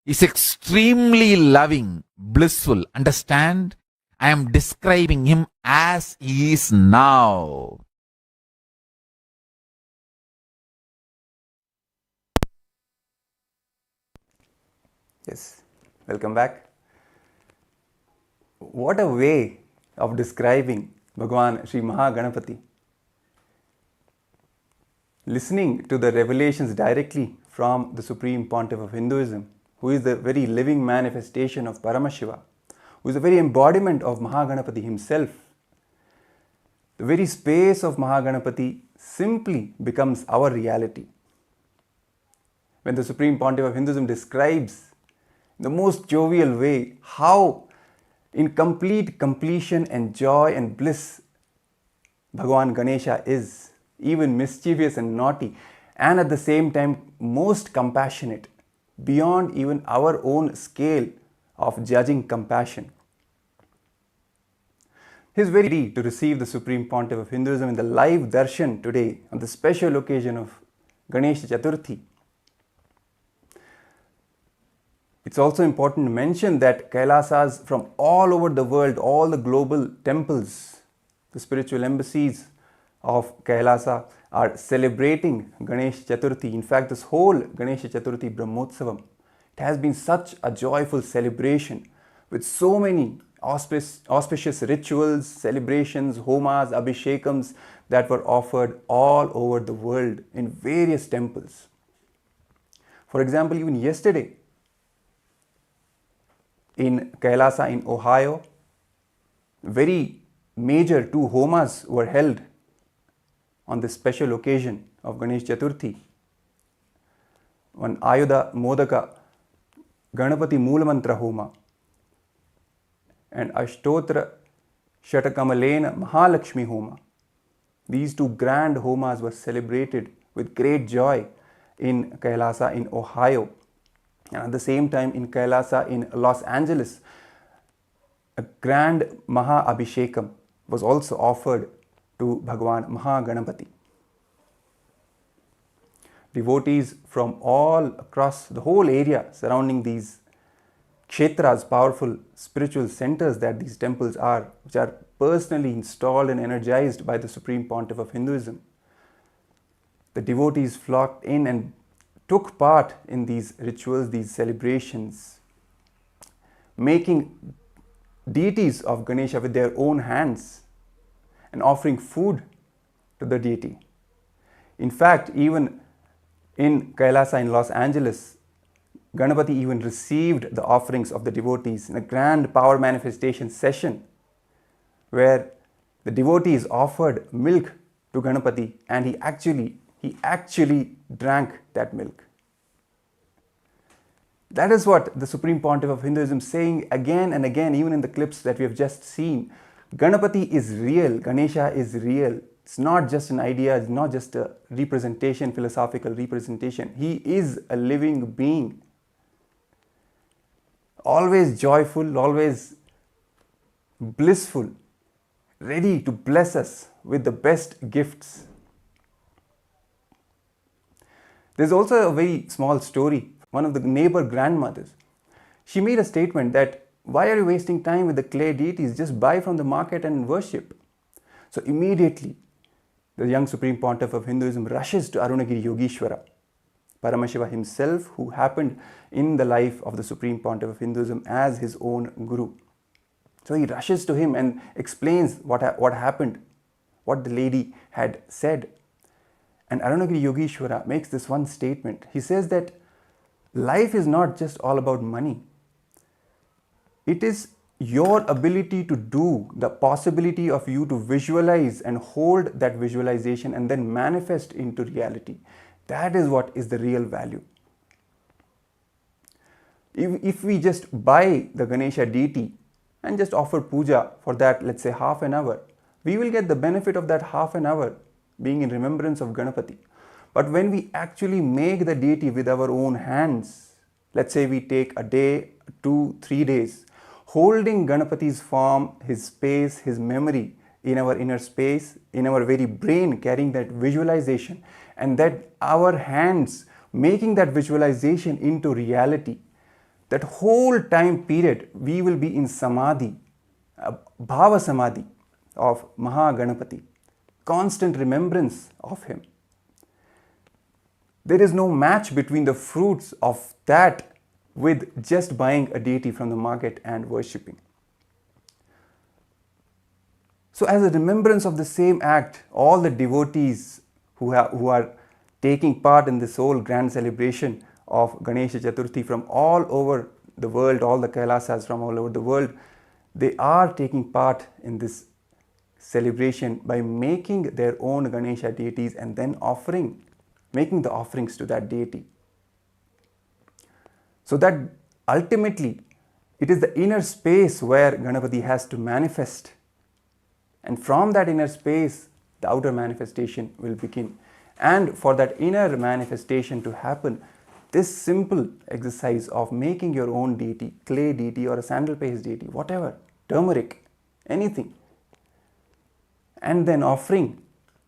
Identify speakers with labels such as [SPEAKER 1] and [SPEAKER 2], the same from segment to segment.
[SPEAKER 1] is extremely loving, blissful. Understand? I am describing him as he is now.
[SPEAKER 2] Yes, welcome back. What a way of describing Bhagavan Sri Maha Ganapathi. Listening to the revelations directly from the Supreme Pontiff of Hinduism, who is the very living manifestation of Paramashivam, who is the very embodiment of Maha Ganapathi himself. The very space of Maha Ganapathi simply becomes our reality. When the Supreme Pontiff of Hinduism describes in the most jovial way how in complete completion and joy and bliss Bhagavan Ganesha is, even mischievous and naughty, and at the same time most compassionate, beyond even our own scale of judging compassion. He is very ready to receive the Supreme Pontiff of Hinduism in the live Darshan today on the special occasion of Ganesha Chathurthi. It's also important to mention that Kailasas from all over the world, all the global temples, the spiritual embassies of Kailasa are celebrating Ganesh Chathurthi. In fact, this whole Ganesha Chathurthi Brahmotsavam, it has been such a joyful celebration with so many auspicious rituals, celebrations, homas, abhishekams that were offered all over the world in various temples. For example, even yesterday in Kailasa in Ohio, very major 2 homas were held on this special occasion of Ganesh Chathurthi. One Ayudha Modaka Ganapati Moolamantra Homa and Ashtotra Shatakamalena Mahalakshmi Homa. These 2 grand homas were celebrated with great joy in Kailasa in Ohio. And at the same time in Kailasa in Los Angeles, a grand Maha Abhishekam was also offered to Bhagavan Maha Ganapathi. Devotees from all across the whole area surrounding these kshetras, powerful spiritual centers that these temples are, which are personally installed and energized by the Supreme Pontiff of Hinduism. The devotees flocked in and took part in these rituals, these celebrations, making deities of Ganesha with their own hands and offering food to the deity. In fact, even in Kailasa in Los Angeles, Ganapati even received the offerings of the devotees in a grand power manifestation session where the devotees offered milk to Ganapati and he actually drank that milk. That is what the Supreme Pontiff of Hinduism is saying again and again, even in the clips that we have just seen. Ganapati is real, Ganesha is real. It's not just an idea, it's not just a representation, philosophical representation. He is a living being. Always joyful, always blissful, ready to bless us with the best gifts. There's also a very small story. One of the neighbor grandmothers, she made a statement that, why are you wasting time with the clay deities? Just buy from the market and worship. So immediately, the young Supreme Pontiff of Hinduism rushes to Arunagiri Yogeshwara, Paramashivam himself, who happened in the life of the Supreme Pontiff of Hinduism as his own guru. So he rushes to him and explains what happened, what the lady had said. And Arunagiri Yogeshwara makes this one statement. He says that life is not just all about money. It is your ability to do, the possibility of you to visualize and hold that visualization and then manifest into reality. That is what is the real value. If we just buy the Ganesha deity and just offer puja for that, let's say half an hour, we will get the benefit of that half an hour being in remembrance of Ganapati. But when we actually make the deity with our own hands, let's say we take a day, 2, 3 days, holding Ganapati's form, his space, his memory in our inner space, in our very brain, carrying that visualization, and that our hands making that visualization into reality, that whole time period we will be in samadhi, bhava samadhi of Maha Ganapathi, constant remembrance of him. There is no match between the fruits of that with just buying a deity from the market and worshipping. So as a remembrance of the same act, all the devotees who are taking part in this whole grand celebration of Ganesha Chathurthi from all over the world, all the Kailasas from all over the world, they are taking part in this celebration by making their own Ganesha deities and then making the offerings to that deity. So that ultimately it is the inner space where Ganapati has to manifest, and from that inner space the outer manifestation will begin. And for that inner manifestation to happen, this simple exercise of making your own deity, clay deity or a sandal paste deity, whatever, turmeric, anything, and then offering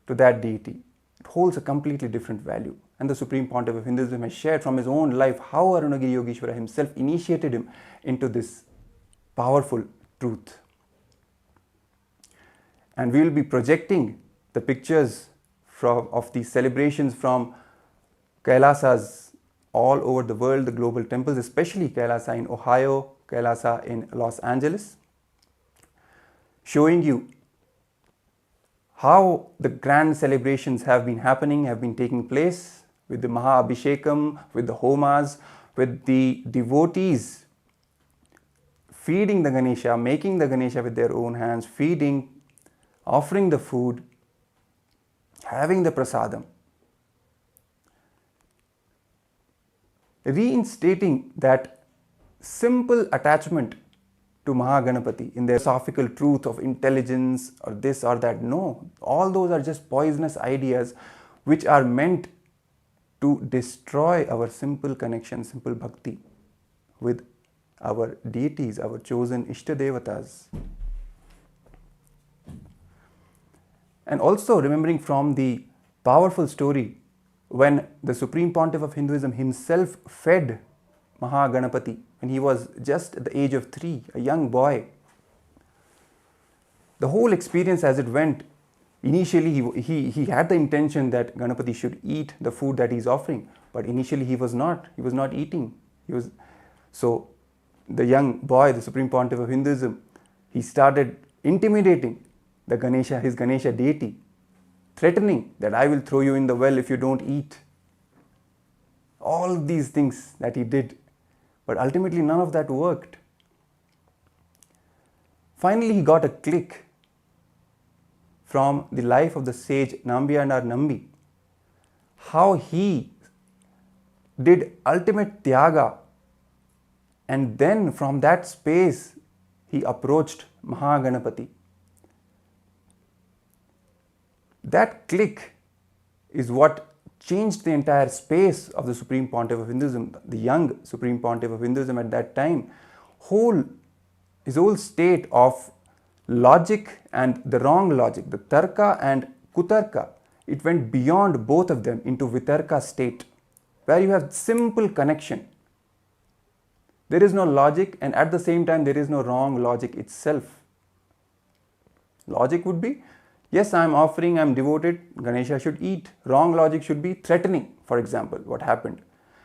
[SPEAKER 2] to that deity, it holds a completely different value. And the Supreme Pontiff of Hinduism has shared from his own life how Arunagiri Yogeshwara himself initiated him into this powerful truth. And we will be projecting the pictures of these celebrations from Kailasas all over the world, the global temples, especially Kailasa in Ohio, Kailasa in Los Angeles, showing you how the grand celebrations have been taking place with the Maha Abhishekam, with the Homas, with the devotees feeding the Ganesha, making the Ganesha with their own hands, feeding, offering the food, having the prasadam, reinstating that simple attachment to Maha Ganapathi in their philosophical truth of intelligence or this or that. No, all those are just poisonous ideas which are meant to destroy our simple connection, simple bhakti with our deities, our chosen Ishtadevatas. And also remembering from the powerful story when the Supreme Pontiff of Hinduism himself fed Maha Ganapathi when he was just at the age of 3, a young boy. The whole experience as it went, initially he had the intention that Ganapati should eat the food that he's offering, but initially he was not eating. So the young boy, the Supreme Pontiff of Hinduism, he started intimidating the Ganesha, his Ganesha deity, threatening that I will throw you in the well if you don't eat. All these things that he did, but ultimately none of that worked. Finally he got a click from the life of the sage Nambiyanar Nambi, how he did ultimate tyaga, and then from that space he approached Maha Ganapathi. That click is what changed the entire space of the Supreme Pontiff of Hinduism, the young Supreme Pontiff of Hinduism at that time. His whole state of logic and the wrong logic, the tarka and kutarka, it went beyond both of them into vitarka state, where you have simple connection. There is no logic, and at the same time there is no wrong logic itself. Logic would be, yes, I am offering, I am devoted, Ganesha should eat. Wrong logic should be threatening, for example, what happened.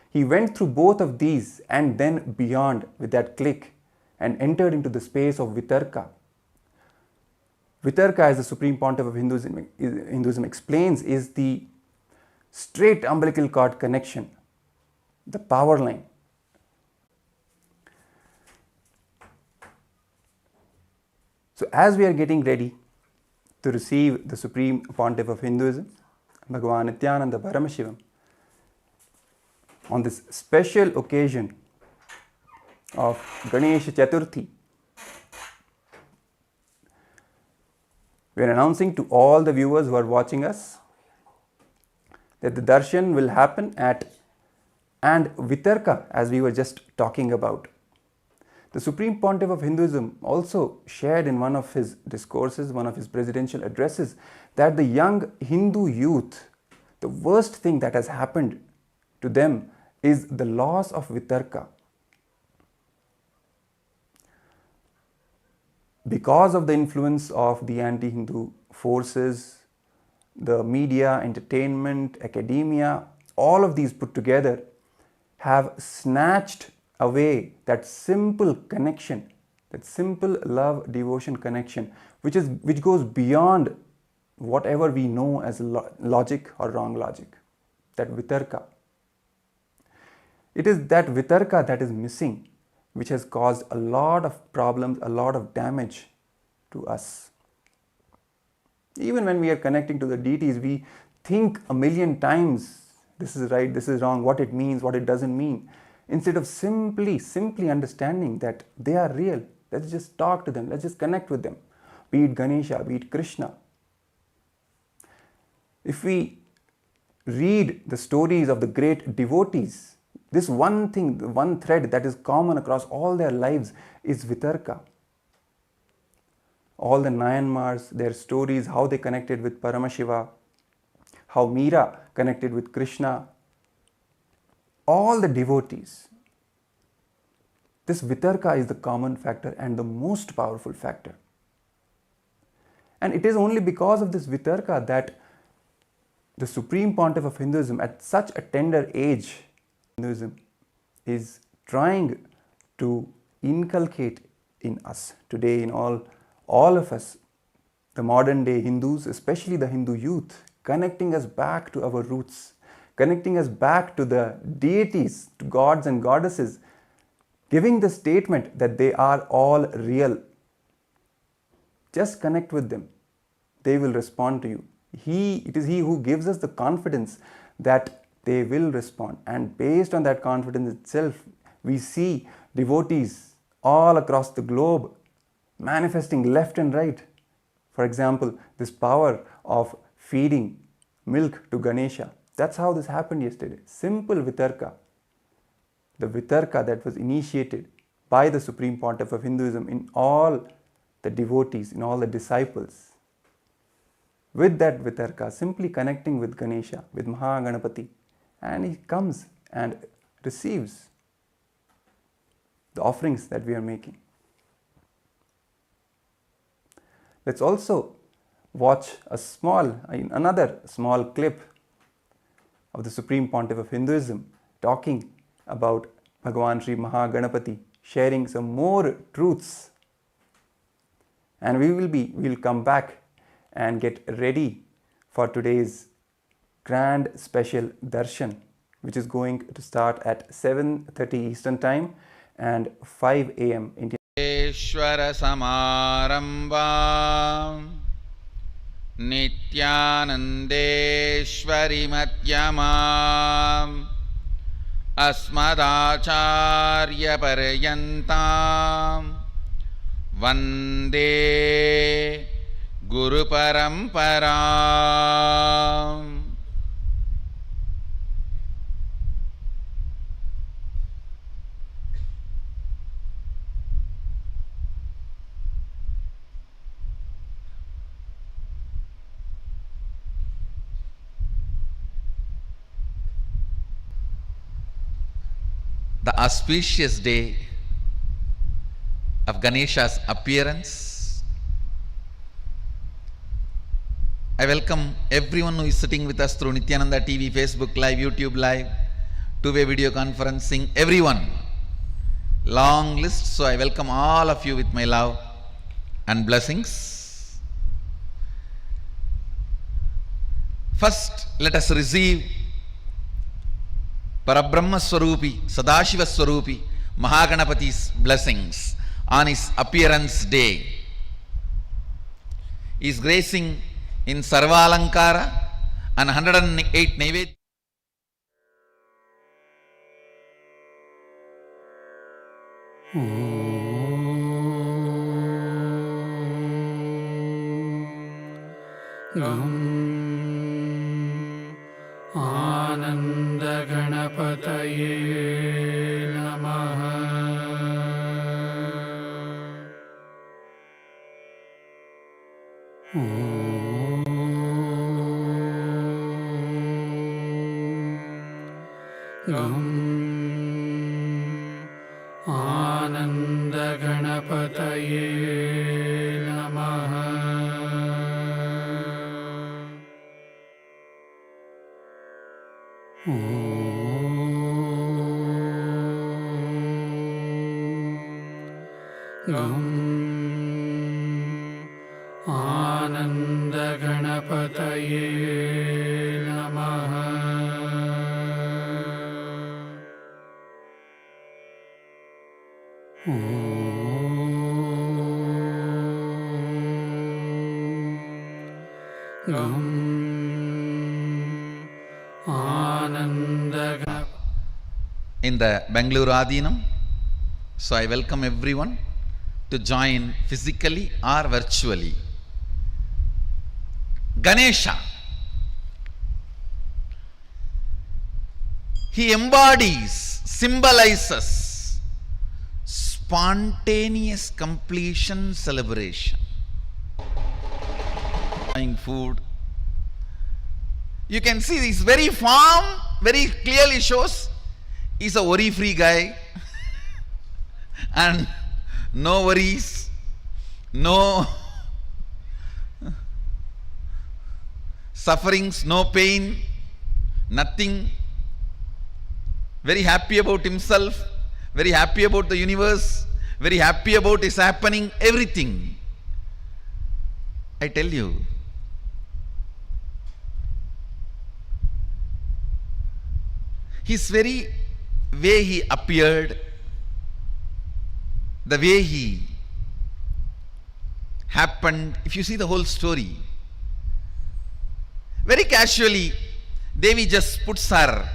[SPEAKER 2] He went through both of these and then beyond with that click and entered into the space of vitarka. Vitarka, as the Supreme Pontiff of Hinduism explains, is the straight umbilical cord connection, the power line. So as we are getting ready to receive the Supreme Pontiff of Hinduism, Bhagavan Nithyananda Paramashivam, on this special occasion of Ganesha Chathurthi, we are announcing to all the viewers who are watching us that the darshan will happen and vitarka, as we were just talking about. The Supreme Pontiff of Hinduism also shared in one of his discourses, one of his presidential addresses, that the young Hindu youth, the worst thing that has happened to them is the loss of vitarka. because of the influence of the anti-Hindu forces, the media, entertainment, academia, all of these put together have snatched away that simple connection, that simple love devotion connection, which goes beyond whatever we know as logic or wrong logic, that vitarka. It is that vitarka that is missing, which has caused a lot of problems, a lot of damage to us. Even when we are connecting to the deities, we think a million times, this is right, this is wrong, what it means, what it doesn't mean, instead of simply understanding that they are real. Let's just talk to them, let's just connect with them. Be it Ganesha, be it Krishna. If we read the stories of the great devotees, this one thing, the one thread that is common across all their lives is vitarka. All the Nayanmars, their stories, how they connected with Paramashiva, how Meera connected with Krishna, all the devotees. This vitarka is the common factor and the most powerful factor. And it is only because of this vitarka that the Supreme Pontiff of Hinduism, at such a tender age, Hinduism is trying to inculcate in us today, in all of us, the modern day Hindus, especially the Hindu youth, connecting us back to our roots, connecting us back to the deities, to gods and goddesses, giving the statement that they are all real. Just connect with them. They will respond to you. It is He who gives us the confidence that they will respond. And based on that confidence itself, we see devotees all across the globe manifesting left and right. For example, this power of feeding milk to Ganesha. That's how this happened yesterday. Simple vitarka. The vitarka that was initiated by the Supreme Pontiff of Hinduism in all the devotees, in all the disciples. With that vitarka, simply connecting with Ganesha, with Maha Ganapathi, and he comes and receives the offerings that we are making. Let's also watch another small clip of the Supreme Pontiff of Hinduism talking about Bhagavan Sri Maha Ganapathi, sharing some more truths. And we'll come back and get ready for today's grand special Darshan, which is going to start at 7:30 Eastern Time and 5 a.m. Indian.
[SPEAKER 1] Ishvara Samarambam Nithyanandeshwari Madhyamam Asmadacharya Paryantam Vande Guru Paramparam. The auspicious day of Ganesha's appearance, I welcome everyone who is sitting with us through Nithyananda TV, Facebook Live, YouTube Live, two-way video conferencing, everyone. Long list, so I welcome all of you with my love and blessings. First, let us receive Parabrahma Swarupi, Sadashiva Swarupi, Maha Ganapathi's blessings on his appearance day. He is gracing in Sarvalankara and 108 Naivedya.
[SPEAKER 3] Ananda Ganapataye Namaha. Ananda Ganapataye गं आनन्दगणपतये नमः। गं आनन्दगणपतये
[SPEAKER 1] in the Bangalore Adinam. So I welcome everyone to join physically or virtually. Ganesha. He embodies, symbolizes spontaneous completion celebration. Buying food. You can see this very form very clearly shows he's a worry-free guy and no worries, no sufferings, no pain, nothing. Very happy about himself, very happy about the universe, very happy about his happening, everything. I tell you, his very way he appeared, the way he happened, if you see the whole story, very casually Devi just puts her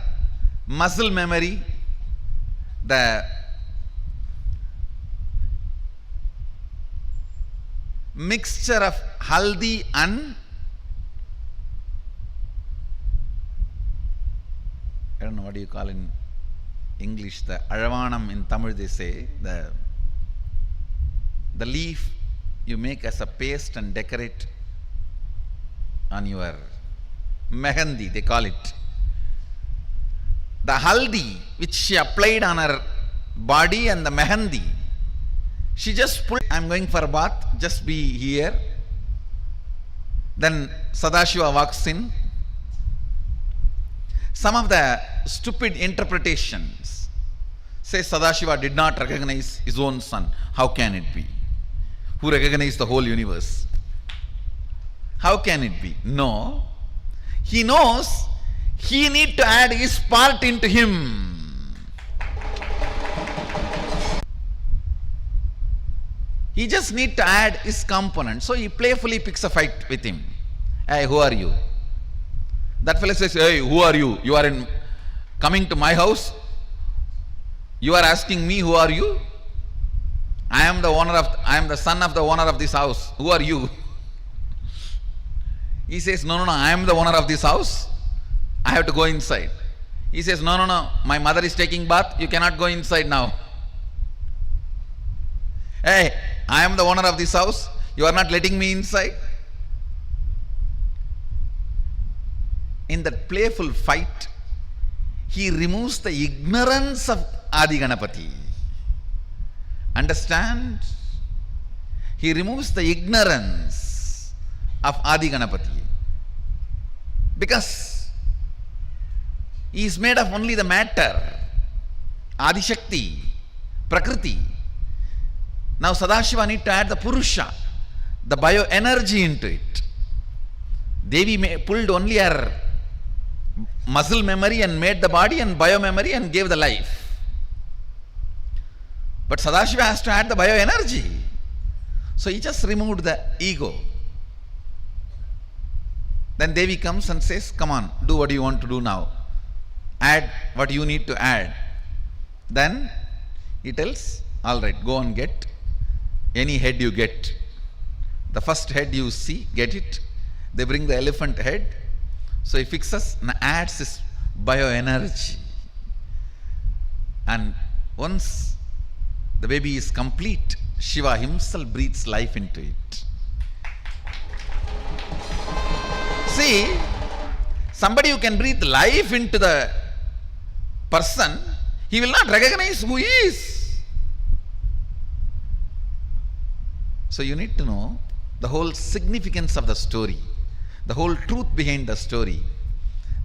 [SPEAKER 1] muscle memory, the mixture of haldi and I don't know what do you call in English, the Aravanam in Tamil they say, the leaf you make as a paste and decorate on your mehendi, they call it. The haldi which she applied on her body and the mehendi, she just pulled, I'm going for a bath, just be here. Then Sadashiva walks in. Some of the stupid interpretations say Sadashiva did not recognize his own son. How can it be? Who recognized the whole universe? How can it be? No. He knows he need to add his part into him. He just need to add his component. So he playfully picks a fight with him. Hey, who are you? That fellow says, hey, who are you? You are coming to my house? You are asking me, who are you? I am the son of the owner of this house. Who are you? He says, no, I am the owner of this house. I have to go inside. He says, no, my mother is taking bath. You cannot go inside now. Hey, I am the owner of this house. You are not letting me inside. In that playful fight, he removes the ignorance of Adi Ganapathi. Understand? He removes the ignorance of Adi Ganapathi. Because he is made of only the matter, Adi Shakti, Prakriti. Now Sadashiva need to add the Purusha, the bioenergy into it. Devi pulled only her muscle memory and made the body and biomemory and gave the life. But Sadashiva has to add the bioenergy. So he just removed the ego. Then Devi comes and says, come on, do what you want to do now. Add what you need to add. Then he tells, all right, go and get any head you get. The first head you see, get it. They bring the elephant head. So he fixes and adds his bioenergy. And once the baby is complete, Shiva himself breathes life into it. See, somebody who can breathe life into the person, he will not recognize who he is. So you need to know the whole significance of the story, the whole truth behind the story.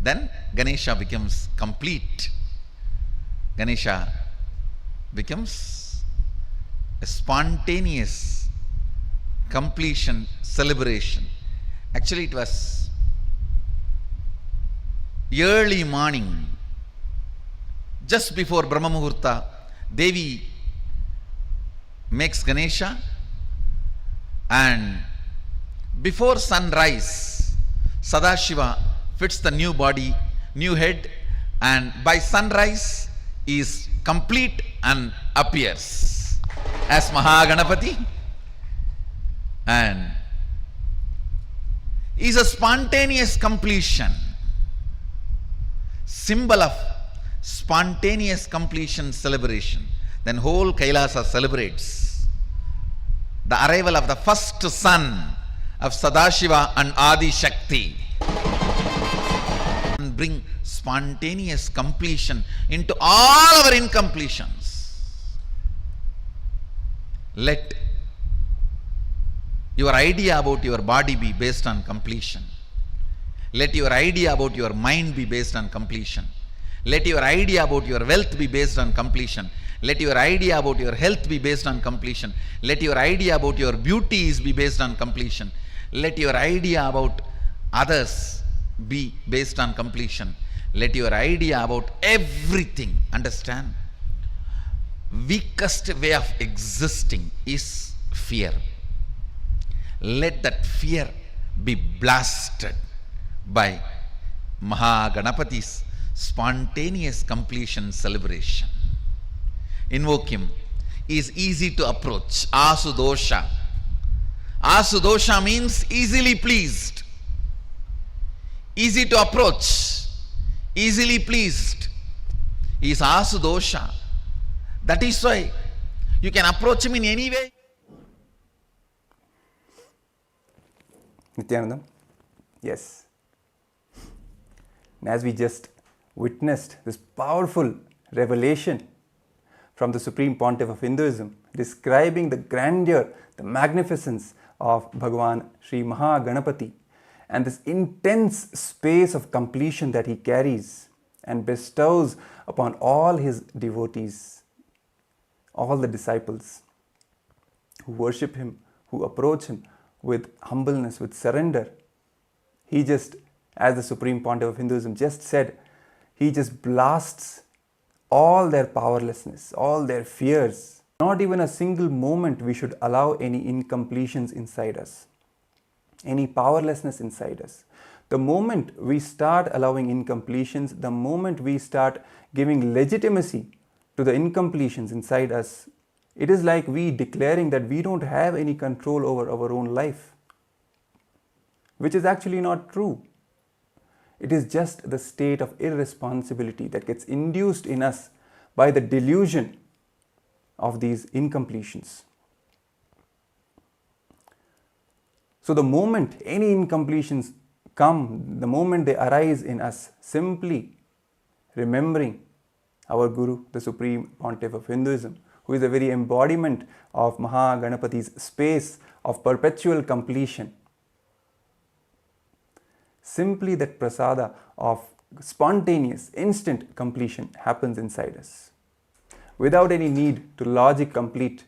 [SPEAKER 1] Then Ganesha becomes complete. Ganesha becomes a spontaneous completion celebration. Actually, it was early morning, just before Brahma Muhurta. Devi makes Ganesha, and before sunrise, Sadashiva fits the new body, new head, and by sunrise is complete and appears as Maha Ganapathi, and is a spontaneous completion, symbol of spontaneous completion celebration. Then whole Kailasa celebrates the arrival of the first son of Sadashiva and Adi Shakti, and bring spontaneous completion into all our incompletions. Let your idea about your body be based on completion. Let your idea about your mind be based on completion. Let your idea about your wealth be based on completion. Let your idea about your health be based on completion. Let your idea about your beauties be based on completion. Let your idea about others be based on completion. Let your idea about everything, understand? Weakest way of existing is fear. Let that fear be blasted by Maha Ganapathi's spontaneous completion celebration. Invoke him. He is easy to approach. Asudosha. Asudosha means easily pleased. Easy to approach. Easily pleased. He is Asudosha. That is why you can approach him in any way.
[SPEAKER 2] Nithyananda, yes. And as we just witnessed this powerful revelation from the Supreme Pontiff of Hinduism, describing the grandeur, the magnificence of Bhagavan Sri Maha Ganapathi, and this intense space of completion that he carries and bestows upon all his devotees, all the disciples who worship him, who approach him with humbleness, with surrender. He just, as the Supreme Pontiff of Hinduism just said, he just blasts all their powerlessness, all their fears. Not even a single moment we should allow any incompletions inside us, any powerlessness inside us. The moment we start allowing incompletions, the moment we start giving legitimacy to the incompletions inside us, it is like we declaring that we don't have any control over our own life, which is actually not true. It is just the state of irresponsibility that gets induced in us by the delusion of these incompletions. So the moment any incompletions come, the moment they arise in us, simply remembering our Guru, the Supreme Pontiff of Hinduism, who is the very embodiment of Maha Ganapathi's space of perpetual completion. Simply that prasada of spontaneous, instant completion happens inside us, without any need to logic complete,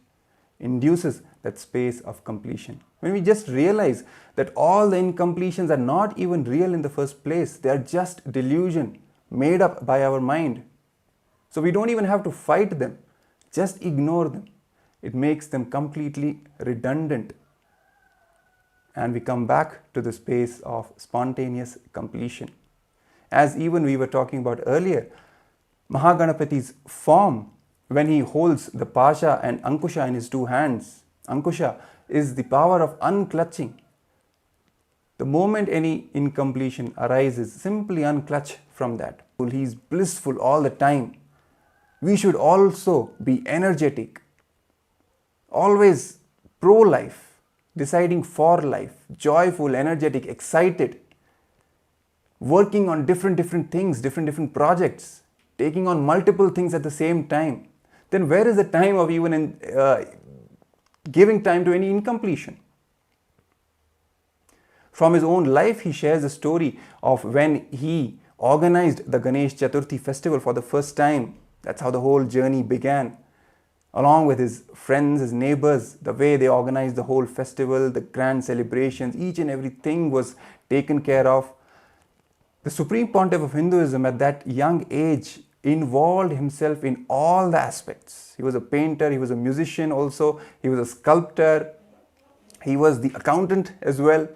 [SPEAKER 2] induces that space of completion. When we just realize that all the incompletions are not even real in the first place, they are just delusion made up by our mind. So we don't even have to fight them, just ignore them. It makes them completely redundant. And we come back to the space of spontaneous completion. As even we were talking about earlier, Maha Ganapathi's form, when he holds the Pasha and Ankusha in his two hands, Ankusha is the power of unclutching. The moment any incompletion arises, simply unclutch from that. He is blissful all the time. We should also be energetic, always pro-life, deciding for life, joyful, energetic, excited, working on different things, different projects, taking on multiple things at the same time. Then where is the time of even giving time to any incompletion? From his own life, he shares a story of when he organized the Ganesh Chathurthi festival for the first time. That's how the whole journey began. along with his friends, his neighbors, the way they organized the whole festival, the grand celebrations, each and everything was taken care of. The Supreme Pontiff of Hinduism at that young age involved himself in all the aspects. He was a painter, he was a musician also, he was a sculptor, he was the accountant as well.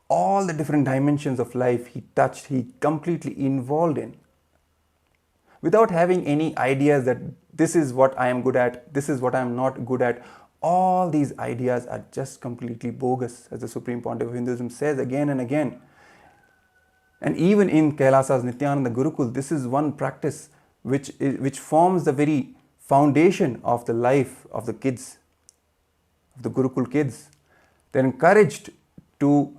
[SPEAKER 2] All the different dimensions of life he touched, he completely involved in. Without having any ideas that this is what I am good at, this is what I am not good at. All these ideas are just completely bogus, as the Supreme Pontiff of Hinduism says again and again. And even in Kailasa's Nithyananda Gurukul, this is one practice which forms the very foundation of the life of the kids, of the Gurukul kids. They're encouraged to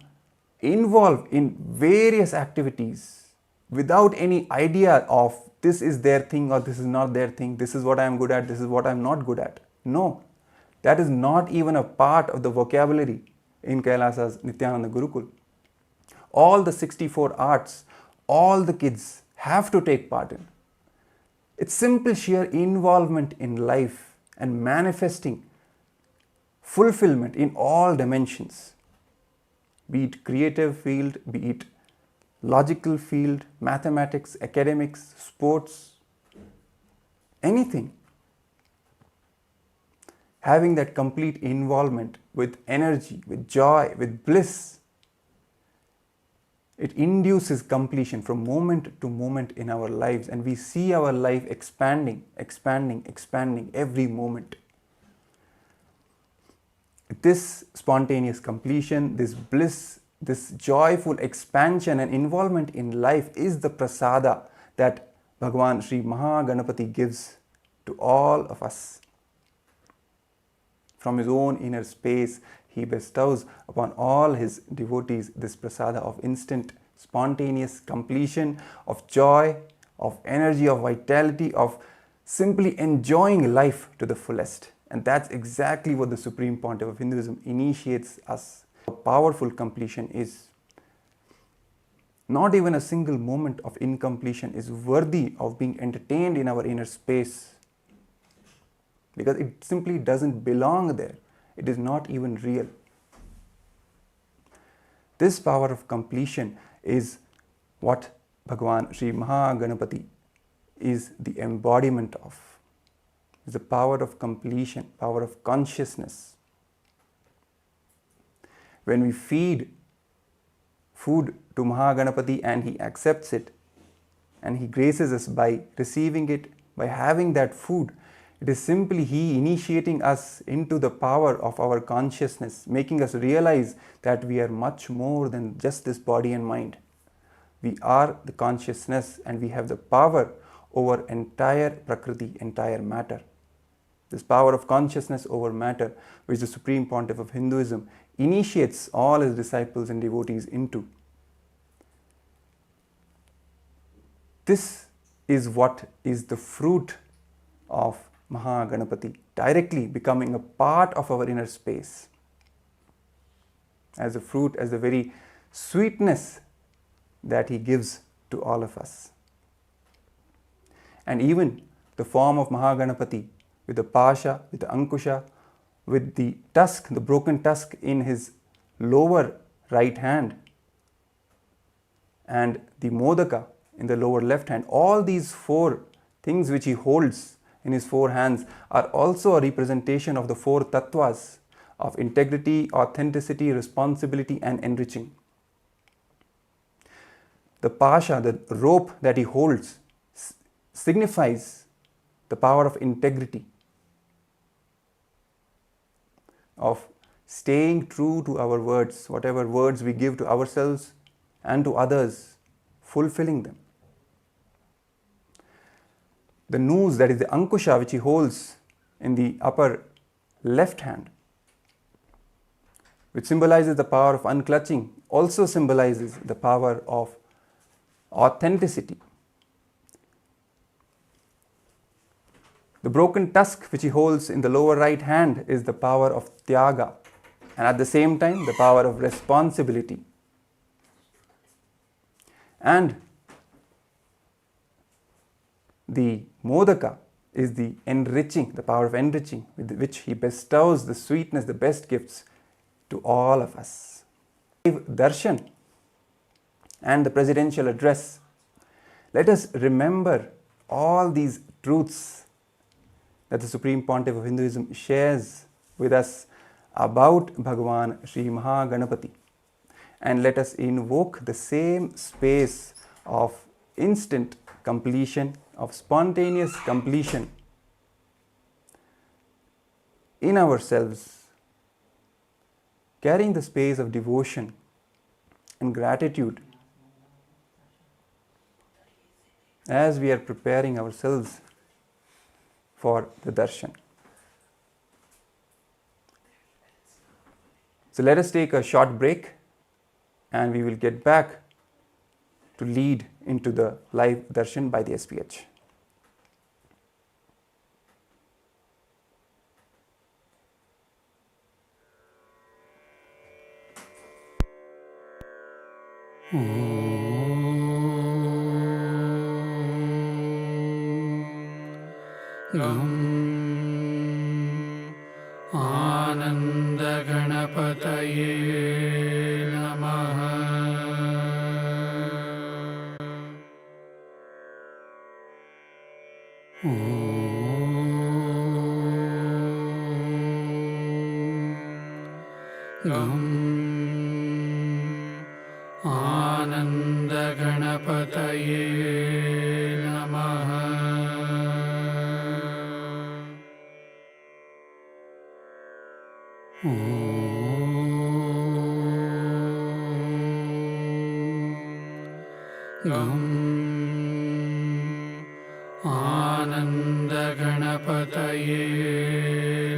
[SPEAKER 2] involve in various activities without any idea of this is their thing or this is not their thing, this is what I am good at, this is what I am not good at. No, that is not even a part of the vocabulary in Kailasa's Nithyananda Gurukul. All the 64 arts, all the kids have to take part in. It's simple sheer involvement in life and manifesting fulfillment in all dimensions, be it creative field, be it logical field, mathematics, academics, sports, anything. Having that complete involvement with energy, with joy, with bliss, it induces completion from moment to moment in our lives, and we see our life expanding, expanding, expanding every moment. This spontaneous completion, this bliss, this joyful expansion and involvement in life is the prasada that Bhagavan Sri Maha Ganapathi gives to all of us. From his own inner space, he bestows upon all his devotees this prasada of instant, spontaneous completion, of joy, of energy, of vitality, of simply enjoying life to the fullest. And that's exactly what the Supreme Pontiff of Hinduism initiates us. How powerful completion is. Not even a single moment of incompletion is worthy of being entertained in our inner space, because it simply doesn't belong there. It is not even real. This power of completion is what Bhagavan Sri Maha Ganapathi is the embodiment of. It's the power of completion, power of consciousness. When we feed food to Maha Ganapathi and he accepts it and he graces us by receiving it, by having that food, it is simply he initiating us into the power of our consciousness, making us realize that we are much more than just this body and mind. We are the consciousness and we have the power over entire Prakriti, entire matter. This power of consciousness over matter, which the Supreme Pontiff of Hinduism initiates all his disciples and devotees into. This is what is the fruit of Maha Ganapathi, directly becoming a part of our inner space. As a fruit, as the very sweetness that he gives to all of us. And even the form of Maha Ganapathi, with the pasha, with the ankusha, with the tusk, the broken tusk in his lower right hand, and the modaka in the lower left hand, all these four things which he holds in his four hands are also a representation of the four tattvas of integrity, authenticity, responsibility and enriching. The pasha, the rope that he holds, signifies the power of integrity, of staying true to our words, whatever words we give to ourselves and to others, fulfilling them. The noose, that is the ankusha, which he holds in the upper left hand, which symbolizes the power of unclutching, also symbolizes the power of authenticity. The broken tusk which he holds in the lower right hand is the power of tyaga, and at the same time the power of responsibility. And the modaka is the enriching, the power of enriching, with which He bestows the sweetness, the best gifts to all of us. Darshan and the presidential address, let us remember all these truths that the Supreme Pontiff of Hinduism shares with us about Bhagavan Sri Maha Ganapathi, and let us invoke the same space of instant completion, of spontaneous completion in ourselves, carrying the space of devotion and gratitude as we are preparing ourselves for the darshan. So let us take a short break and we will get back to lead into the live darshan by the SPH.
[SPEAKER 3] गं आनन्दगणपतये नमः। गं आनन्दगणपतये नमः। गं आनन्दगणपतये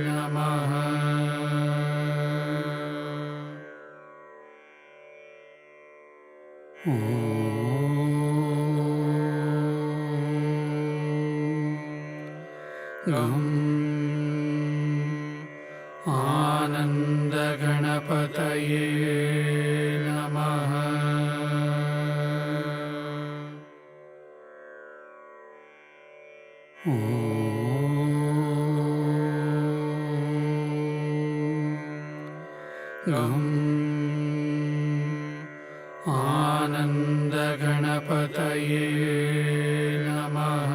[SPEAKER 3] नमः। गं आनन्दगणपतये नमः। गं आनन्दगणपतये नमः।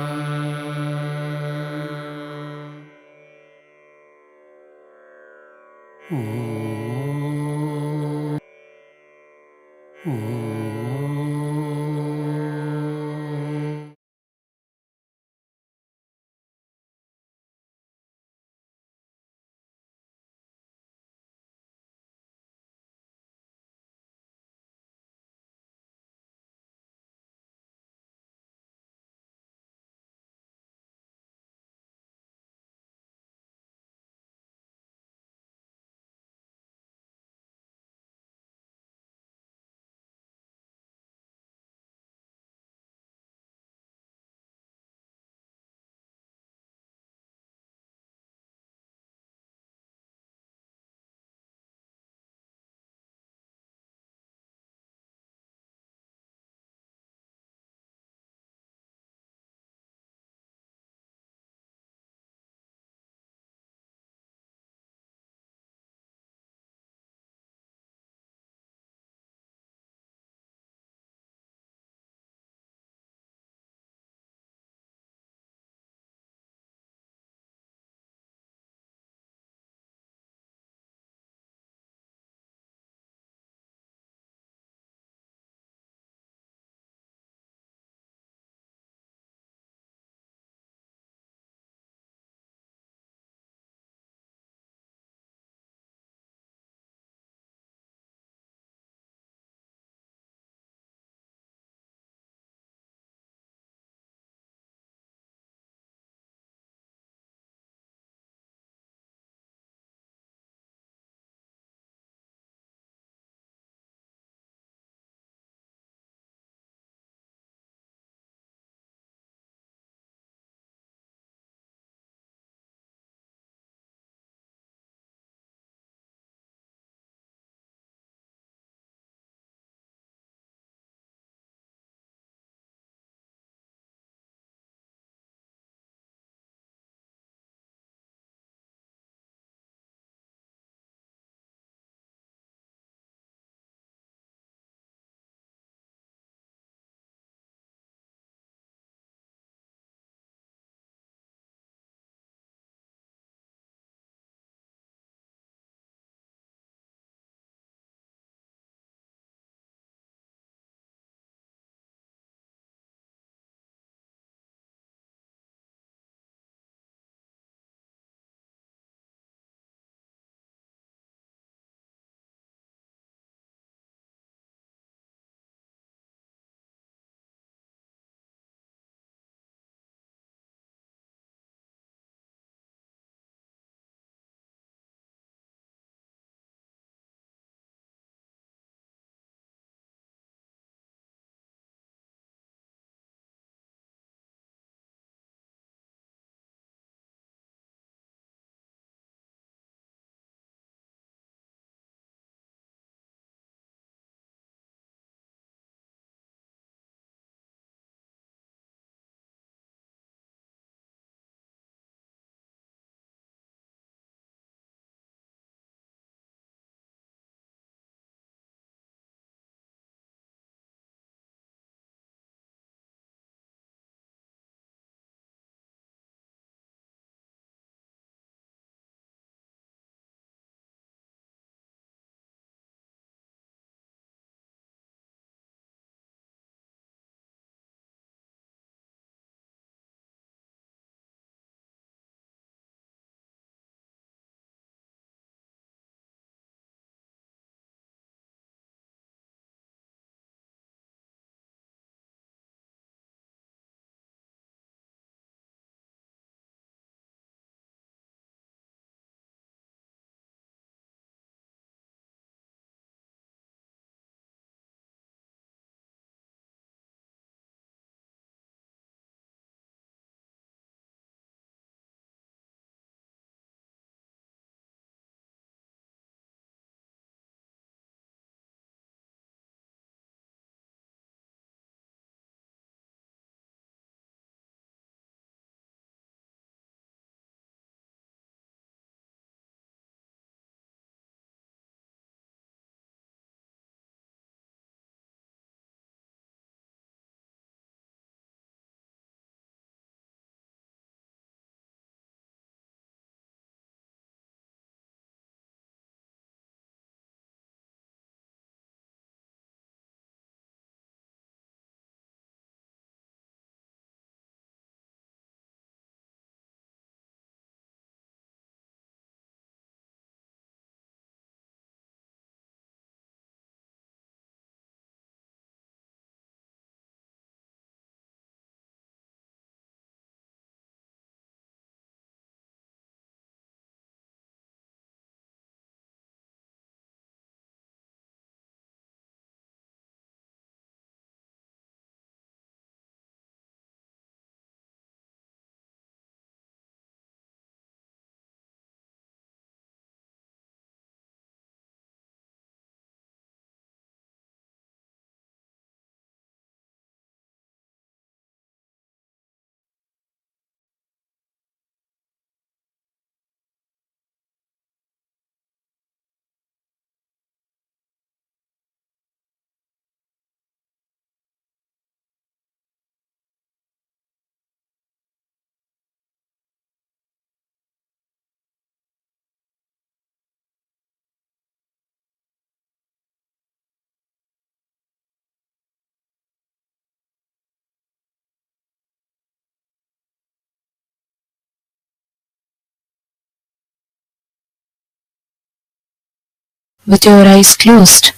[SPEAKER 4] with your eyes closed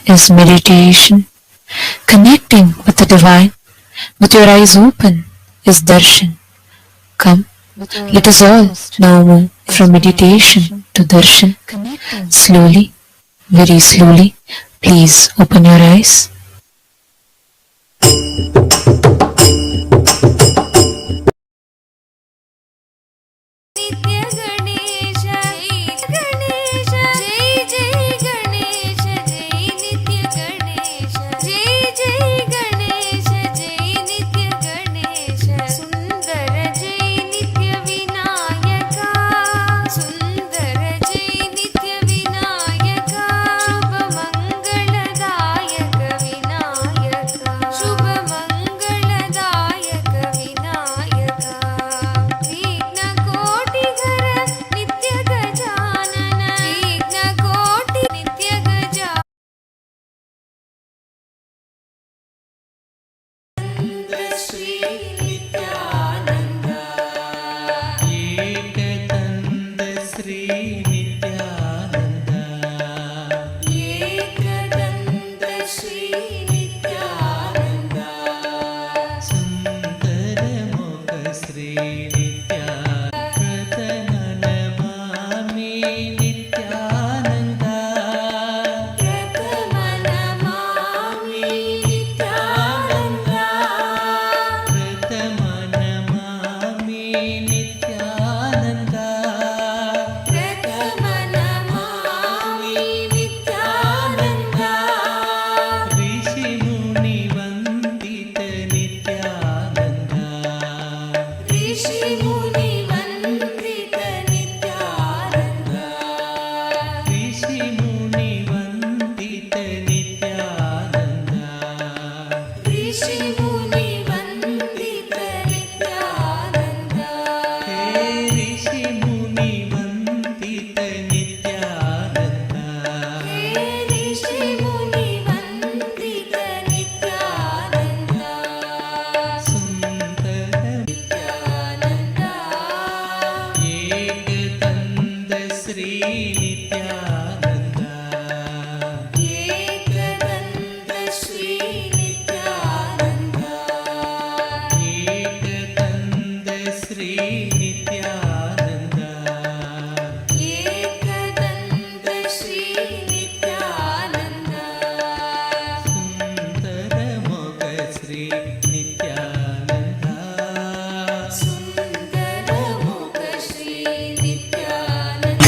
[SPEAKER 4] is meditation. Connecting with the divine with your eyes open is darshan. Come, let us all now move from meditation to darshan. Slowly, very slowly, please open your eyes.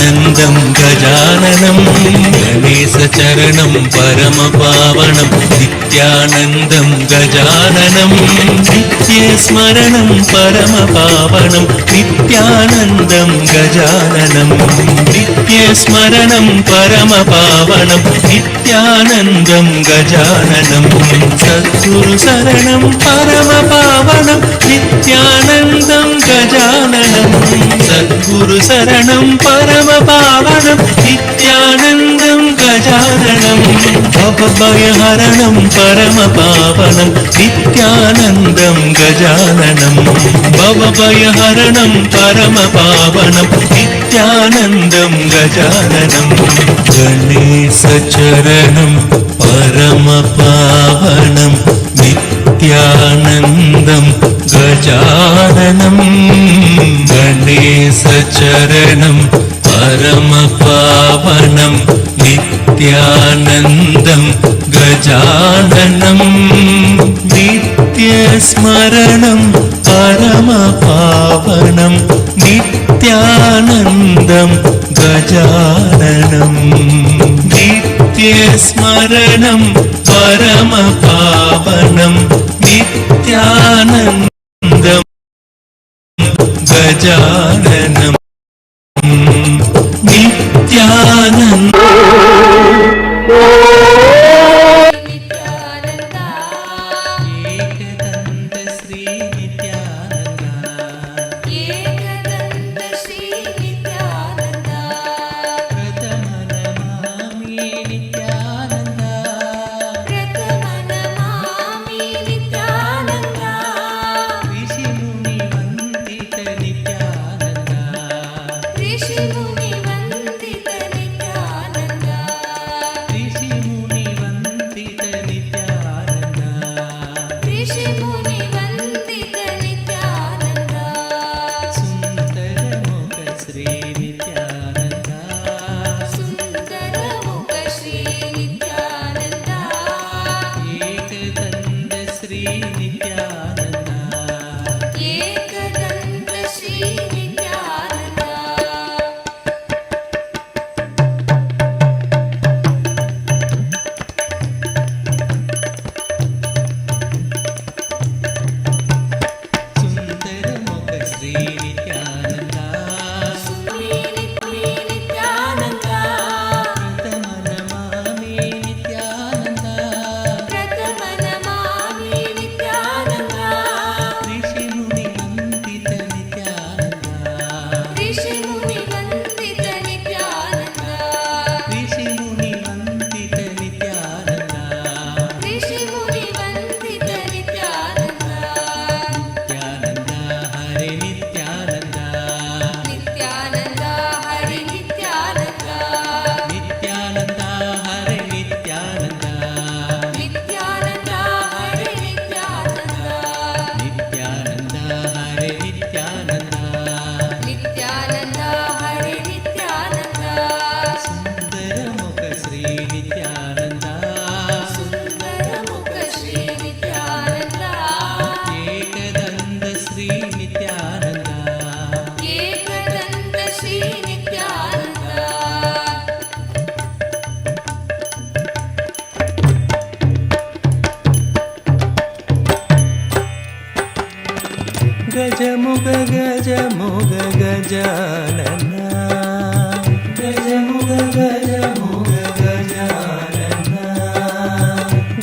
[SPEAKER 5] नंदं गजाननं गणेशचरणं परमपावनं नित्यानन्दं गजाननं नित्यस्मरणं परमपावनं नित्यानन्दं गजाननं नित्यस्मरणं परमपावनं नित्यानन्दं गजाननं सद्गुरुशरणं परमपावनं नित्यानन्दं गजाननं सद्गुरुशरणं परमपावनं नित्यानन्दं गजाननं भवभयहरणं परमपावनं नित्यानन्दं गजाननं भवभयहरणं परमपावनं नित्यानन्दं गजाननं गणेशचरणं परमपावनं नित्यानन्दं गजाननं गणेशचरणं परमपावनं नित्यानन्दं गजाननं नित्यस्मरणं परमपावनं नित्यानन्दं गजाननं नित्यस्मरणं परमपावनं नित्यानन्दं गजाननं नित्यानन्दं గజముగ గజముగ Gajanana గజముగ గజముగ Gajanana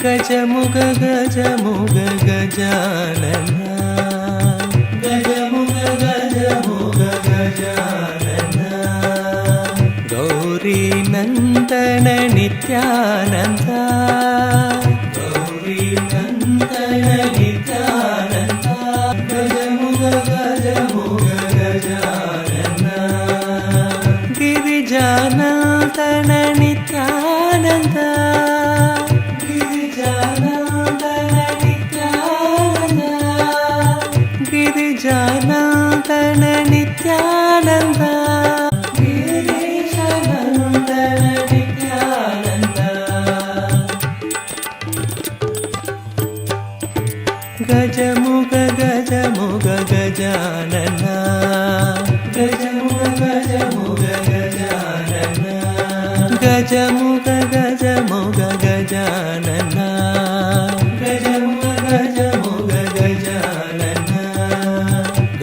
[SPEAKER 5] గజముగ గజముగ Gajanana గజముగ గజముగ Gajanana Gauri నందన నిత్యానంద గౌరీ నందన నిత్యానంద గజముగ గజముగ గజానన గిరిజానందన నిత్యానంద గిరిజానందన నిత్యానంద గిరిజానందన నిత్యానంద గిరీశనందన నిత్యానంద గజముగ గజముగ గజానన గజముగ గజముగ గజానన గజముగ గజముగ గజానన గజముగ గజముగ గజానన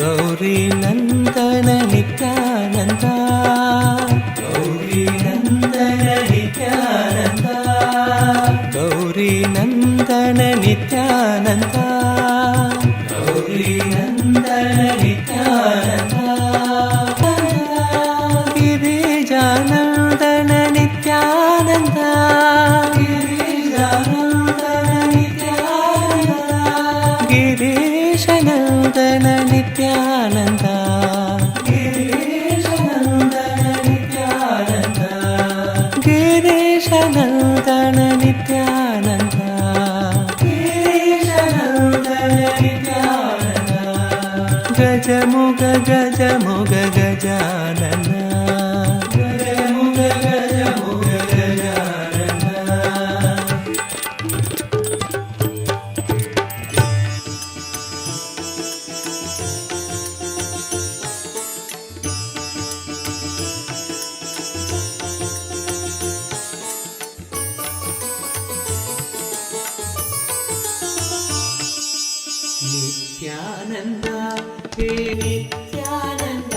[SPEAKER 5] గౌరీ నందన నిత్యానంద గౌరీ నందన నిత్యానంద గౌరీ నందన నిత్యానంద గౌరీ నందన నిత్యానంద గిరిజానందన నిత్యానంద గిరిజానందన నిత్యానంద గిరీశనందన నిత్యానంద గిరీశనందన నిత్యానంద గిరీశనందన నిత్యానంద గిరీశనందన నిత్యానంద గజముగ గజముగ గజానన గజముగ గజముగ గజానన నిత్యానంద హే నిత్యానంద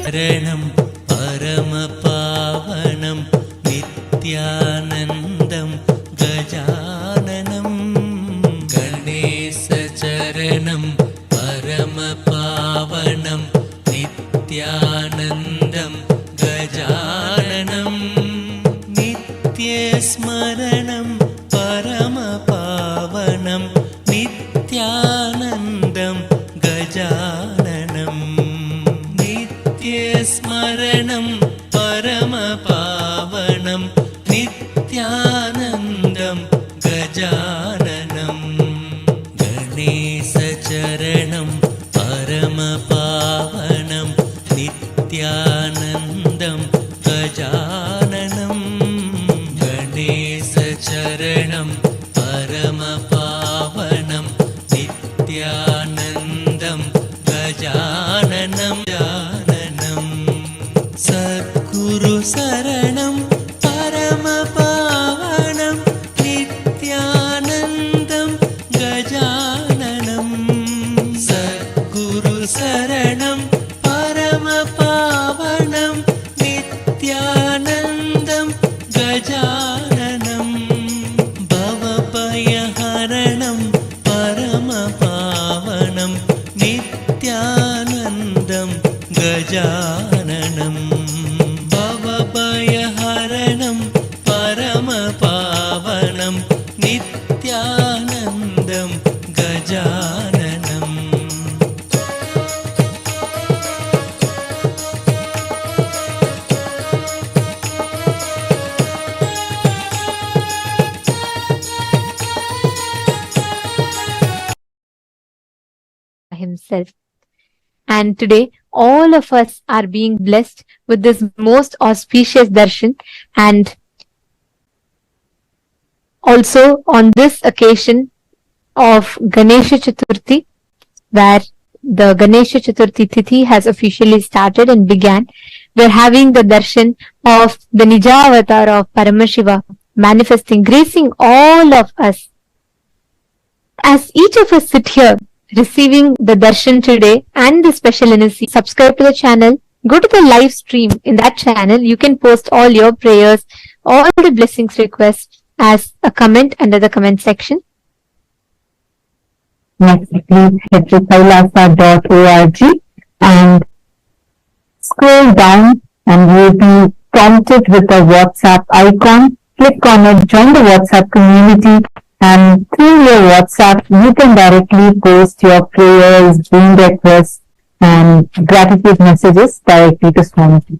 [SPEAKER 5] शरणं परमपावनं नित्यानन्दं गजाननं गणेशचरणं परमपावनं नित्यानन्दं गजाननं नित्यस्मरणं परमपावनं नित्यानन्दं गजाननं नित्यस्मरणं परमपावनं नित्यानन्दं गजाननं गणेशचरणं परमपावनं नित्यानन्दं गजाननं गणेशचरणं परमपावनं नित्यानन्दं गजाननं जाननं सद्गुरु शरणं परमपावनं नित्यानन्दं गजाननं सद्गुरु शरणं परमपावनं नित्यानन्दं गजाननं भवभयहरणं परमपावनं नित्यानन्दं गजाननं भवभयहरणं परमपावनं नित्यानन्दं गजाननं
[SPEAKER 6] himself. And today, all of us are being blessed with this most auspicious darshan. And also on this occasion of Ganesha Chathurthi, where the Ganesha Chathurthi Tithi has officially started and began, we're having the darshan of the Nija avatar of Paramashivam manifesting, gracing all of us. As each of us sit here receiving the darshan today and the special energy, subscribe to the channel, go to the live stream. In that channel, you can post all your prayers, all the blessings requests as a comment under the comment section.
[SPEAKER 7] Next, please head to kailasa.org and scroll down and you'll be prompted with a WhatsApp icon. Click on it, join the WhatsApp community, and through your WhatsApp, you can directly post your prayers, dream requests, and gratitude messages directly to Swamiji.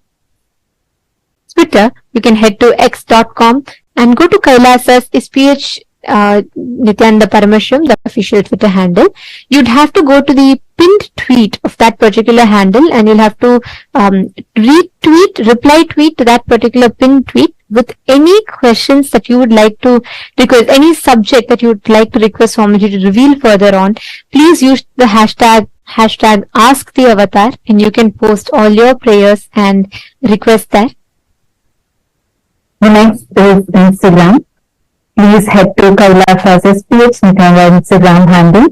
[SPEAKER 6] Twitter, you can head to x.com and go to Kailasa's SPH Nithyananda Paramashivam, the official Twitter handle. You'd have to go to the pinned tweet of that particular handle and you'll have to reply tweet to that particular pinned tweet with any questions that you would like to request, any subject that you would like to request Swamiji to reveal further on. Please use the hashtag Ask the Avatar and you can post all your prayers and requests there.
[SPEAKER 7] The next is Instagram. Please head to Kailasa's SPH Nithyananda Instagram handle,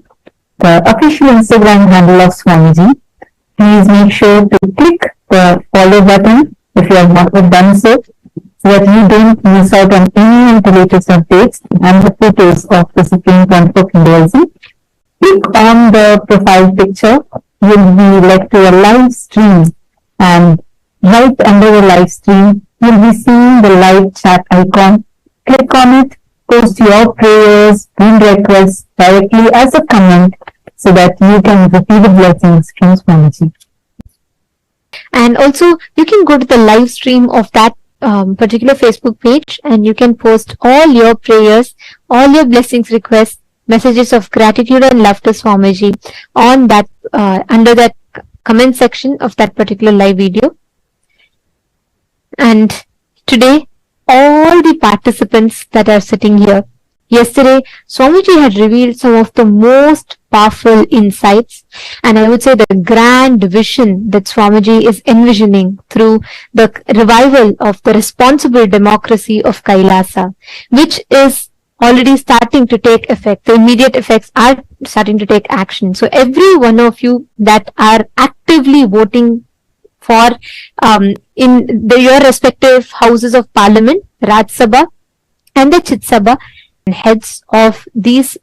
[SPEAKER 7] the official Instagram handle of Swamiji. Please make sure to click the follow button if you have not done so that you don't miss out on any of the latest updates and the photos of the Supreme Council of Hinduism. Click on the profile picture. You'll be led to a live stream, and right under the live stream, you'll be seeing the live chat icon. Click on it, post your prayers, dream requests directly as a comment so that you can receive the blessings from Swamiji.
[SPEAKER 6] And also, you can go to the live stream of that particular Facebook page and you can post all your prayers, all your blessings requests, messages of gratitude and love to Swamiji on that under that comment section of that particular live video. And today, all the participants that are sitting here, yesterday, Swamiji had revealed some of the most powerful insights, and I would say the grand vision that Swamiji is envisioning through the revival of the responsible democracy of Kailasa, which is already starting to take effect. The immediate effects are starting to take action. So every one of you that are actively voting for your respective houses of parliament, Raj Sabha and the Chit Sabha, and heads of these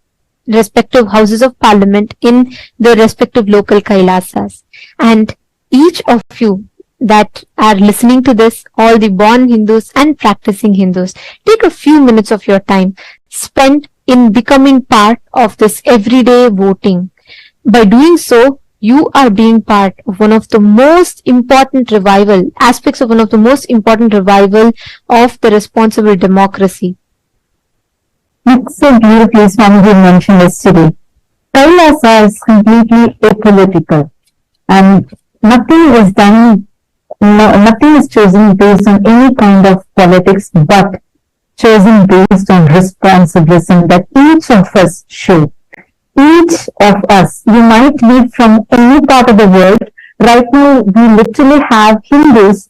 [SPEAKER 6] respective houses of parliament in the respective local Kailasas. And each of you that are listening to this, all the born Hindus and practicing Hindus, take a few minutes of your time spent in becoming part of this everyday voting. By doing so, you are being part of one of the most important aspects of one of the most important revival of the responsible democracy.
[SPEAKER 7] It's so beautifully Swamiji mentioned yesterday. Kailasa is completely apolitical, and nothing is done, nothing is chosen based on any kind of politics, but chosen based on responsibility that each of us show. Each of us, you might live from any part of the world. Right now, we literally have Hindus,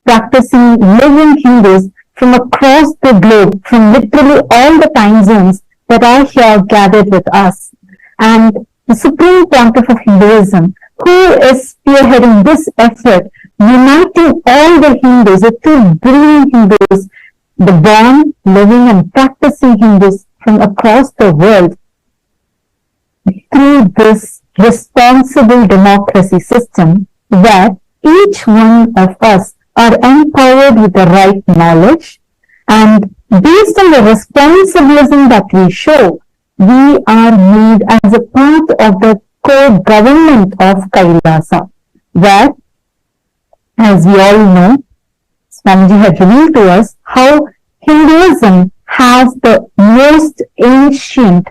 [SPEAKER 7] practicing living Hindus from across the globe, from literally all the time zones that are here gathered with us. And the Supreme Pontiff of Hinduism, who is spearheading this effort, uniting all the Hindus, the two brilliant Hindus, the born, living and practicing Hindus from across the world, through this responsible democracy system where each one of us are empowered with the right knowledge, and based on the responsibility that we show, we are made as a part of the core government of Kailasa, where, as we all know, Swamiji had revealed to us how Hinduism has the most ancient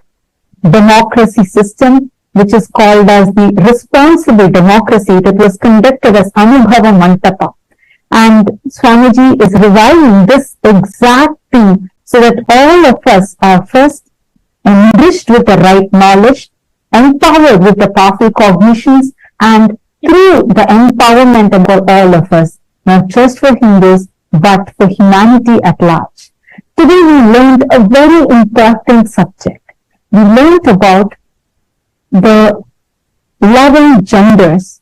[SPEAKER 7] democracy system, which is called as the responsible democracy, that was conducted as Anubhava Mantapa. And Swamiji is reviving this exact thing so that all of us are first enriched with the right knowledge, empowered with the powerful cognitions, and through the empowerment of all of us, not just for Hindus, but for humanity at large. Today we learned a very important subject. We learned about the 11 genders.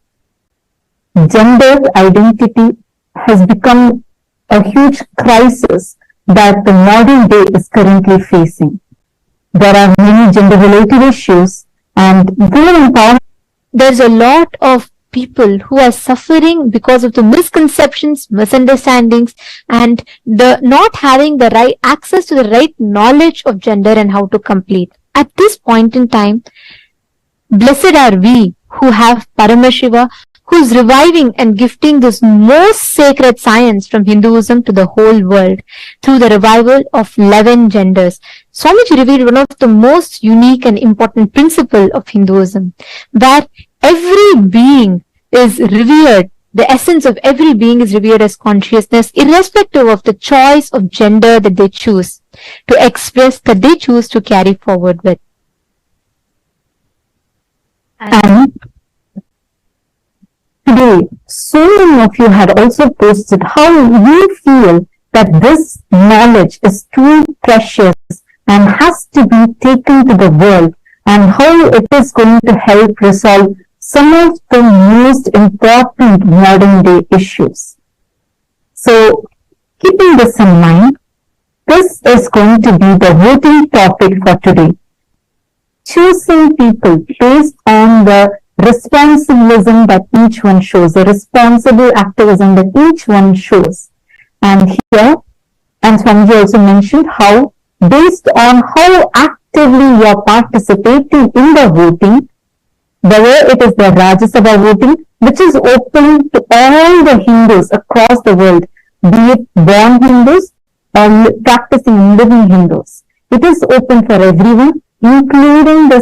[SPEAKER 7] Gender identity has become a huge crisis that the modern day is currently facing. There are many gender-related issues, and women empowerment.
[SPEAKER 6] There's a lot of people who are suffering because of the misconceptions, misunderstandings, and the not having the right access to the right knowledge of gender and how to complete. At this point in time, blessed are we who have Paramashiva, who is reviving and gifting this most sacred science from Hinduism to the whole world through the revival of 11 genders. Swamiji revealed one of the most unique and important principle of Hinduism, where every being is revered, the essence of every being is revered as consciousness, irrespective of the choice of gender that they choose to express, that they choose to carry forward with.
[SPEAKER 7] And today, so many of you had also posted how you feel that this knowledge is too precious and has to be taken to the world, and how it is going to help resolve some of the most important modern day issues. So, keeping this in mind, this is going to be the voting topic for today. Choosing people based on the responsibilism that each one shows, the responsible activism that each one shows. And here, and Swamiji also mentioned how, based on how actively you are participating in the voting, whether it is the Rajya Sabha voting, which is open to all the Hindus across the world, be it born Hindus or practicing living Hindus. It is open for everyone, including the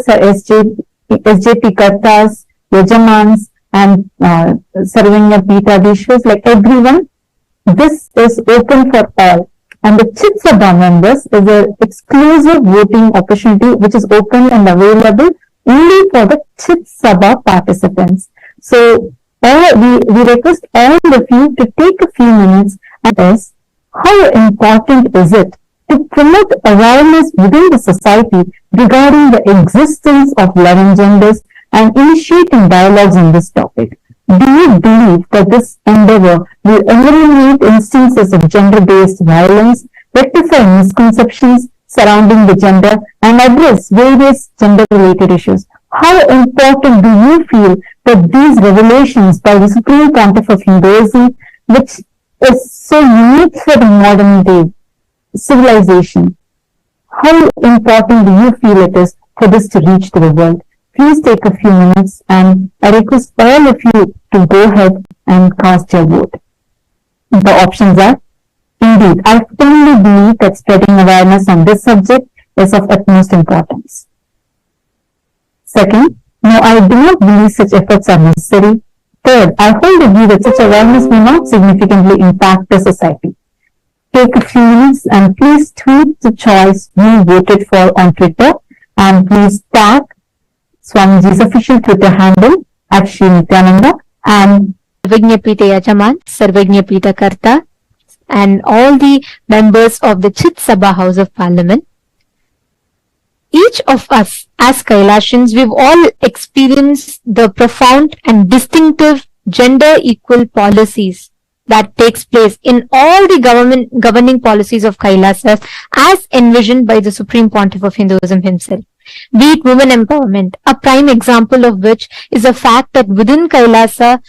[SPEAKER 7] SJP Kartas, Yajamans, and Sarvanya Pitadishwas, like everyone. This is open for all. And the Chit Sabha members is an exclusive voting opportunity which is open and available only for the Chit Sabha participants. So we request all of you to take a few minutes and ask, how important is it to promote awareness within the society regarding the existence of 11 genders and initiating dialogues on this topic? Do you believe that this endeavor will eliminate instances of gender-based violence, rectify misconceptions surrounding the gender, and address various gender-related issues? How important do you feel that these revelations by the Supreme Pontiff of Hinduism, which is so unique for the modern day civilization, how important do you feel it is for this to reach to the world? Please take a few minutes, and I request all of you to go ahead and cast your vote. The options are: indeed, I firmly believe that spreading awareness on this subject is of utmost importance. Second, no, I do not believe such efforts are necessary. Third, I hold the view that such awareness may not significantly impact the society. Take a few minutes and please tweet the choice you voted for on Twitter, and please tag Swamiji's official Twitter handle at Shri Nithyananda and
[SPEAKER 6] Sarvajñapita Yajaman, Sarvajñapita Karta, and all the members of the Chit Sabha House of Parliament. Each of us as Kailashans, we've all experienced the profound and distinctive gender equal policies that takes place in all the governing policies of Kailasa as envisioned by the Supreme Pontiff of Hinduism himself. Be it women empowerment, a prime example of which is the fact that within Kailasa,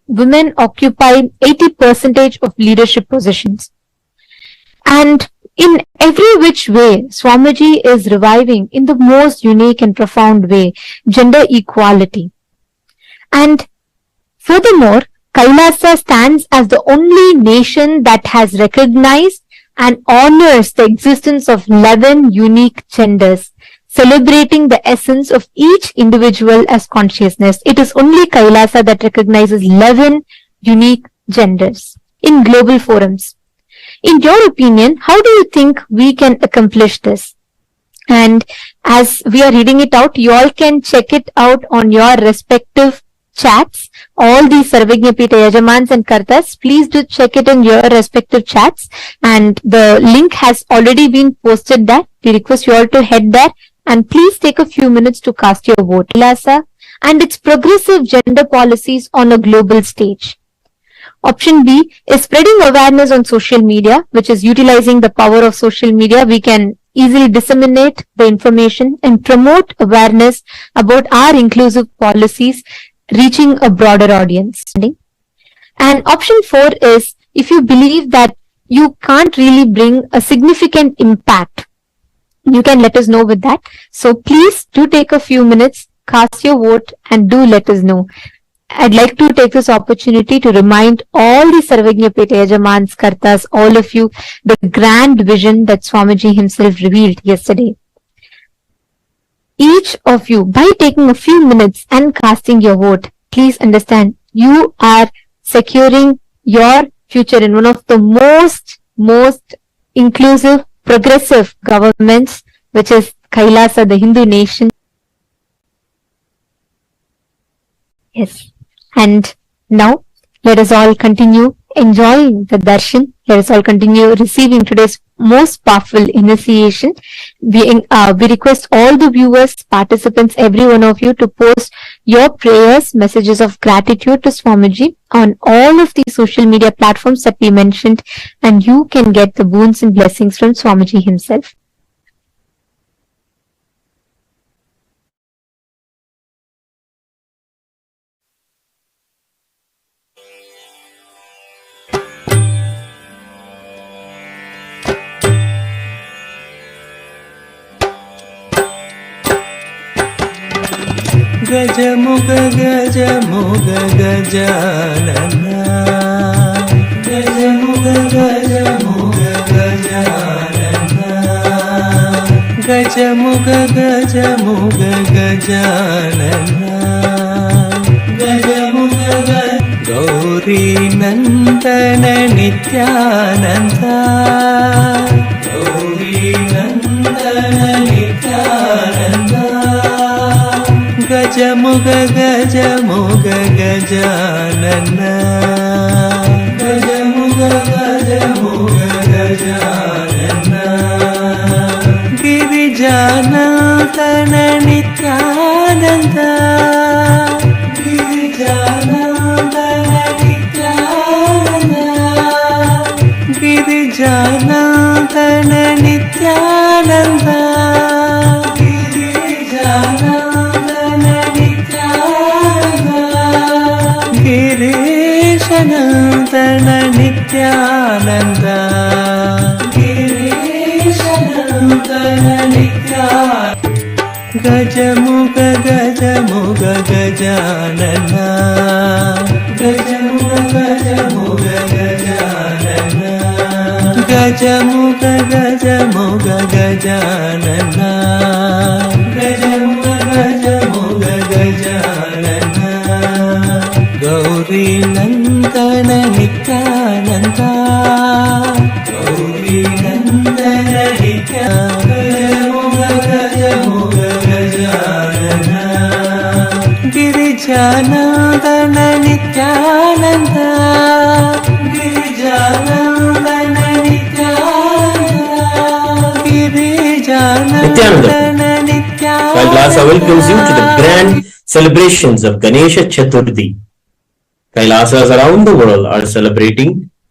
[SPEAKER 6] women occupy 80% of leadership positions. And in every which way, Swamiji is reviving in the most unique and profound way gender equality. And furthermore, Kailasa stands as the only nation that has recognized and honors the existence of 11 unique genders, celebrating the essence of each individual as consciousness. It is only Kailasa that recognizes 11 unique genders in global forums. In your opinion, how do you think we can accomplish this? And as we are reading it out, you all can check it out on your respective chats. All these Sarvajñapita Yajamans and Kartas, please do check it in your respective chats. And the link has already been posted there. We request you all to head there and please take a few minutes to cast your vote. Kailasa and its progressive gender policies on a global stage. Option B is spreading awareness on social media, which is utilizing the power of social media. We can easily disseminate the information and promote awareness about our inclusive policies, reaching a broader audience. And option 4 is if you believe that you can't really bring a significant impact, you can let us know with that. So please do take a few minutes, cast your vote, and do let us know. I'd like to take this opportunity to remind all the Sarvajñapita Yajamans, Kartas, all of you, the grand vision that Swamiji himself revealed yesterday. Each of you, by taking a few minutes and casting your vote, please understand you are securing your future in one of the most inclusive, progressive governments, which is Kailasa, the Hindu nation. Yes. And now, let us all continue enjoying the darshan. Let us all continue receiving today's most powerful initiation. We request all the viewers, participants, every one of you to post your prayers, messages of gratitude to Swamiji on all of the social media platforms that we mentioned, and you can get the boons and blessings from Swamiji himself.
[SPEAKER 5] Gajamuga Gajamuga Gajanana, Gajamuga Gajamuga Gajanana, Gajamuga Gajamuga Gajanana, Gajamuga Gauri Nandana Nithyananda, Gauri Nandana Nithyananda, Gajamuga Gajamuga Gajanana, Gajamuga Gajamuga Gajanana, Girijanandana Nithyananda, Girijanandana गिरीशनन्दन Nityanand गिरीशनन्दन Nityanand गजमुग गजमुग Gajanan गजमुग गजमुग Gajanan गजमुग गजमुग Gajanan गजमुग गजमुग Gajanan Gauri Nandan Nityanand Gauri Nandan Nityanand गजमुग Gajanan गिरिजानन्दन Nityanand गिरिजानन्दन Nityanand गिरिजानन्दन Nityanand
[SPEAKER 8] Kailasa welcomes you to the grand celebrations of Ganesha Chathurthi. Kailasas around the world are celebrating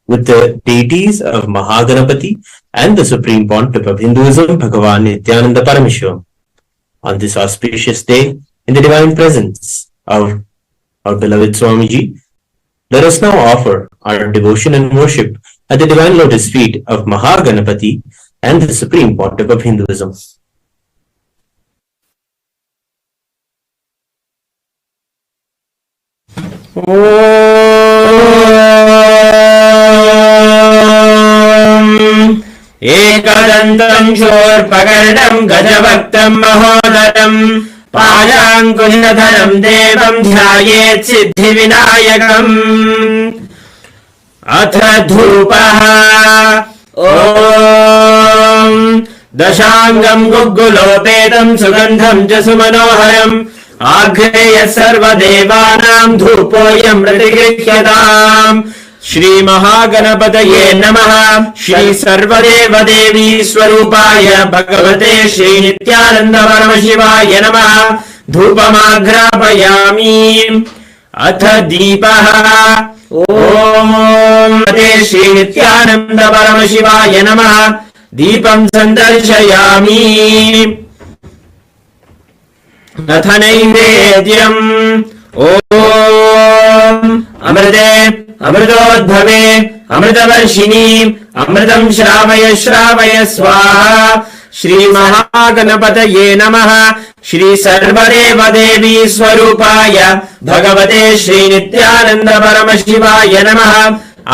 [SPEAKER 8] with the deities of Maha Ganapathi and the Supreme Pontiff of Hinduism, Bhagavan Nithyananda Paramashivam. On this auspicious day, in the divine presence of our beloved Swamiji, let us now offer our devotion and worship at the divine lotus feet of Maha Ganapathi and the Supreme Pontiff of Hinduism.
[SPEAKER 9] एकदन्तं शूर्पकर्णं गजभक्तं महोदरं पाशाङ्कुशधरं देवं ध्यायेत् सिद्धिविनायकम् अथ धूपः ॐ दशाङ्गं गुग्गुलोपेतं सुगन्धं च सुमनोहरम् आघ्रेय सर्वदेवानां धूपोऽयं प्रतिगृह्यताम् श्री महागणपतये नमः श्री सर्वदेवदेवी स्वरूपाय भगवते श्री नित्यानंद परमशिवाय नमः धूपमाघ्रापयामि अथ दीपः ॐ श्री नित्यानंद परमशिवाय नमः दीपं सन्दर्शयामि अथ नैवेद्यम् ॐ अमृते अमृतोद्भवे अमृतवर्षिणी अमृतं श्रावय श्रावय स्वाहा श्री महागणपतये नमः श्री सर्वदेवदेवी स्वरूपाय भगवते श्री नित्यानंद परमशिवाय नमः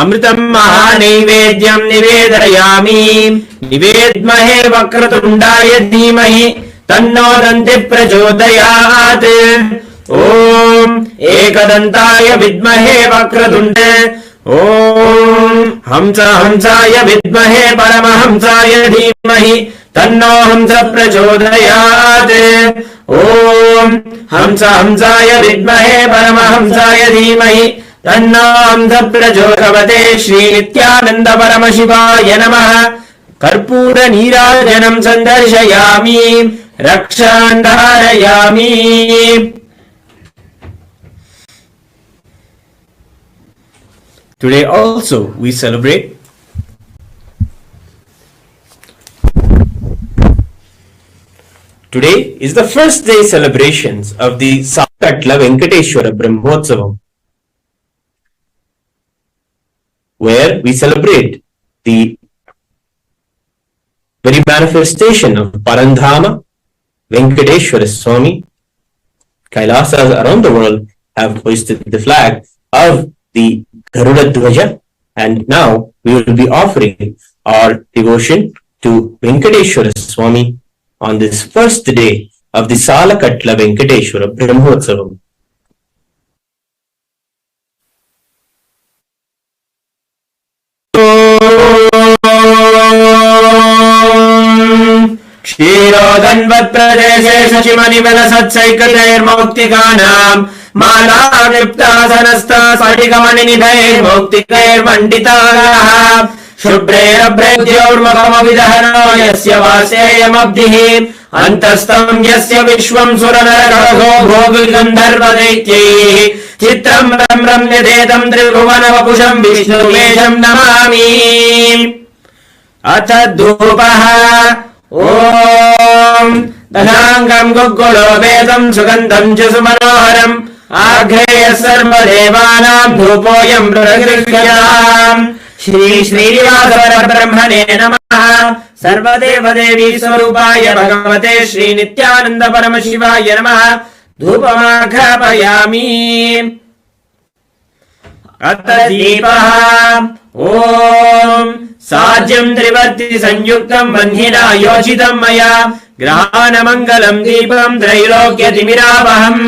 [SPEAKER 9] अमृतं महानैवेद्यं निवेदयामि निवेद्महे वक्रतुण्डाय धीमहि तन्नो दन्ति प्रचोदयात् ॐ एकदन्ताय विद्महे वक्रतुण्डे ॐ हंसाय विद्महे परमहंसाय धीमहि तन्नो हंस प्रचोदयात् ॐ हंसाय विद्महे परमहंसाय धीमहि तन्नो हंस प्रचोदयात् श्री नित्यानंद परमशिवाय नमः कर्पूर नीराजनं सन्दर्शयामि रक्षां धारयामि Today also we celebrate Today is the first day celebrations of the Salakatla Venkateshwara Brahmotsavam, where we celebrate the very manifestation of Parandhama Venkateshwara Swami. Kailasas around the world have hoisted the flag of the Garuda Dvaja, and now we will be offering our devotion to Venkateshwara Swami on this first day of the Salakatla Venkateshwara Brahmotsavam. क्षीरोदन्वत्प्रदेशे शशिमणिबलसत्सैकतैर्मौक्तिकानाम् मालाक्लिप्तासनस्ता स्फटिकमणिनिभैर्मौक्तिकैर्मण्डिताः शुभ्रैरभ्रैर्द्योर्मुखमविदहनो यस्य वासेयमब्धिः अन्तस्तं यस्य विश्वं सुरनरकहो भोगगन्धर्वदैत्यैः चित्रं रम्यदेतं त्रिभुवनवपुषं विष्णुवेशं नमामि अथ धूपः ॐ दशाङ्गं गुग्गुलोपेतं सुगन्धं च सुमनोहरम्
[SPEAKER 10] आग्रेय सर्वदेवानां धूपोऽयं प्रगृह्यताम् श्री श्रीनिवास परब्रह्मणे नमः सर्वदेवदेवी स्वरूपाय भगवते श्री नित्यानंद परमशिवाय नमः धूपमाघ्रापयामि अत दीपः ॐ साज्यं त्रिवर्ति संयुक्तं बन्धिना योजितं मया ग्रहाणमङ्गलं दीपं त्रैलोक्यतिमिरावहम्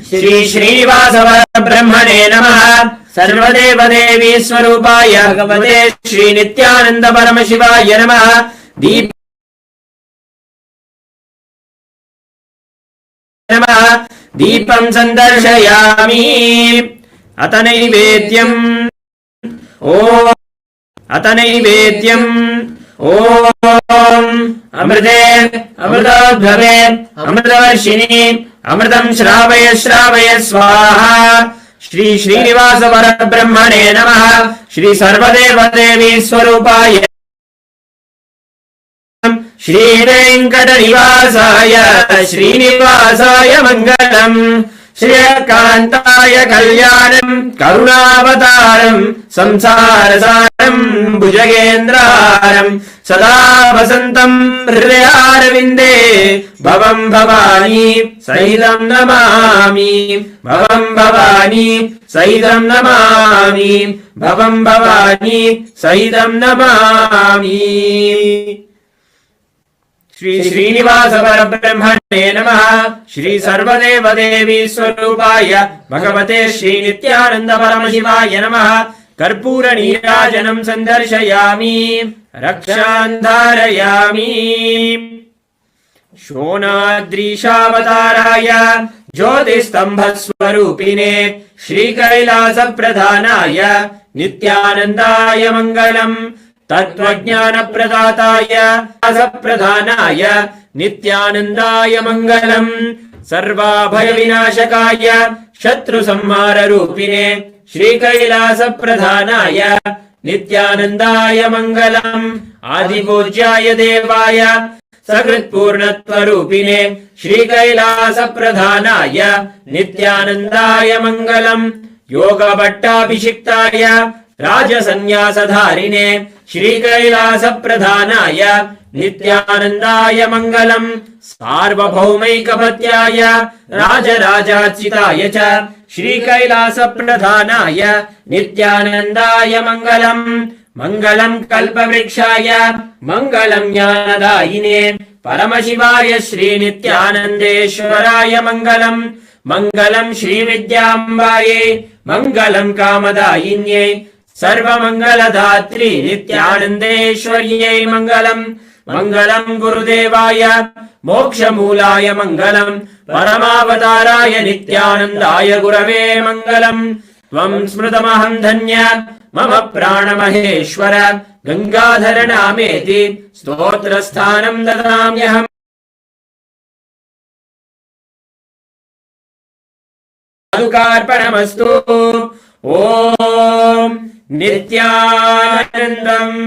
[SPEAKER 10] श्री श्रीनिवास परब्रह्मणे नमः सर्वदेवदेवी स्वरूपाय भगवते श्री नित्यानंद परमशिवाय नमः दीपं सन्दर्शयामि अत नैवेद्यम् ॐ अमृते अमृतोद्भवे अमृतवर्षिणि अमृतं श्रावय श्रावय स्वाहा श्री श्रीनिवास परब्रह्मणे नमः श्री सर्वदेवदेवी स्वरूपाय श्री वेङ्कटनिवासाय श्रीनिवासाय मङ्गलम् श्रियकान्ताय कल्याणम् करुणावतारम् संसारसारम् भुजगेन्द्रहारम् सदा वसन्तम् हृदयारविन्दे भवम् भवानी सहितम् नमामि भवम् भवानी सहितम् नमामि भवम् भवानी सहितम् नमामि श्री श्रीनिवास परब्रह्मणे नमः श्री सर्वदेवदेवी स्वरूपाय भगवते श्री नित्यानंद परमशिवाय नमः कर्पूर नीराजनं सन्दर्शयामि रक्षां धारयामि शोणाद्रीशावताराय ज्योतिस्तम्भस्वरूपिणे श्रीकैलासप्रधानाय नित्यानन्दाय मङ्गलम् तत्त्वज्ञानप्रदाताय प्रधानाय नित्यानन्दाय मङ्गलम् सर्वाभयविनाशकाय शत्रुसंहाररूपिणे श्रीकैलासप्रधानाय नित्यानन्दाय मङ्गलम् आदिपूज्याय देवाय सकृत्पूर्णत्वरूपिणे श्रीकैलासप्रधानाय नित्यानन्दाय मङ्गलम् योगभट्टाभिषिक्ताय राजसन्न्यासधारिणे श्रीकैलासप्रधानाय नित्यानन्दाय मङ्गलम् सार्वभौमैकपत्याय राजराजार्चिताय च श्रीकैलासप्रधानाय नित्यानन्दाय मङ्गलम् मङ्गलम् कल्पवृक्षाय मङ्गलम् ज्ञानदायिने परमशिवाय श्रीनित्यानन्देश्वराय मङ्गलम् मङ्गलम् श्रीविद्याम्बायै मङ्गलम् कामदायिन्यै सर्वमङ्गलदात्री नित्यानन्देश्वर्यै मङ्गलम् मङ्गलम् गुरुदेवाय मोक्षमूलाय मङ्गलम् परमावताराय नित्यानन्दाय गुरवे मङ्गलम् त्वम् स्मृतमहम् धन्य मम प्राणमहेश्वर गङ्गाधर नामेति स्तोत्रस्थानम् ददाम्यहम् पादुकार्पणमस्तु ॐ नित्यानन्दम्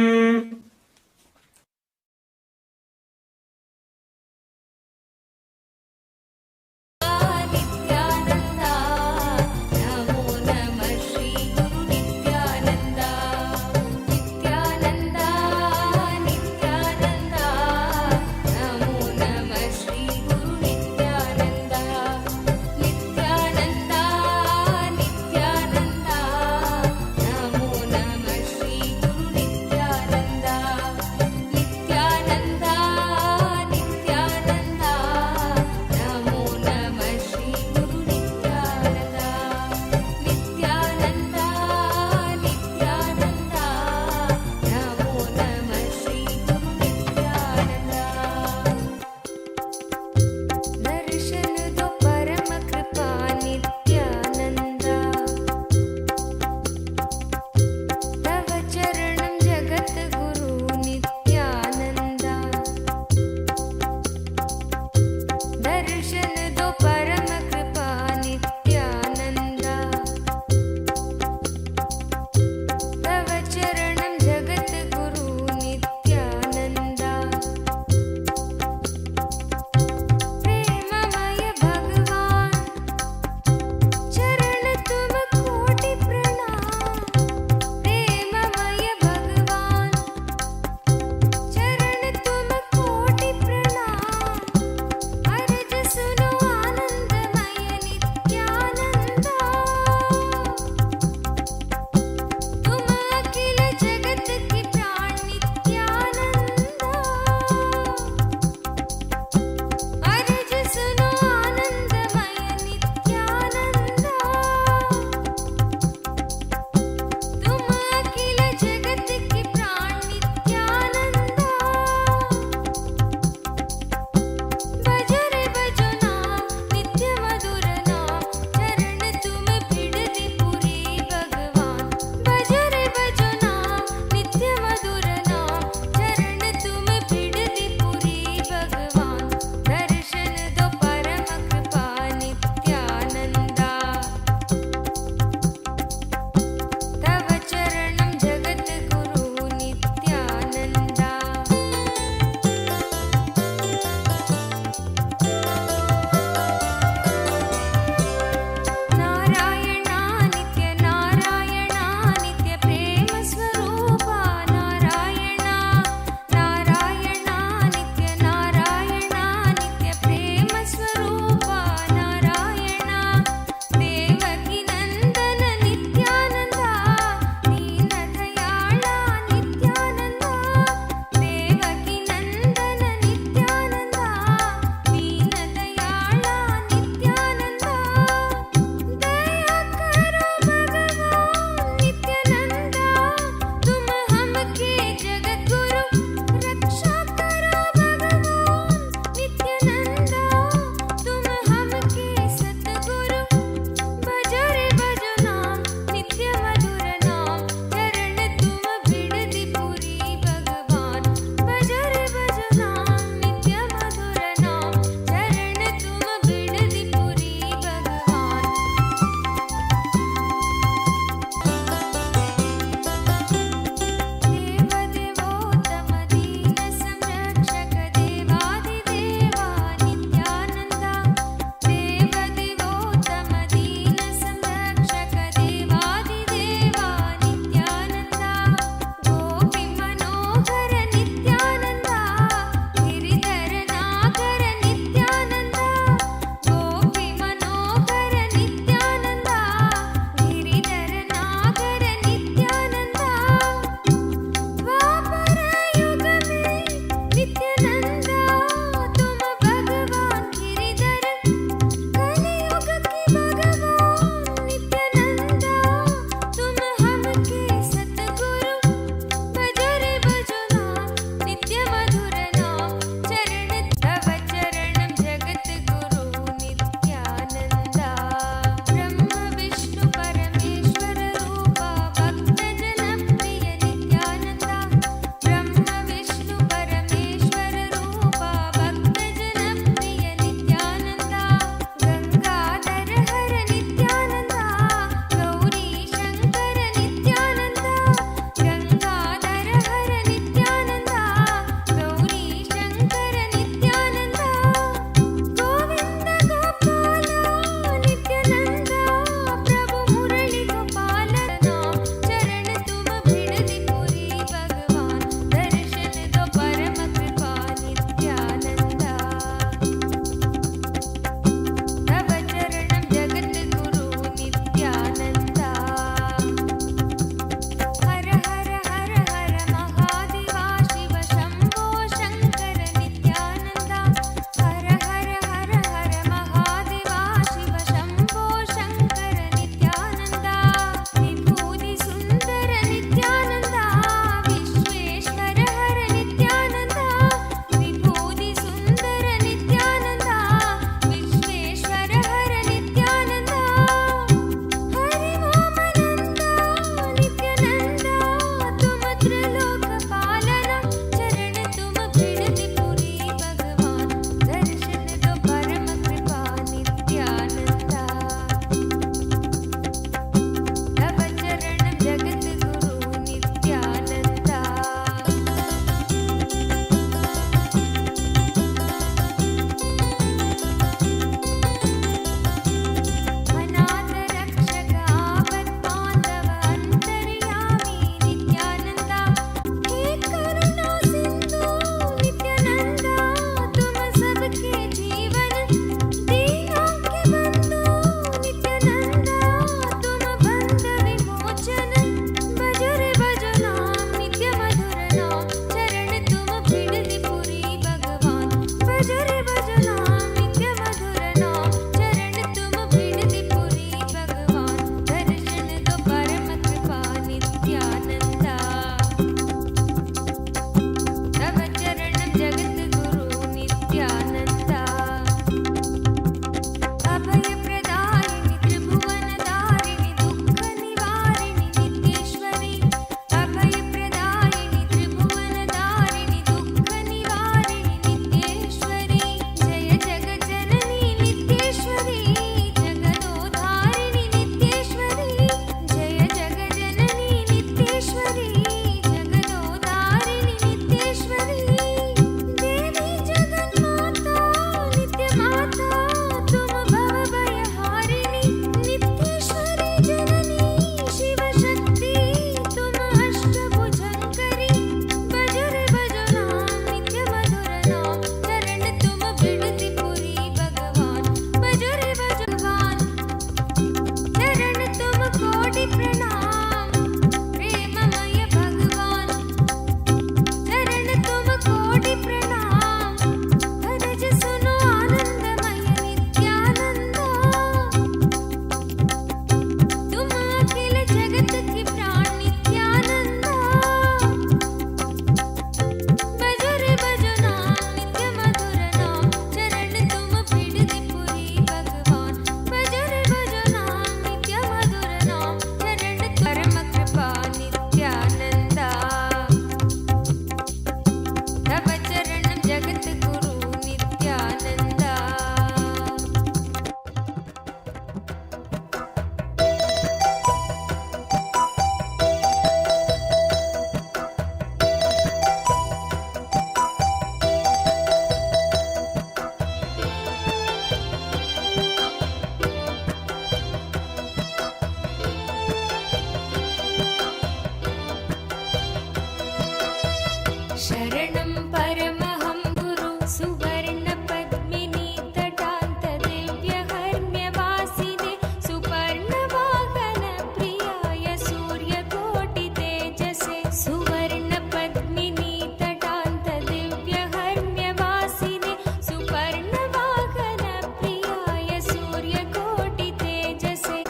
[SPEAKER 11] शरणं परमहं गुरु सुवर्णपद्मिनी तटान्तदिव्यहर्म्यवासिने सुपर्णवाहनप्रियाय सूर्यकोटितेजसे सुवर्णपद्मिनी तटान्तदिव्यहर्म्यवासिने सुपर्णवाहनप्रियाय सूर्यकोटितेजसे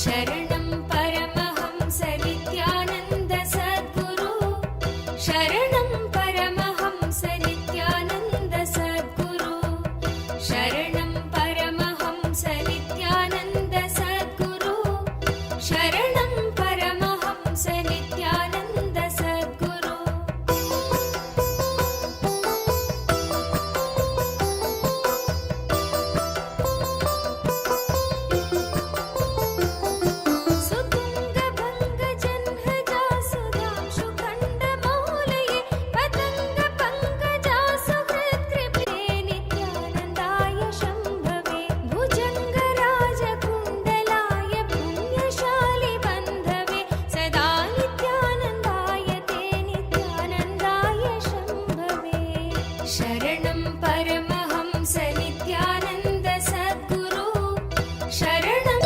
[SPEAKER 11] शरणं परमहंस नित्यानन्द सद्गुरु शरणं परमहंस नित्यानन्द सद्गुरु शरणं परमहंस नित्यानन्द सद्गुरु शरणं परमहंस नित्यानन्द सद्गुरु सुतुङ्गभङ्गजह्नजा सुधांशु खण्डमौलये पतङ्गपङ्कजा सुहृत्कृपे नित्यानन्दाय शम्भवे भुजङ्गराजकुण्डलाय पुण्यशालि बन्धवे सदा नित्यानन्दाय ते नित्यानन्दाय शम्भवे शरणं परमहंस नित्यानन्द सद्गुरु शरणं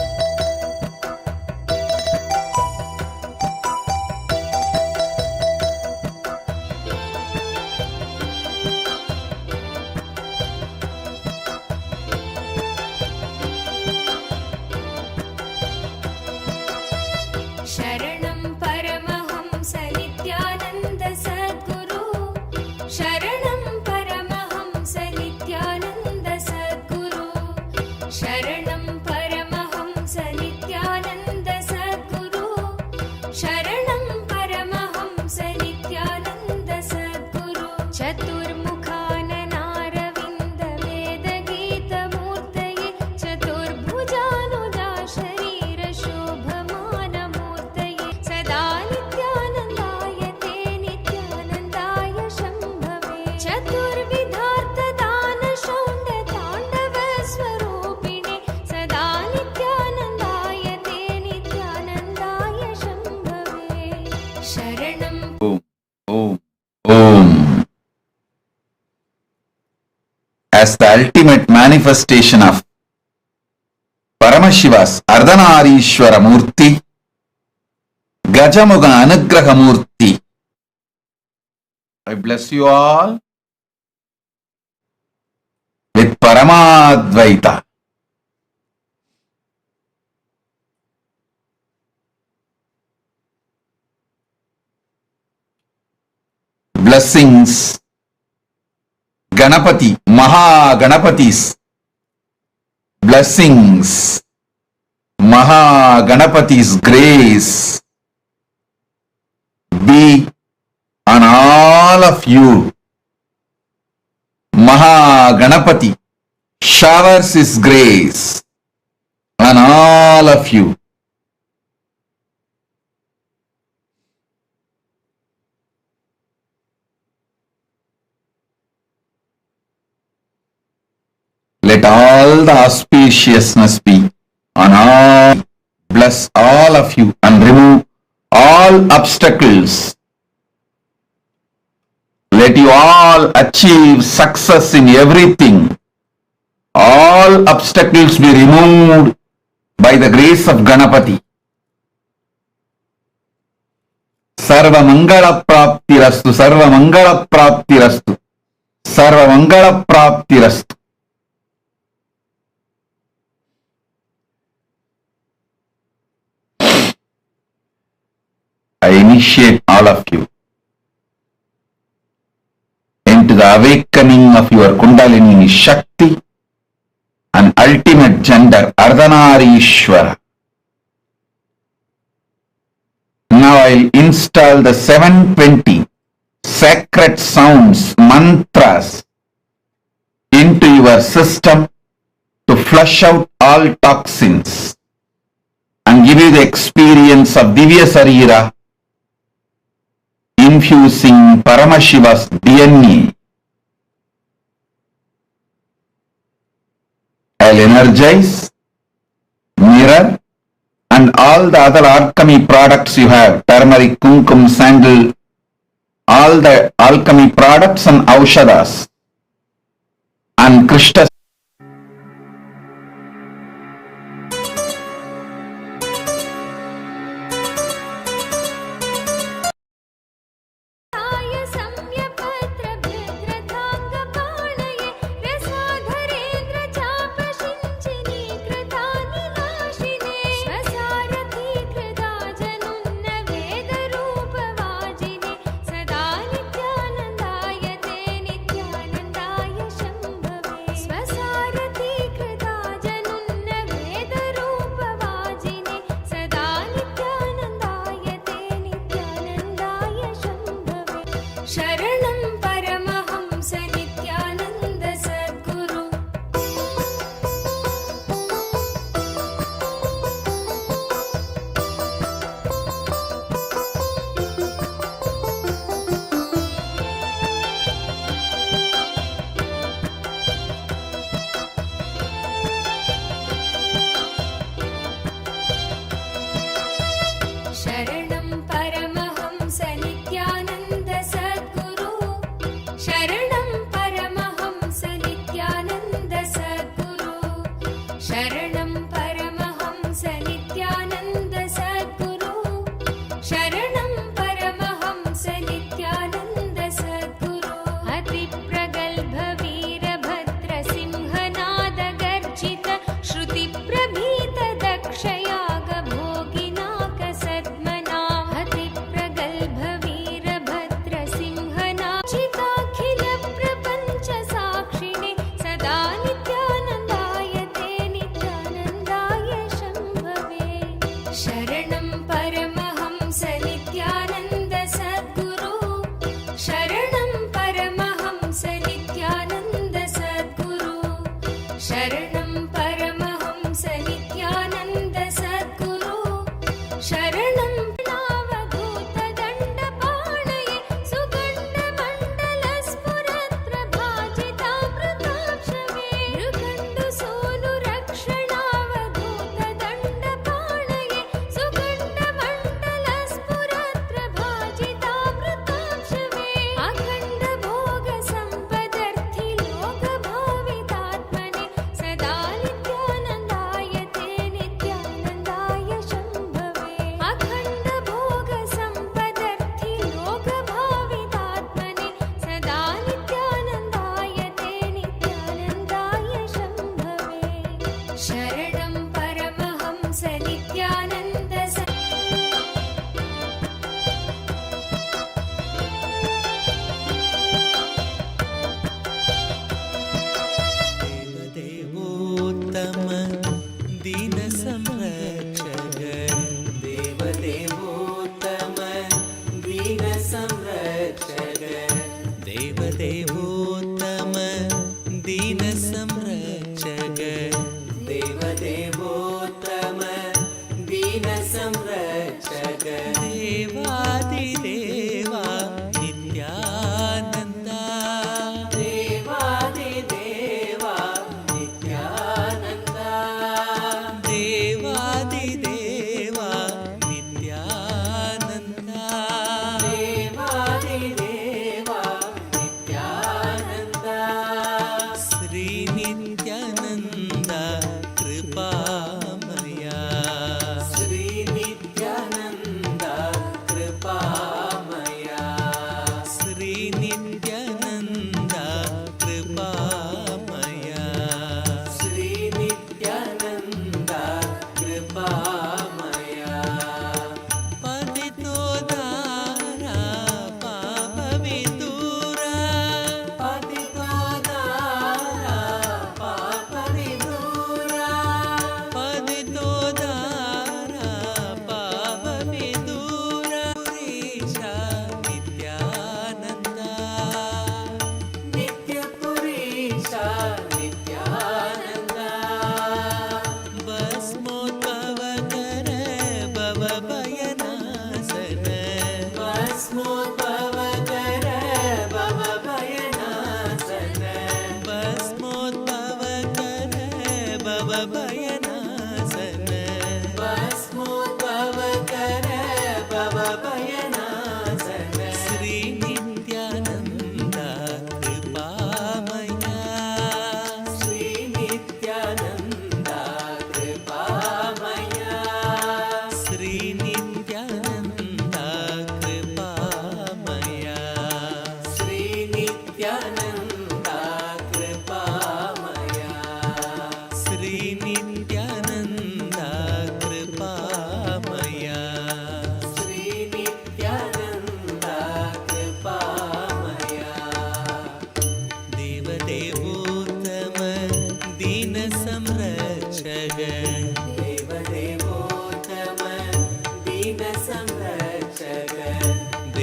[SPEAKER 11] शरणं परमहंस नित्यानन्द सद्गुरु शरणं परमहंस नित्यानन्द सद्गुरु शरणं परमहंस नित्यानन्द सद्गुरु शरणं परमहंस नित्यानन्द सद्गुरु चतुर्मुखाननारविन्द वेदगीतमूर्तये चतुर्भुजानुजा शरीर शोभमानमूर्तये सदा नित्यानन्दाय ते नित्यानन्दाय शम्भवे चतुर्विधार्थदानशौण्डताण्डवस्वरूपिणे सदा नित्यानन्दाय ते नित्यानन्दाय शम्भवे शरणं
[SPEAKER 1] Om. As the ultimate manifestation of Paramashiva's Ardhanarishwara Murti, Gajamuga Anugraha Murti, I bless you all with Paramadvaita. Blessings, Ganapati, Maha Ganapathis, blessings, Maha Ganapathi's grace be on all of you. Maha Ganapathi showers his grace on all of you. Let all the auspiciousness be on all. Bless all of you and remove all obstacles. Let you all achieve success in everything. All obstacles be removed by the grace of Ganapati. Sarva Mangala Praptirastu, Sarva Mangala Praptirastu, Sarva Mangala Praptirastu. I initiate all of you into the awakening of your Kundalini Shakti and ultimate gender Ardhanarishwara. Now I'll install the 720 sacred sounds, mantras into your system to flush out all toxins and give you the experience of Divya Sarira infusing Paramashiva's DNA. I'll energize, mirror, and all the other alchemy products you have, turmeric, kumkum, sandal, all the alchemy products and aushadas and Krishna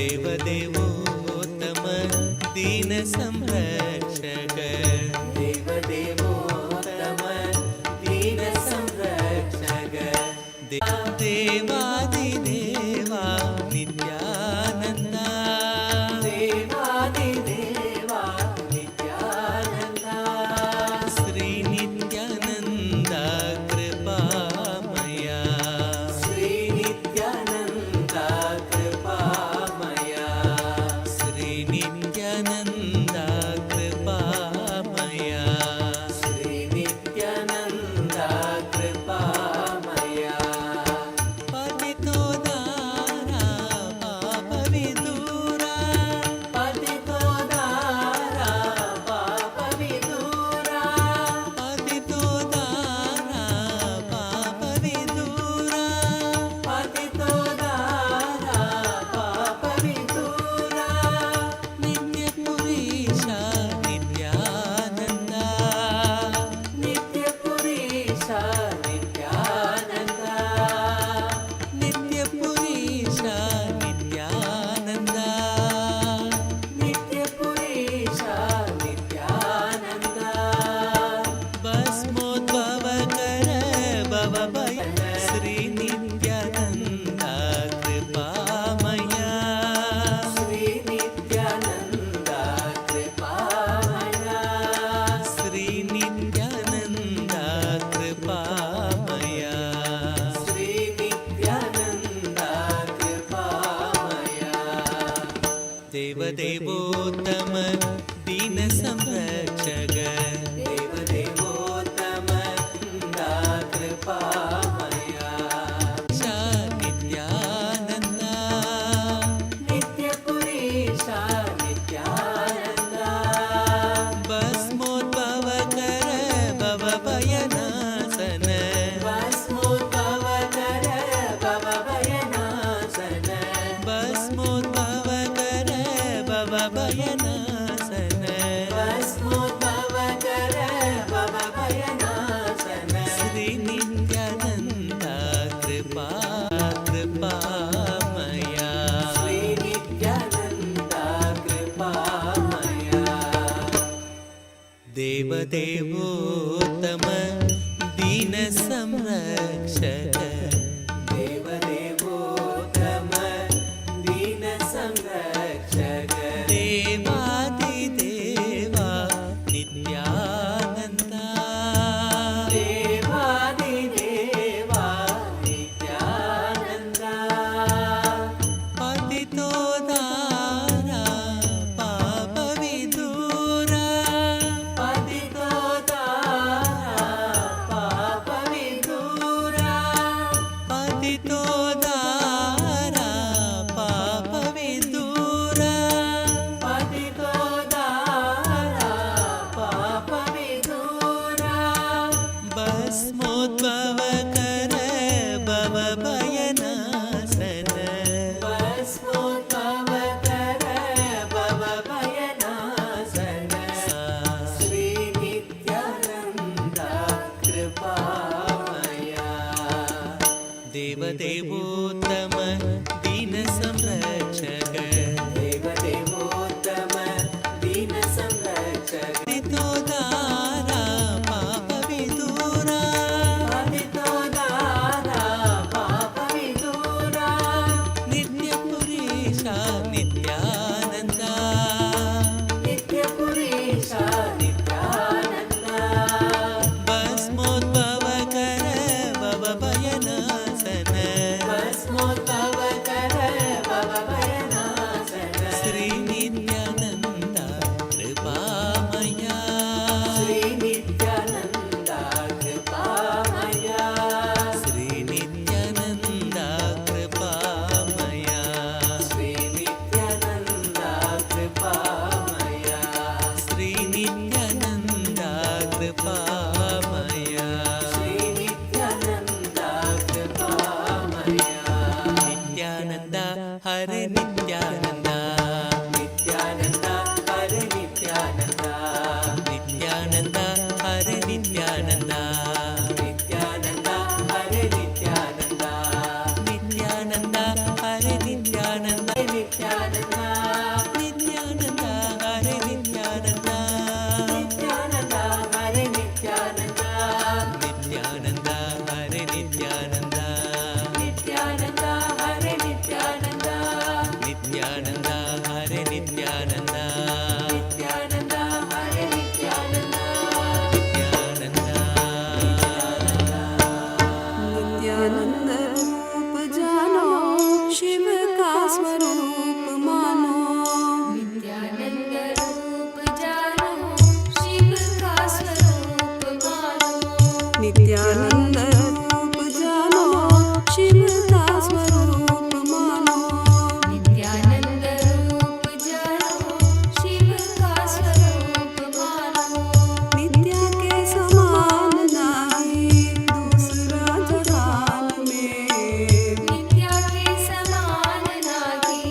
[SPEAKER 5] देवदेवोत्तम दीन संरक्षक देवदेवोत्तम दीन संरक्षक देवादिदेवा नित्यानन्दा देवादिदेवा नित्यानन्दा श्री नित्यानन्दा कृपामया श्री नित्यानन्दा कृपामया श्री नित्यानन्दा कृपामया श्री नित्यानन्दा कृपामया पतितो दारा पापविदूरा पतितो दारा पापविदूरा पतितो दारा पापविदूरा पतितो दारा पापविदूरा नित्यपुरीशा नित्यानन्दा नित्यपुरीशा नित्यानन्दा नित्यपुरीशा नित्यानन्दा नित्यपुरीशा नित्यानन्दा भस्मोद्भवकर भवभय श्री नित्यानन्दा कृपामया श्री नित्यानन्दा कृपामया श्री नित्यानन्दा कृपामया श्री नित्यानन्दा कृपामया देवदेवोत्तम दीन संरक्षक देवदेवोत्तम दा कृपामया शा नित्यानन्दा नित्यपुरीशा नित्यानन्दा भस्मोद्भवकर भवभयनाशन भस्मोद्भवकर भवभयनाशन भस्मोद्भवकर भवभयनाशन भस्मोद्भवकर भवभयनाशन श्री नित्यानन्दा कृपामया श्री नित्यानन्दा कृपामया देवदेवोत्तम दीन संरक्षक देवदेवोत्तम दीन संरक्षक देवादिदेवा नित्यानन्दा देवादिदेवा नित्यानन्दा पतितो दारा पापविदूरा पतितो दारा पापविदूरा पतितो दारा पापविदूरा पतितो दारा पापविदूरा भस्मोद्भवकर भवभयनाशन भस्मोद्भवकर भवभयनाशन श्री नित्यानन्दा कृपामया देवदेवोत्तम दीन संरक्षक देवदेवोत्तम दीन संरक्षक पतितो दारा पापविदूरा पतितो दारा पापविदूरा नित्यपुरीशा नित्यानन्दा नित्यपुरीशा नित्यानन्दा भस्मोद्भवकर भवभयनाशन भस्मोद्भवकर भवभयनाशन श्री नित्यानन्दा कृपामया श्री नित्यानन्दा कृपामया श्री नित्यानन्दा कृपामया श्री नित्यानन्दा कृपामया श्री नित्यानन्दा कृपामया श्री नित्यानन्दा कृपामया नित्यानन्दा हरे नित्यानन्दा नित्यानन्दा हरे नित्यानन्दा नित्यानन्दा हरे नित्यानन्दा नित्यानन्दा हरे नित्यानन्दा नित्यानन्दा हरे नित्यानन्दा नित्यानन्दा नित्यानन्द हरे नित्यानन्द नित्यानन्द हरे नित्यानन्द नित्यानन्द
[SPEAKER 12] नित्यानंद रूप जानो शिव का स्वरूप मानो
[SPEAKER 11] नित्यानंद रूप जानो शिव का स्वरूप मानो
[SPEAKER 12] नित्यानंद रूप जानो शिव का स्वरूप मानो
[SPEAKER 11] नित्यानंद रूप जानो शिव का स्वरूप मानो
[SPEAKER 12] नित्या के समान नहीं दूसरा जहान में
[SPEAKER 11] नित्या के समान नाही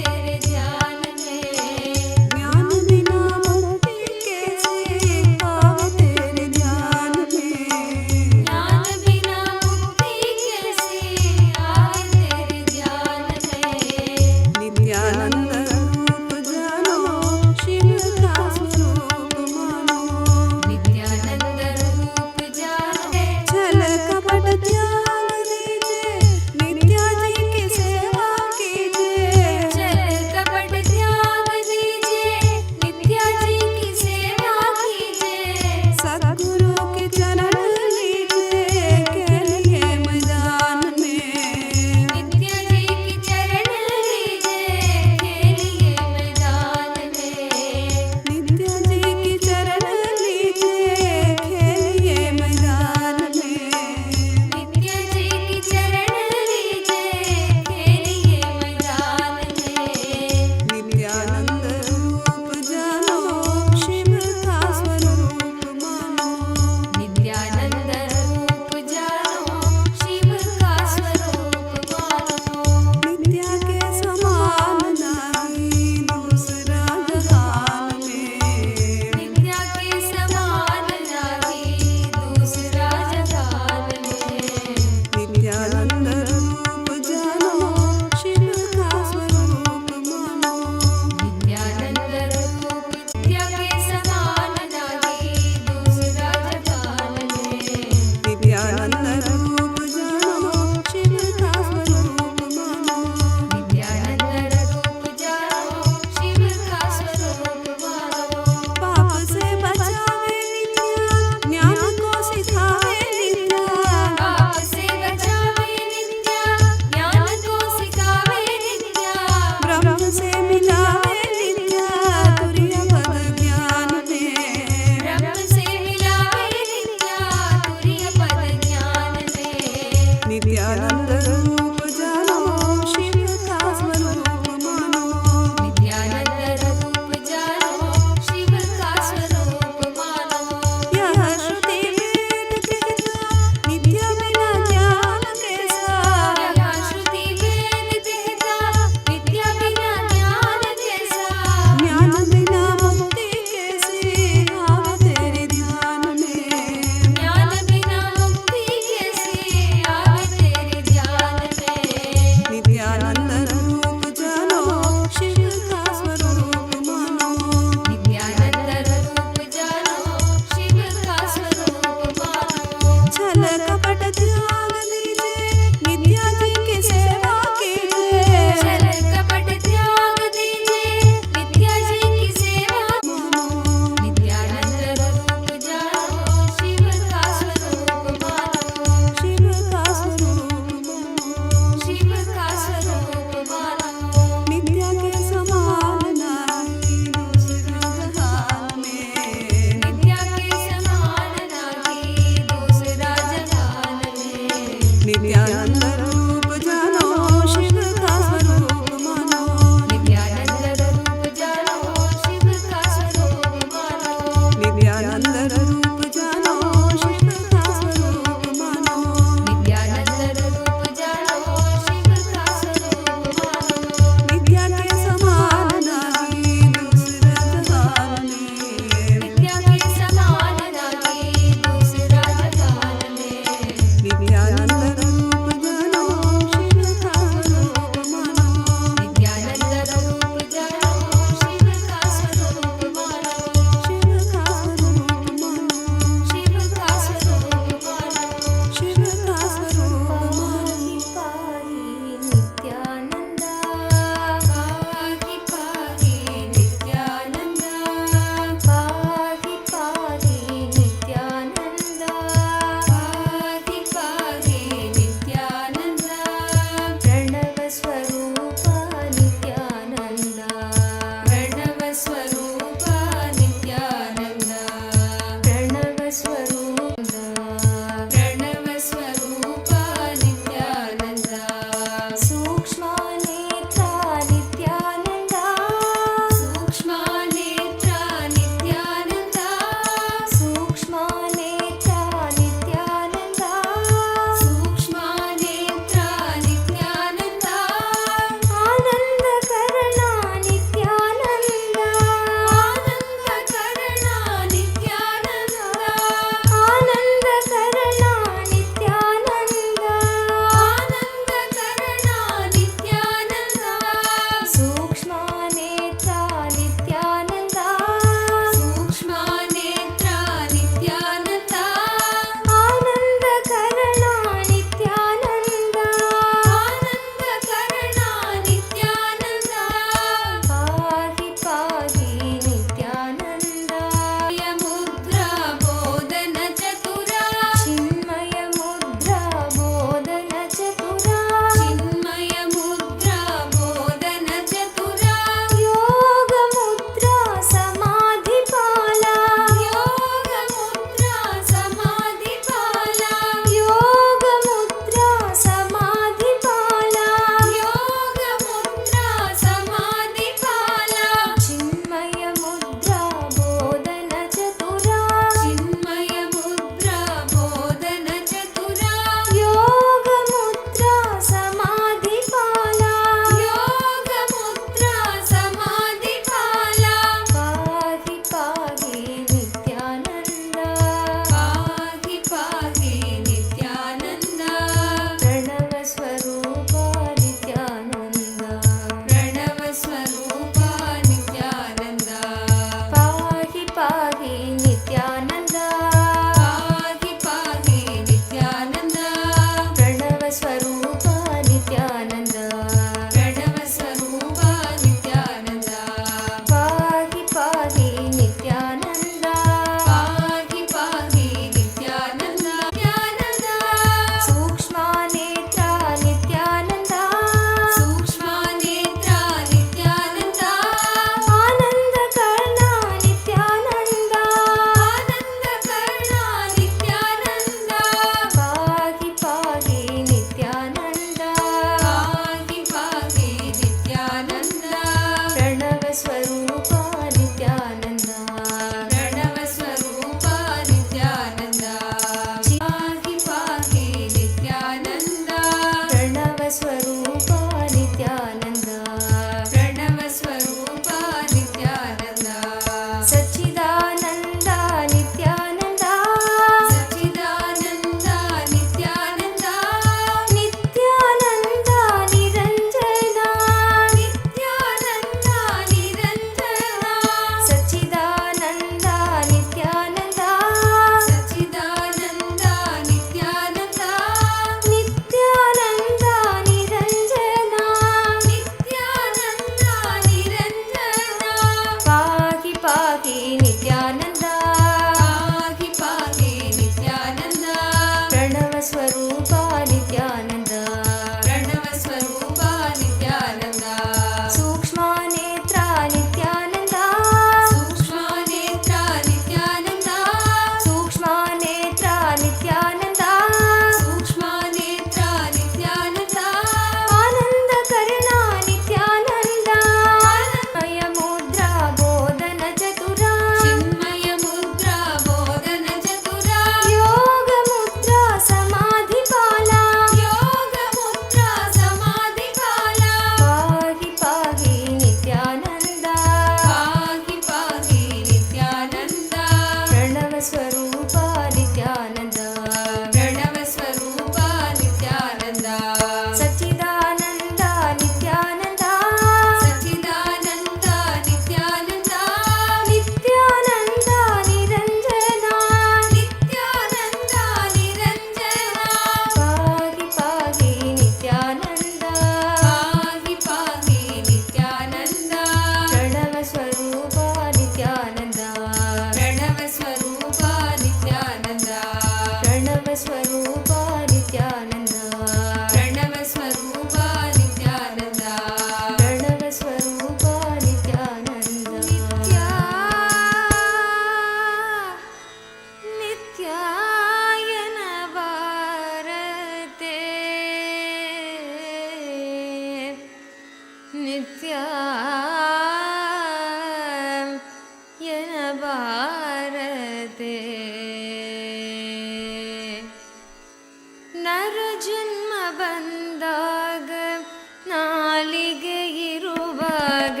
[SPEAKER 11] ನಾಲಿಗೆ ಇರುವಾಗ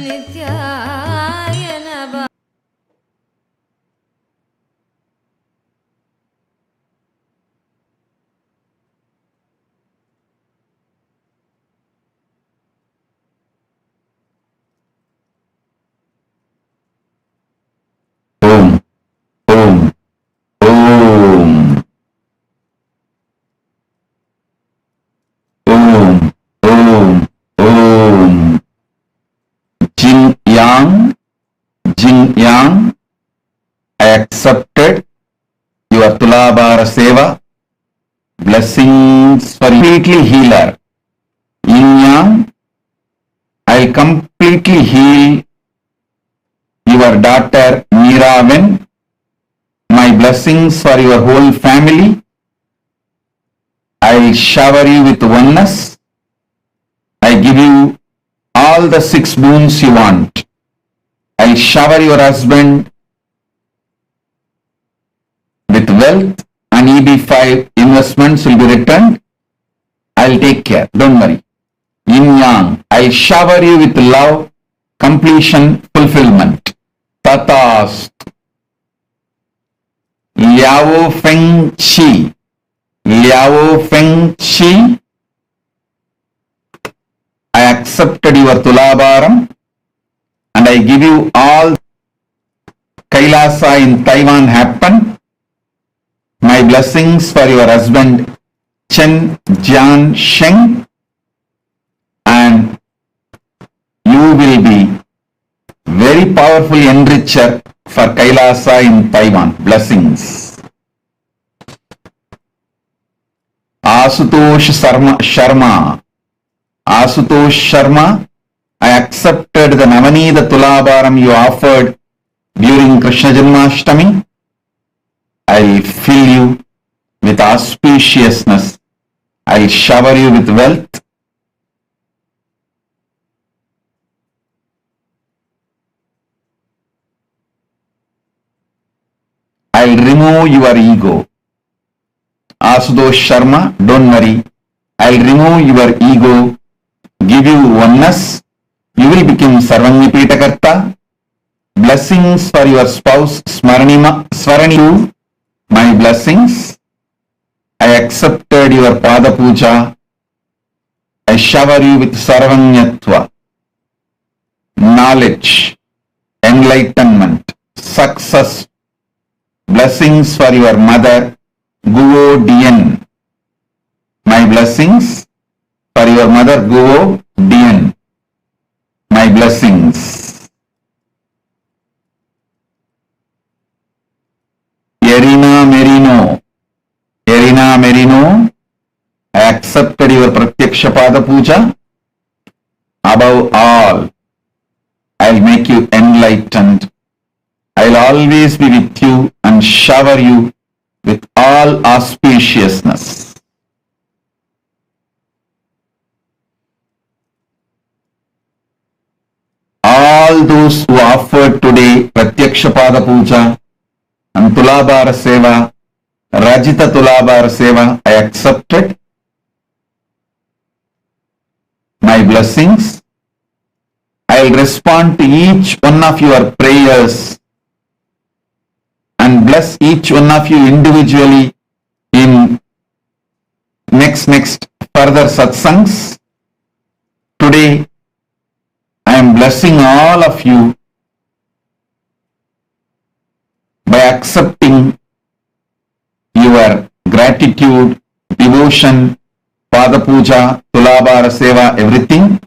[SPEAKER 11] ನಿತ್ಯಾಯನ
[SPEAKER 1] Om, Om, Om, Om, Om, Om. Jin Yang, I accepted your Tulabara Seva. Blessings for completely healer. Yin Yang, I'll completely heal your daughter Meeraven. My blessings for your whole family. I'll shower you with oneness. I give you all the 6 boons you want. I'll shower your husband with wealth and EB5 investments will be returned. I'll take care. Don't worry. Yin Yang, I'll shower you with love, completion, fulfillment. Tatast. Liao Feng Chi. Liao Feng Chi. I accepted your Tulabaram and I give you all. Kailasa in Taiwan happen. My blessings for your husband Chen Jian Sheng, and you will be very powerful enricher for Kailasa in Taiwan. Blessings. Asutosh Sharma, I accepted the Navanida Tulabaram you offered during Krishna Janmashtami. I'll fill you with auspiciousness. I'll shower you with wealth. I'll remove your ego. Asutosh Sharma, don't worry. I'll remove your ego, give you oneness. You will become Sarvanyapitakarta. Blessings for your spouse Svaraniyu. My blessings. I accepted your Pada Puja. I shower you with Sarvanyatva. Knowledge, enlightenment, success. Blessings for your mother, Guo Dien. My blessings for your mother, Guo Dien. My blessings. Erina Merino, I accepted your Pratyaksha Pada Puja. Above all, I'll make you enlightened. I'll always be with you and shower you with all auspiciousness. All those who offered today Pratyaksha Pada Puja and Tulabara Seva, Rajita Tulabara Seva, I accepted. My blessings. I'll respond to each one of your prayers and bless each one of you individually in next further satsangs. Today, I am blessing all of you by accepting your gratitude, devotion, Pada Puja, Tulabara Seva, everything.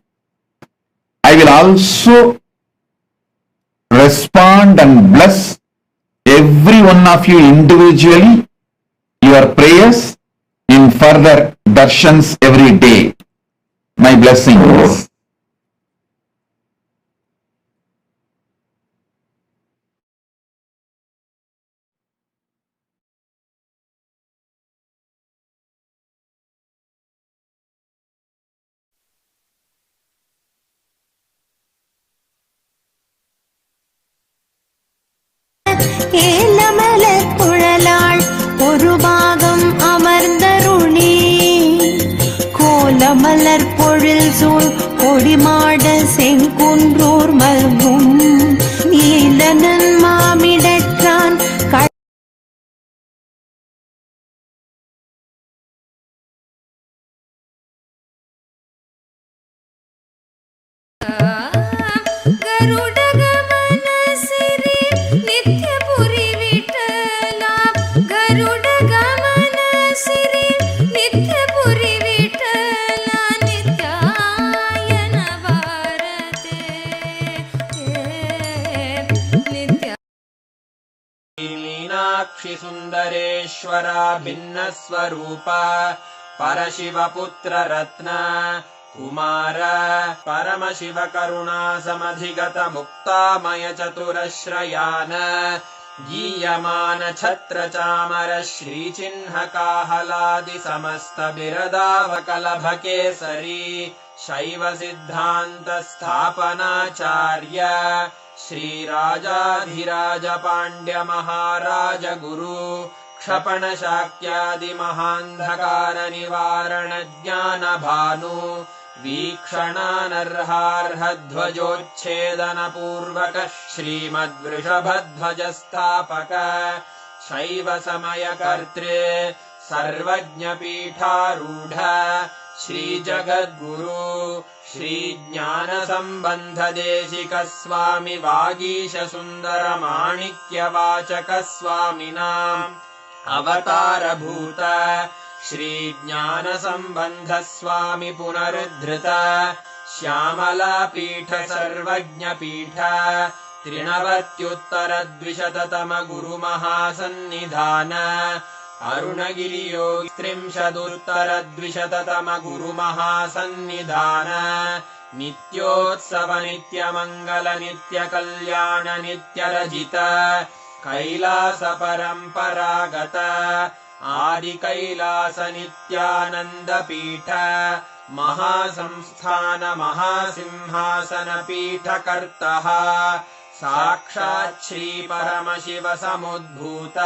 [SPEAKER 1] I will also respond and bless every one of you individually, your prayers in further darshans every day. My blessings.
[SPEAKER 11] குழலாள் ஒரு பாகம் அமர்ந்தருளி கோலமல
[SPEAKER 13] மலர் பொழில் சூழ் கொடிமாட செங்குன்றூர் மல்கும் நீலனன் மாமிடற்றான்
[SPEAKER 11] गरुडगमन सिरि नित्यपुरी विठला गरुडगमन सिरि नित्यपुरी विठला नित्यायन भारते नित्य
[SPEAKER 10] मीनाक्षि सुन्दरेश्वरा भिन्नस्वरूप परशिवपुत्र रत्न कुमार परमशिव करुणा समधिगत मुक्तामय चतुरश्रयान गीयमान छत्र चामर श्रीचिह्न काहलादि समस्त बिरदावकलभ केसरी शैव सिद्धान्त स्थापनाचार्य श्रीराजाधिराज पाण्ड्य महाराज गुरु क्षपण शाक्यादि महान्धकार निवारण ज्ञान भानु वीक्षणानर्हार्ह ध्वजोच्छेदन पूर्वक श्रीमद्वृषभध्वज स्थापक शैव समय कर्तृ सर्वज्ञ पीठारूढ श्री जगद्गुरु श्री ज्ञान संबंध देशिक स्वामी वागीश सुंदर माणिक्य वाचक स्वामिनाम् अवतार भूत श्री ज्ञान संबंध स्वामी पुनरुद्धृत श्यामला पीठ सर्वज्ञ पीठ त्रिनवत्युत्तर द्विशततम गुरु महासन्निधान अरुणगिरि योगी त्रिंशदुत्तर द्विशततम गुरु महासन्निधान नित्योत्सव नित्य मंगल नित्य कल्याण नित्य रजित कैलास परंपरागत आदि कैलास नित्यानंद पीठ महासंस्थान महासिंहासन पीठ कर्तः साक्षात् श्री परमशिव समुद्भूत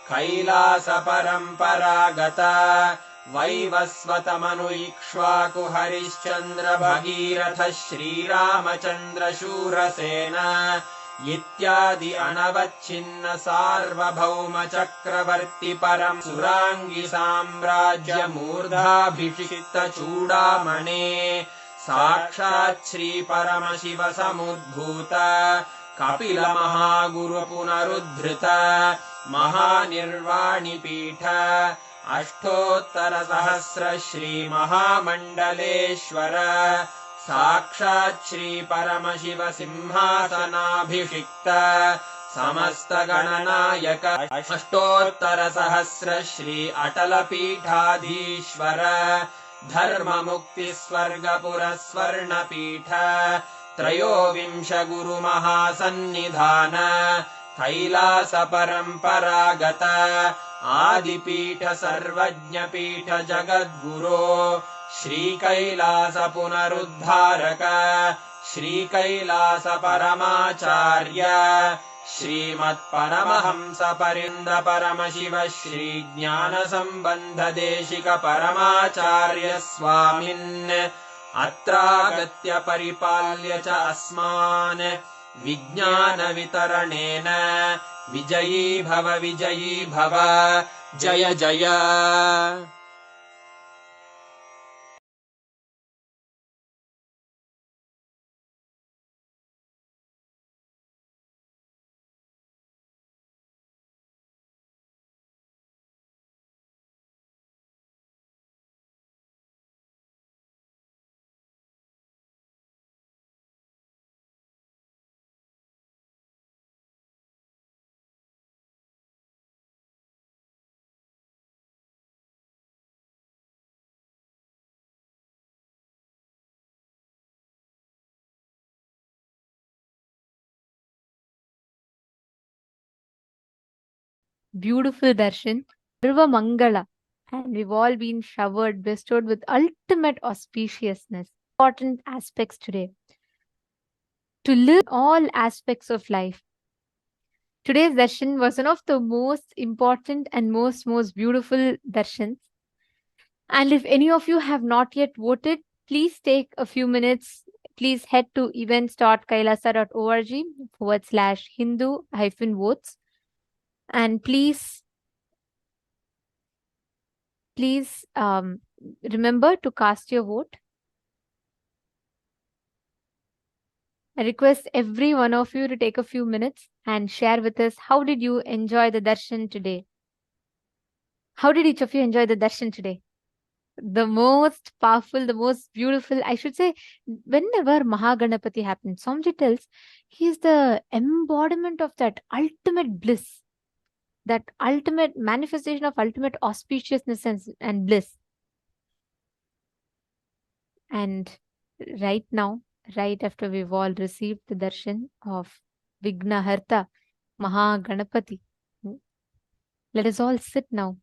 [SPEAKER 10] कैलास परंपरागत वैवस्वत मनु इक्ष्वाकु हरिश्चंद्र भगीरथ श्रीरामचंद्र शूरसेन इत्यादि अनवच्छिन्न सार्वभौम चक्रवर्ति परम सुरांगी साम्राज्य मूर्धाभिषिक्त चूडामणे साक्षात् श्री परमशिव समुद्भूत कपिल महागुरु पुनरुद्धृत महानिर्वाणि पीठ अष्टोत्तर सहस्र श्री महामंडलेश्वर साक्षात् श्री परमशिव सिंहासनाभिषिक्त समस्त गणनायक अष्टोत्तर सहस्र श्री अटल पीठाधीश्वर धर्म मुक्ति स्वर्गपुर स्वर्ण पीठ त्रयोविंश गुरु महासन्निधान कैलास परंपरागत आदिपीठ सर्वज्ञ पीठ जगद्गुरो श्री कैलास पुनरुद्धारक श्री कैलास परमाचार्य श्रीमत्परमहंस परिन्द परमशिव श्री ज्ञान संबंध देशिक परमाचार्य स्वामिन् अत्रागत्य परिपाल्य च अस्मान् विज्ञान वितरणेन विजयी भव जय जय।
[SPEAKER 6] Beautiful darshan, Sarva Mangala, and we've all been showered, bestowed with ultimate auspiciousness. Important aspects today. To live all aspects of life. Today's darshan was one of the most important and most beautiful darshans. And if any of you have not yet voted, please take a few minutes. Please head to events.kailasa.org/Hindu-votes. And please remember to cast your vote. I request every one of you to take a few minutes and share with us, how did you enjoy the darshan today? How did each of you enjoy the darshan today? The most powerful, the most beautiful, I should say, whenever Maha Ganapathi happens, Swamiji tells he is the embodiment of that ultimate bliss, that ultimate manifestation of ultimate auspiciousness and bliss. And right now, right after we've all received the darshan of Vignaharta, Maha Ganapathi, let us all sit now,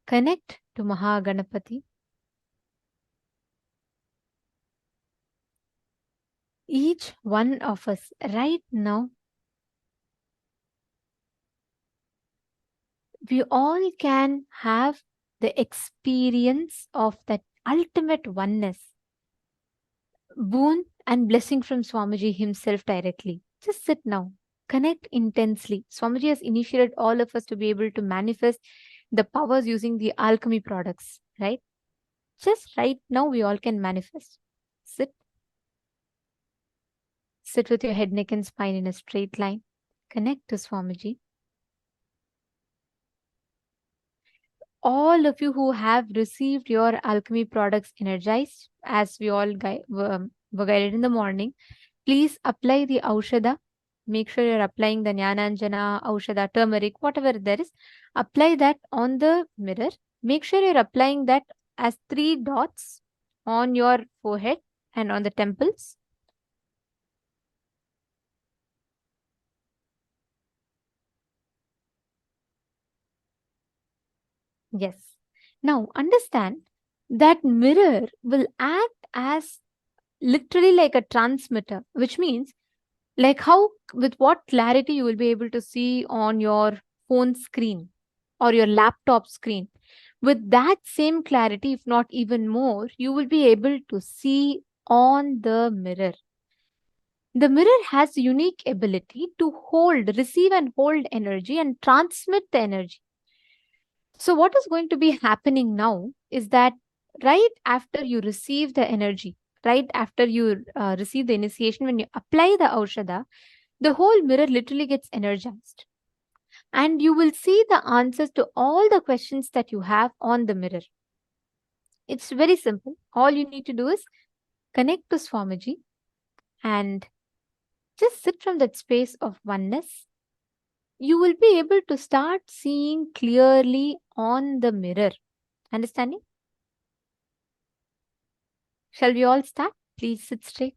[SPEAKER 6] connect to Maha Ganapathi. Each one of us right now, we all can have the experience of that ultimate oneness, boon and blessing from Swamiji himself directly. Just sit now, connect intensely. Swamiji has initiated all of us to be able to manifest the powers using the alchemy products, right? Just right now, we all can manifest. Sit. Sit with your head, neck, and spine in a straight line. Connect to Swamiji. All of you who have received your alchemy products energized, as we all were guided in the morning, please apply the Aushada. Make sure you're applying the Jnananjana, Aushada, turmeric, whatever there is. Apply that on the mirror. Make sure you're applying that as 3 dots on your forehead and on the temples. Yes. Now understand that mirror will act as literally like a transmitter, which means like how, with what clarity you will be able to see on your phone screen or your laptop screen. With that same clarity, if not even more, you will be able to see on the mirror. The mirror has unique ability to receive and hold energy and transmit the energy. So what is going to be happening now is that right after you receive the energy, right after you receive the initiation, when you apply the Aushada, the whole mirror literally gets energized. And you will see the answers to all the questions that you have on the mirror. It's very simple. All you need to do is connect to Swamiji and just sit from that space of oneness. You will be able to start seeing clearly on the mirror. Understanding? Shall we all start? Please sit straight.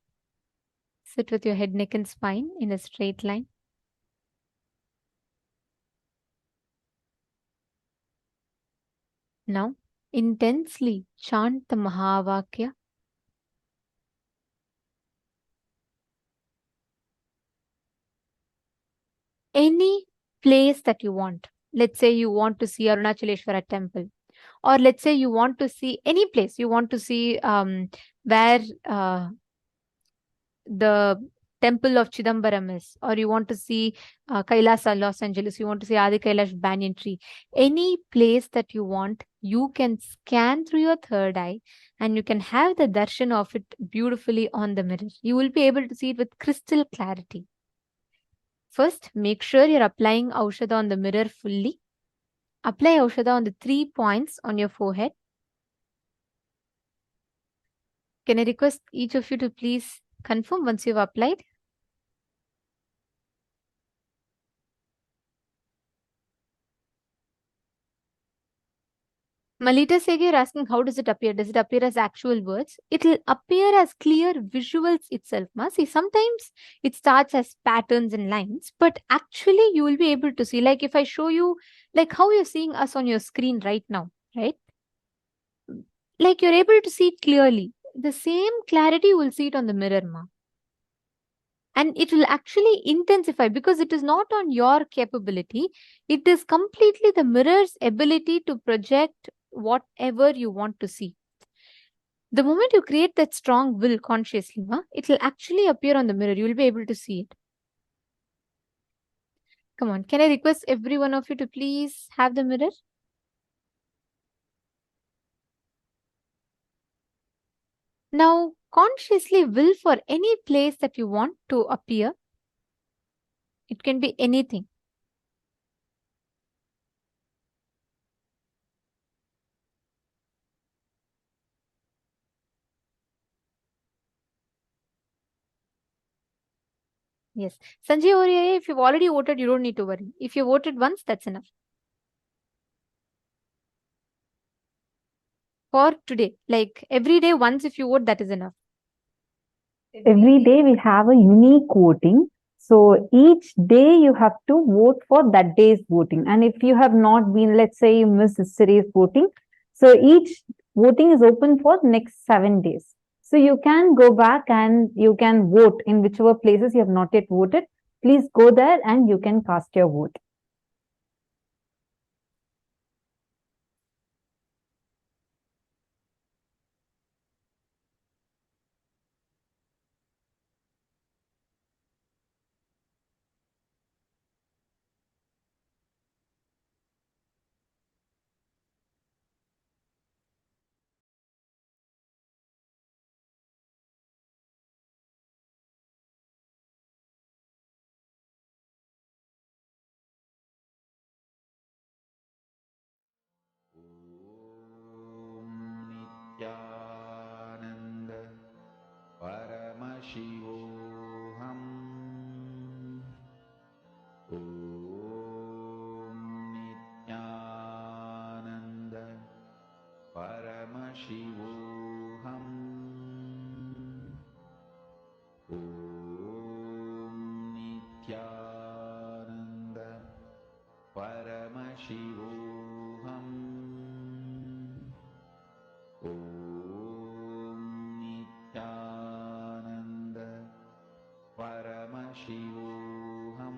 [SPEAKER 6] Sit with your head, neck, and spine in a straight line. Now, intensely chant the Mahavakya. Any place that you want. Let's say you want to see Arunachaleshwara temple, or let's say you want to see any place. You want to see where the temple of Chidambaram is, or you want to see Kailasa, Los Angeles. You want to see Adi Kailash banyan tree. Any place that you want, you can scan through your third eye and you can have the darshan of it beautifully on the mirror. You will be able to see it with crystal clarity. First, make sure you're applying Aushada on the mirror fully. Apply Aushada on the 3 points on your forehead. Can I request each of you to please confirm once you've applied? Malita Segi, you're asking how does it appear? Does it appear as actual words? It will appear as clear visuals itself. See, sometimes it starts as patterns and lines, but actually you will be able to see, like if I show you, like how you're seeing us on your screen right now, right? Like you're able to see it clearly. The same clarity you will see it on the mirror, ma. And it will actually intensify because it is not on your capability. It is completely the mirror's ability to project whatever you want to see. The moment you create that strong will consciously, it will actually appear on the mirror. You will be able to see it. Come on, can I request every one of you to please have the mirror? Now, consciously will for any place that you want to appear. It can be anything. Yes. Sanjay over here, if you've already voted, you don't need to worry. If you voted once, that's enough. For today, like every day, once if you vote, that is enough.
[SPEAKER 7] Every day we have a unique voting. So each day you have to vote for that day's voting. And if you have not been, let's say you missed yesterday's voting, so each voting is open for next 7 days. So you can go back and you can vote in whichever places you have not yet voted. Please go there and you can cast your vote.
[SPEAKER 1] Nithyananda Paramashivoham. Om Nithyananda Paramashivoham. Om Nithyananda Paramashivoham. Om Nithyananda Paramashivoham.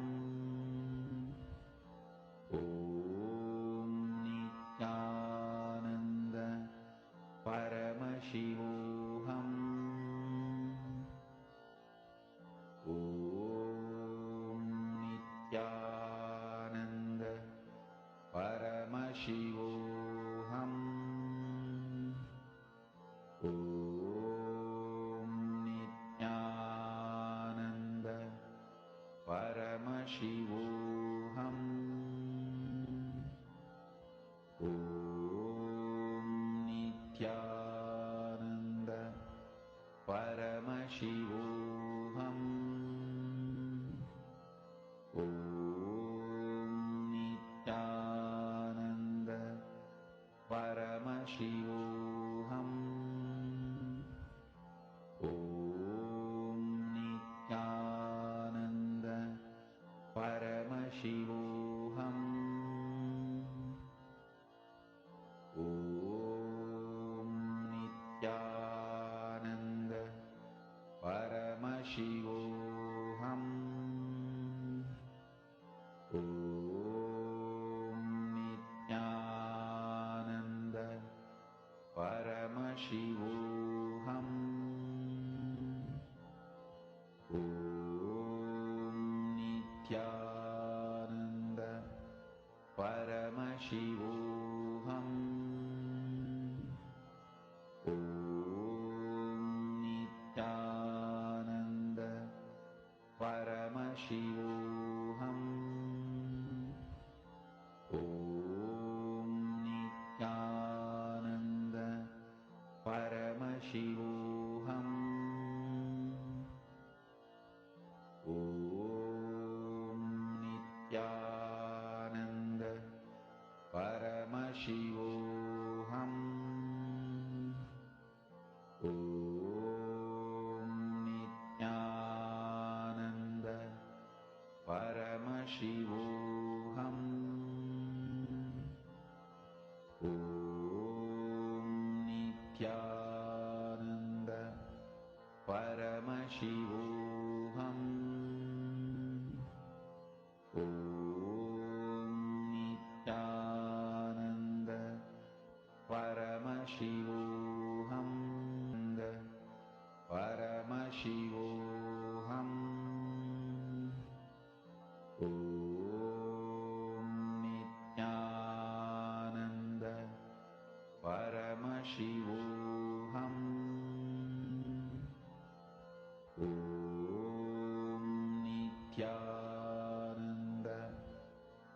[SPEAKER 1] Om Nithyananda Paramashivoham. Om Nithyananda Paramashivoham. Om Nithyananda Paramashivoham. Om Nithyananda Paramashivoham. Om Nithyananda Paramashivoham. Om Nithyananda Paramashivoham. Om Nithyananda Paramashivoham. Om Nithyananda Paramashivoham. Om Nithyananda Paramashivoham. Om Nithyananda Paramashivoham. Om Nithyananda Paramashivoham. Om Nithyananda Paramashivoham. Om Nithyananda Paramashivoham. Om Nithyananda Paramashivoham. Om Nithyananda Paramashivoham. Paramashivoham. Om Nithyananda Paramashivoham. Om Nithyananda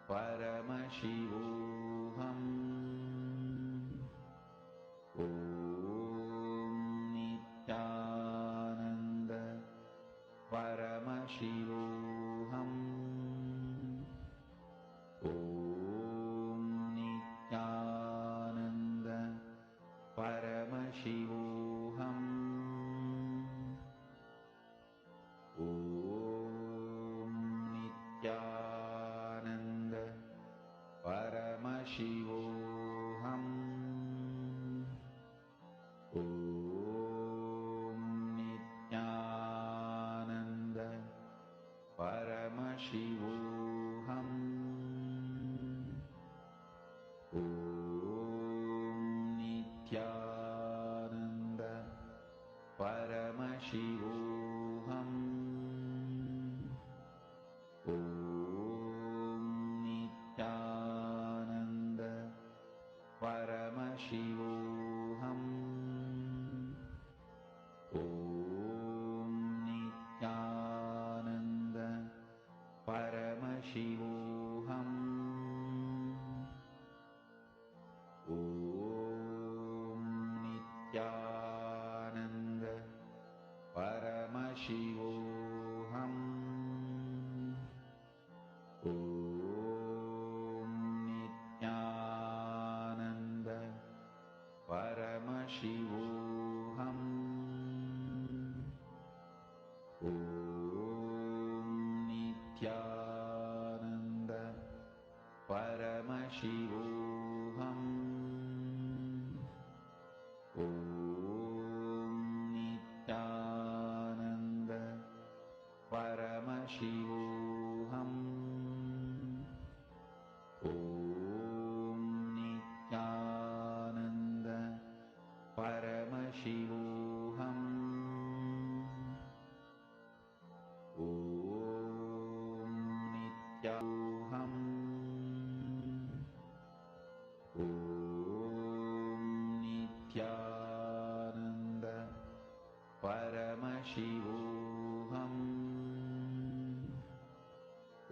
[SPEAKER 1] Paramashivoham. Om Nithyananda Paramashivoham. Om Nithyananda Paramashivoham. Om Nithyananda Paramashivoham. Om Nithyananda Paramashivoham. Om Nithyananda Paramashivoham. Om Nithyananda Paramashivoham. Om Nithyananda Paramashivoham. Om Nithyananda Paramashivoham. Om Nithyananda Paramashivoham. Om Nithyananda Paramashivoham. Om Nithyananda Paramashivoham. Om Nithyananda Paramashivoham. Om Nithyananda Om Nithyananda Paramashivoham.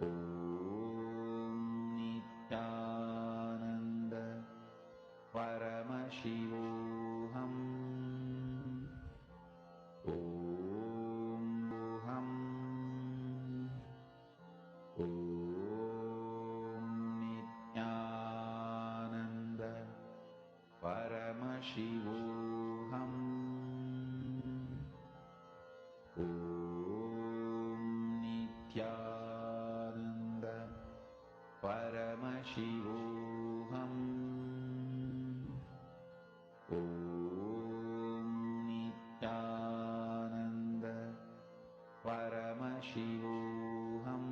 [SPEAKER 1] Om Nithyananda Paramashivoham. Om Boham. Om Nithyananda Paramashivoham. Om Nithyananda Paramashivoham. Om Nithyananda Paramashivoham.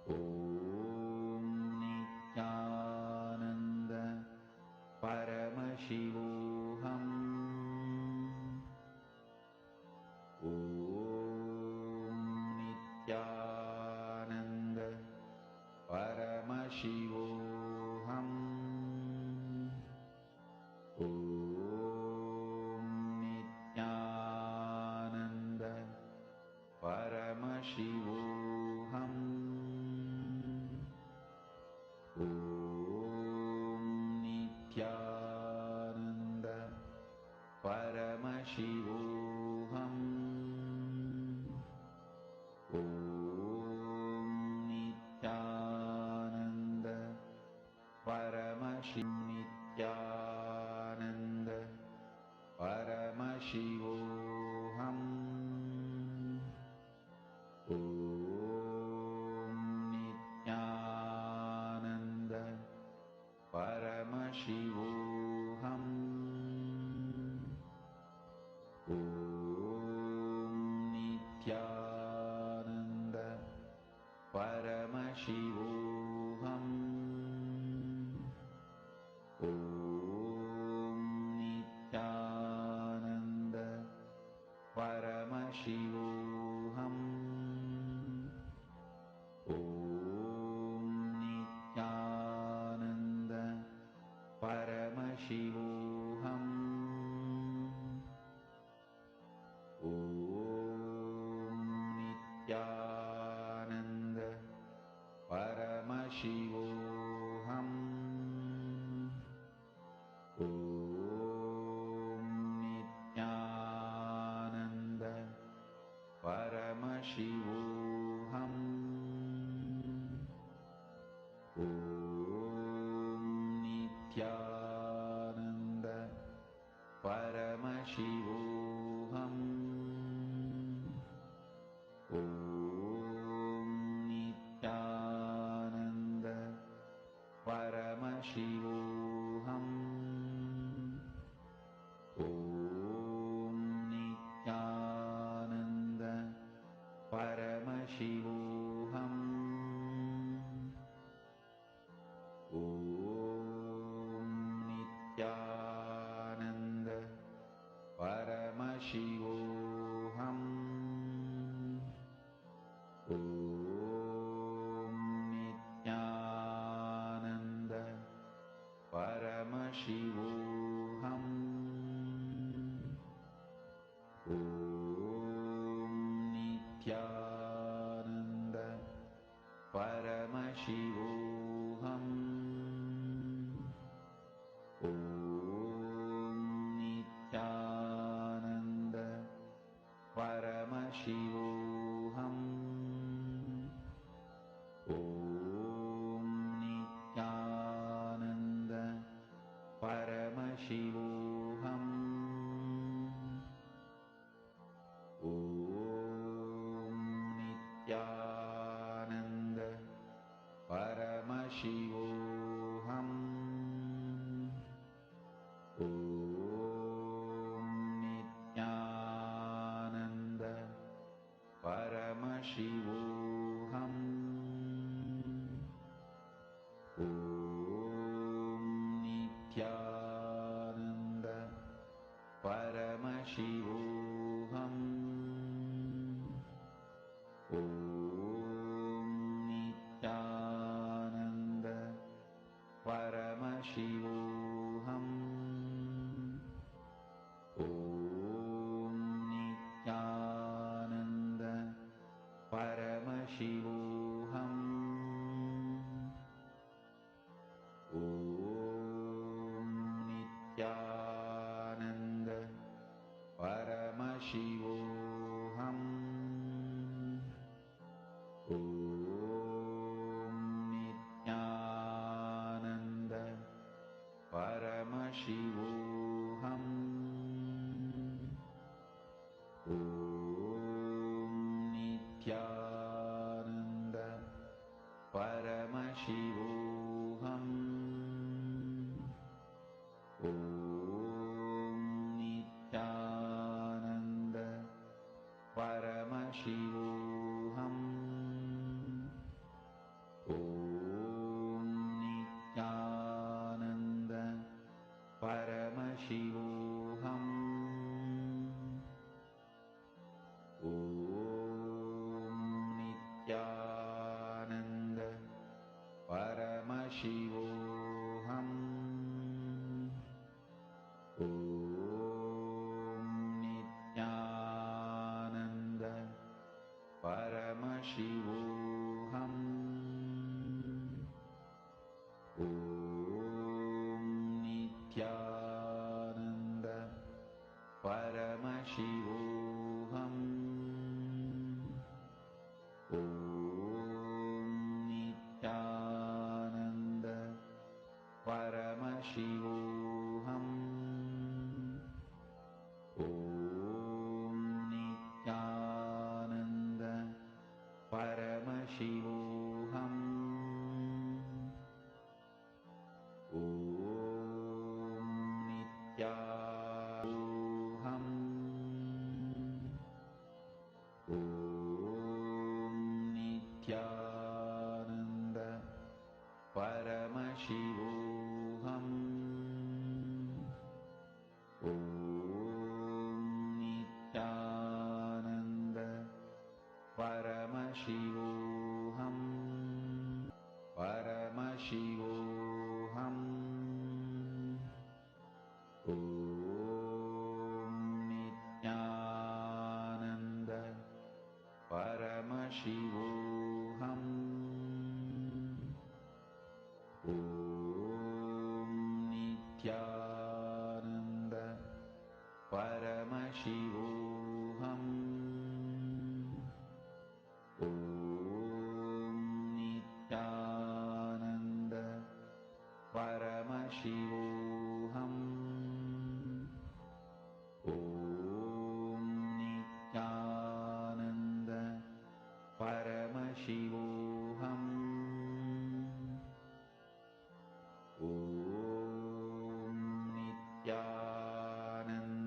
[SPEAKER 1] Om Nithyananda Paramashivoham. Om Nithyananda Paramashivoham. Om Nithyananda Paramashivoham. Om Nithyananda Paramashivoham. Om Nithyananda Nithyananda Paramashivoham. Om Nithyananda Paramashivoham. Om Nithyananda Paramashivoham. Om Nithyananda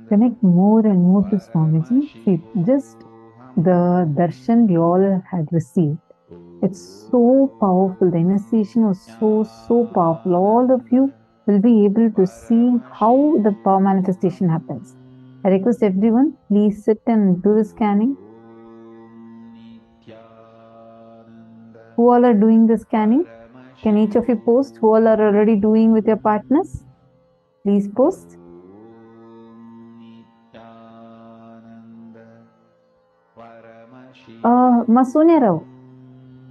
[SPEAKER 7] Connect more and more to Swamiji. See, just the darshan we all had received. It's so powerful. The initiation was so powerful. All of you will be able to see how the power manifestation happens. I request everyone, please sit and do the scanning. Who all are doing the scanning? Can each of you post who all are already doing with your partners? Please post. Masonia Rao,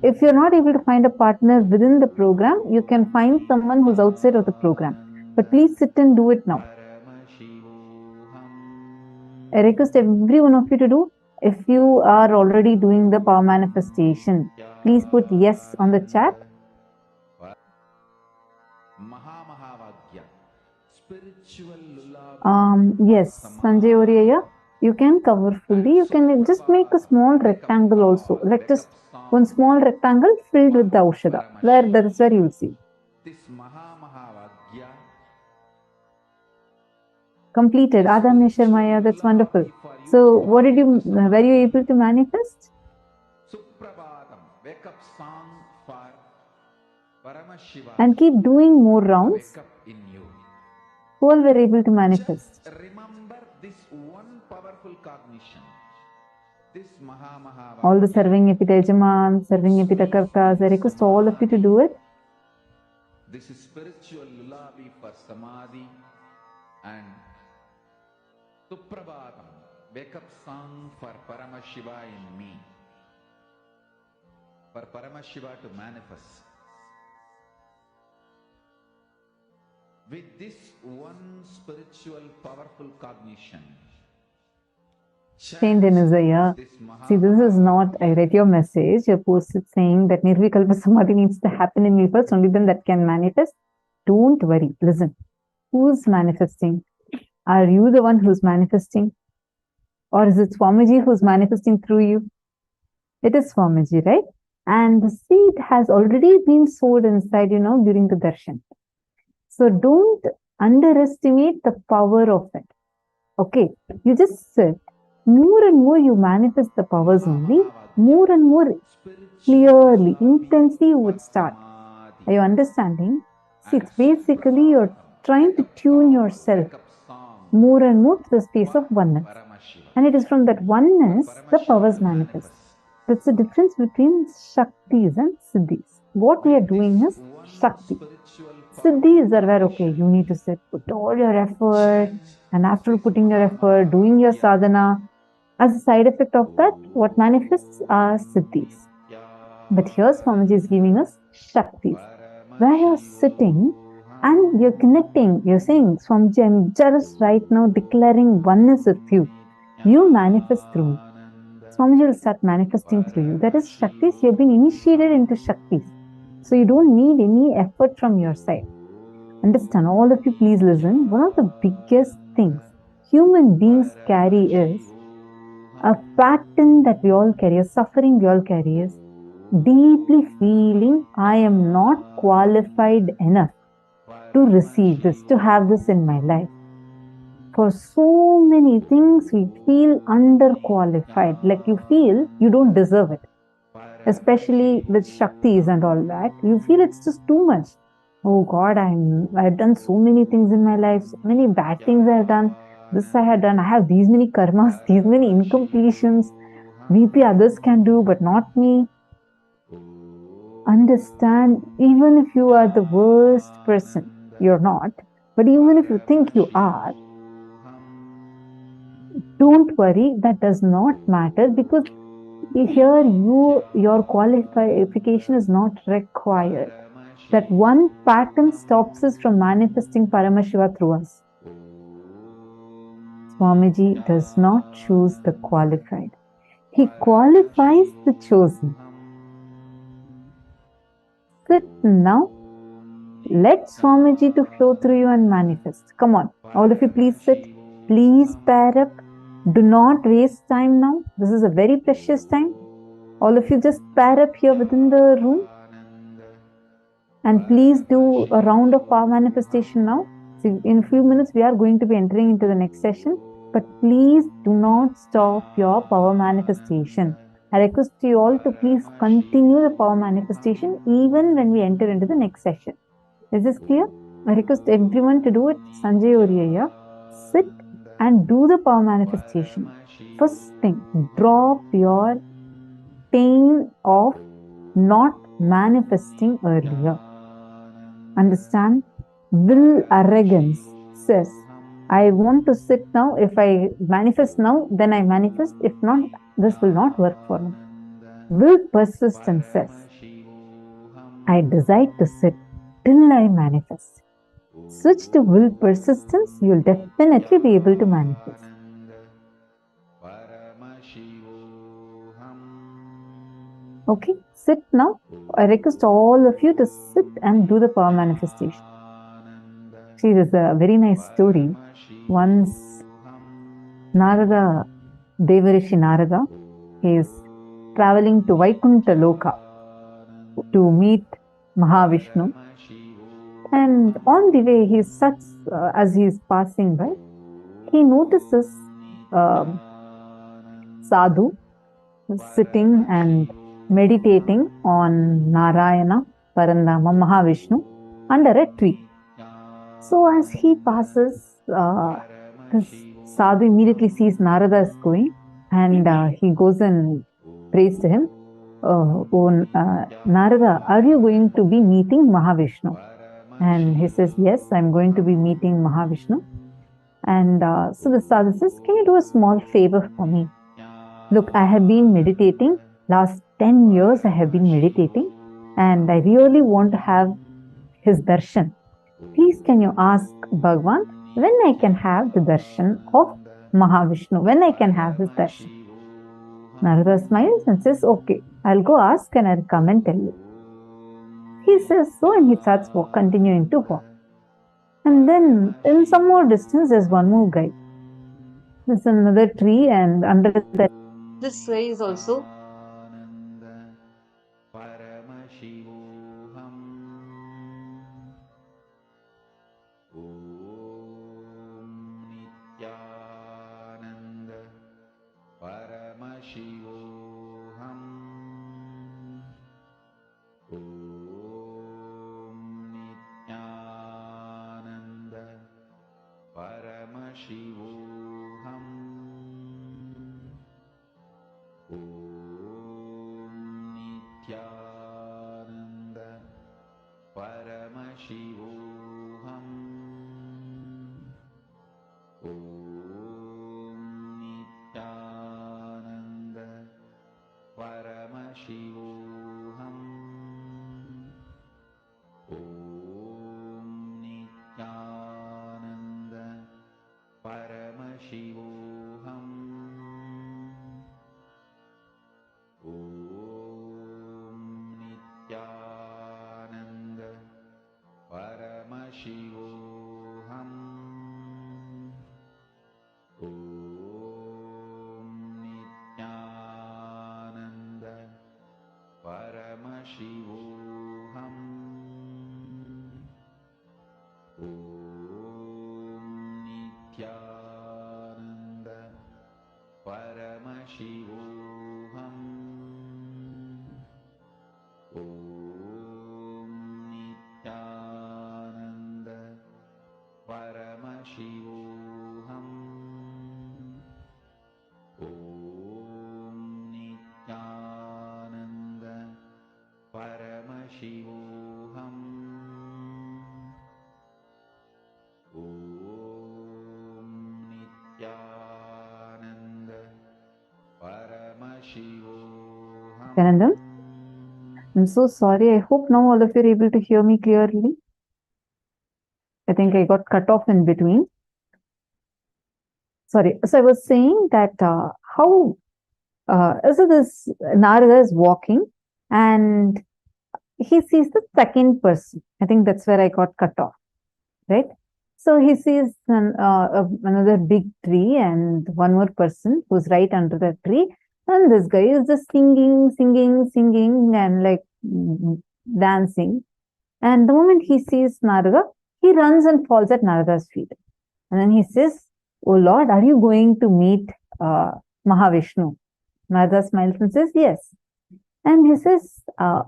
[SPEAKER 7] if you're not able to find a partner within the program, you can find someone who's outside of the program. But please sit and do it now. I request every one of you to do. If you are already doing the power manifestation, please put yes on the chat. Yes, Sanjay Oriya, you can cover fully. You can just make a small rectangle also, like just one small rectangle filled with the Aushadha. That is where you will see. Completed. Adam Sharmaya, that's wonderful. So, what did you? Were you able to manifest? And keep doing more rounds. Who all were able to manifest?
[SPEAKER 1] Remember this one powerful cognition. This Maha
[SPEAKER 7] All the serving epitajaman, serving epitakartas, I request all of you to do it.
[SPEAKER 1] This is spiritual lullaby for Samadhi and Suprabhatam, wake up song for Paramashiva in me. For Paramashiva to manifest. With this one spiritual powerful cognition.
[SPEAKER 7] Saint Denizaya, see, this is not, I read your message, your post is saying that Nirvikalpa Samadhi needs to happen in me first, only then that can manifest. Don't worry, listen. Who's manifesting? Are you the one who's manifesting? Or is it Swamiji who's manifesting through you? It is Swamiji, right? And the seed has already been sowed inside, during the darshan. So don't underestimate the power of it. Okay, you just sit. More and more you manifest the powers only, more and more clearly, intensely you would start. Are you understanding? See, it's basically you're trying to tune yourself more and more to the space of oneness. And it is from that oneness the powers manifest. That's the difference between Shaktis and Siddhis. What we are doing is Shakti. Siddhis are where, okay, you need to sit, put all your effort, and after putting your effort, doing your sadhana, as a side effect of that, what manifests are Siddhis. But here Swamiji is giving us Shaktis, where you're sitting and you're connecting, you're saying, Swamiji, I'm just right now declaring oneness with you. You manifest through me. Swamiji will start manifesting through you. That is Shaktis. You've been initiated into Shaktis. So you don't need any effort from your side. Understand, all of you please listen. One of the biggest things human beings carry is a pattern that we all carry, a suffering we all carry is deeply feeling I am not qualified enough to receive this, to have this in my life. For so many things we feel underqualified, like you feel you don't deserve it. Especially with Shaktis and all that, you feel it's just too much. Oh God, I've done so many things in my life, so many bad things I've done. This I had done. I have these many karmas, these many incompletions. Maybe others can do, but not me. Understand, even if you are the worst person, you're not. But even if you think you are, don't worry, that does not matter, because here your qualification is not required. That one pattern stops us from manifesting Paramashiva through us. Swamiji does not choose the qualified. He qualifies the chosen. Sit now. Let Swamiji to flow through you and manifest. Come on, all of you please sit. Please pair up. Do not waste time now. This is a very precious time. All of you just pair up here within the room. And please do a round of power manifestation now. See, in a few minutes we are going to be entering into the next session. but please do not stop your power manifestation. I request you all to please continue the power manifestation even when we enter into the next session. Is this clear? I request everyone to do it. Sanjay Oriya, sit and do the power manifestation. First thing, drop your pain of not manifesting earlier. Understand? Will arrogance says, I want to sit now. If I manifest now, then I manifest. If not, this will not work for me. Will persistence says, I decide to sit till I manifest. Switch to will persistence, you will definitely be able to manifest. Okay, sit now. I request all of you to sit and do the power manifestation. See, there's a very nice story. Once Narada, Devarishi Narada, he is traveling to Vaikuntha Loka to meet Mahavishnu. And on the way, he such as he is passing by, he notices Sadhu sitting and meditating on Narayana, Parandama, Mahavishnu under a tree. So as he passes, this Sadhu immediately sees Narada is going, and he goes and prays to him. Narada, are you going to be meeting Mahavishnu? And he says, yes, I'm going to be meeting Mahavishnu. And so the Sadhu says, can you do a small favor for me? Look, I have been meditating. Last 10 years I have been meditating, and I really want to have his darshan. Please can you ask Bhagavan when I can have the darshan of Mahavishnu, when I can have his darshan? Narada smiles and says, okay, I'll go ask and I'll come and tell you. He says so, and he starts continuing to walk. And then in some more distance, there's one more guy. There's another tree, and under that, this guy is also Nithyananda. I'm so sorry. I hope now all of you are able to hear me clearly. I think I got cut off in between. Sorry. So I was saying that so this Narada is walking and he sees the second person. I think that's where I got cut off, right? So he sees another big tree and one more person who's right under the tree. And this guy is just singing and like dancing. And the moment he sees Narada, he runs and falls at Narada's feet. And then he says, "Oh Lord, are you going to meet Mahavishnu?" Narada smiles and says, "Yes." And he says,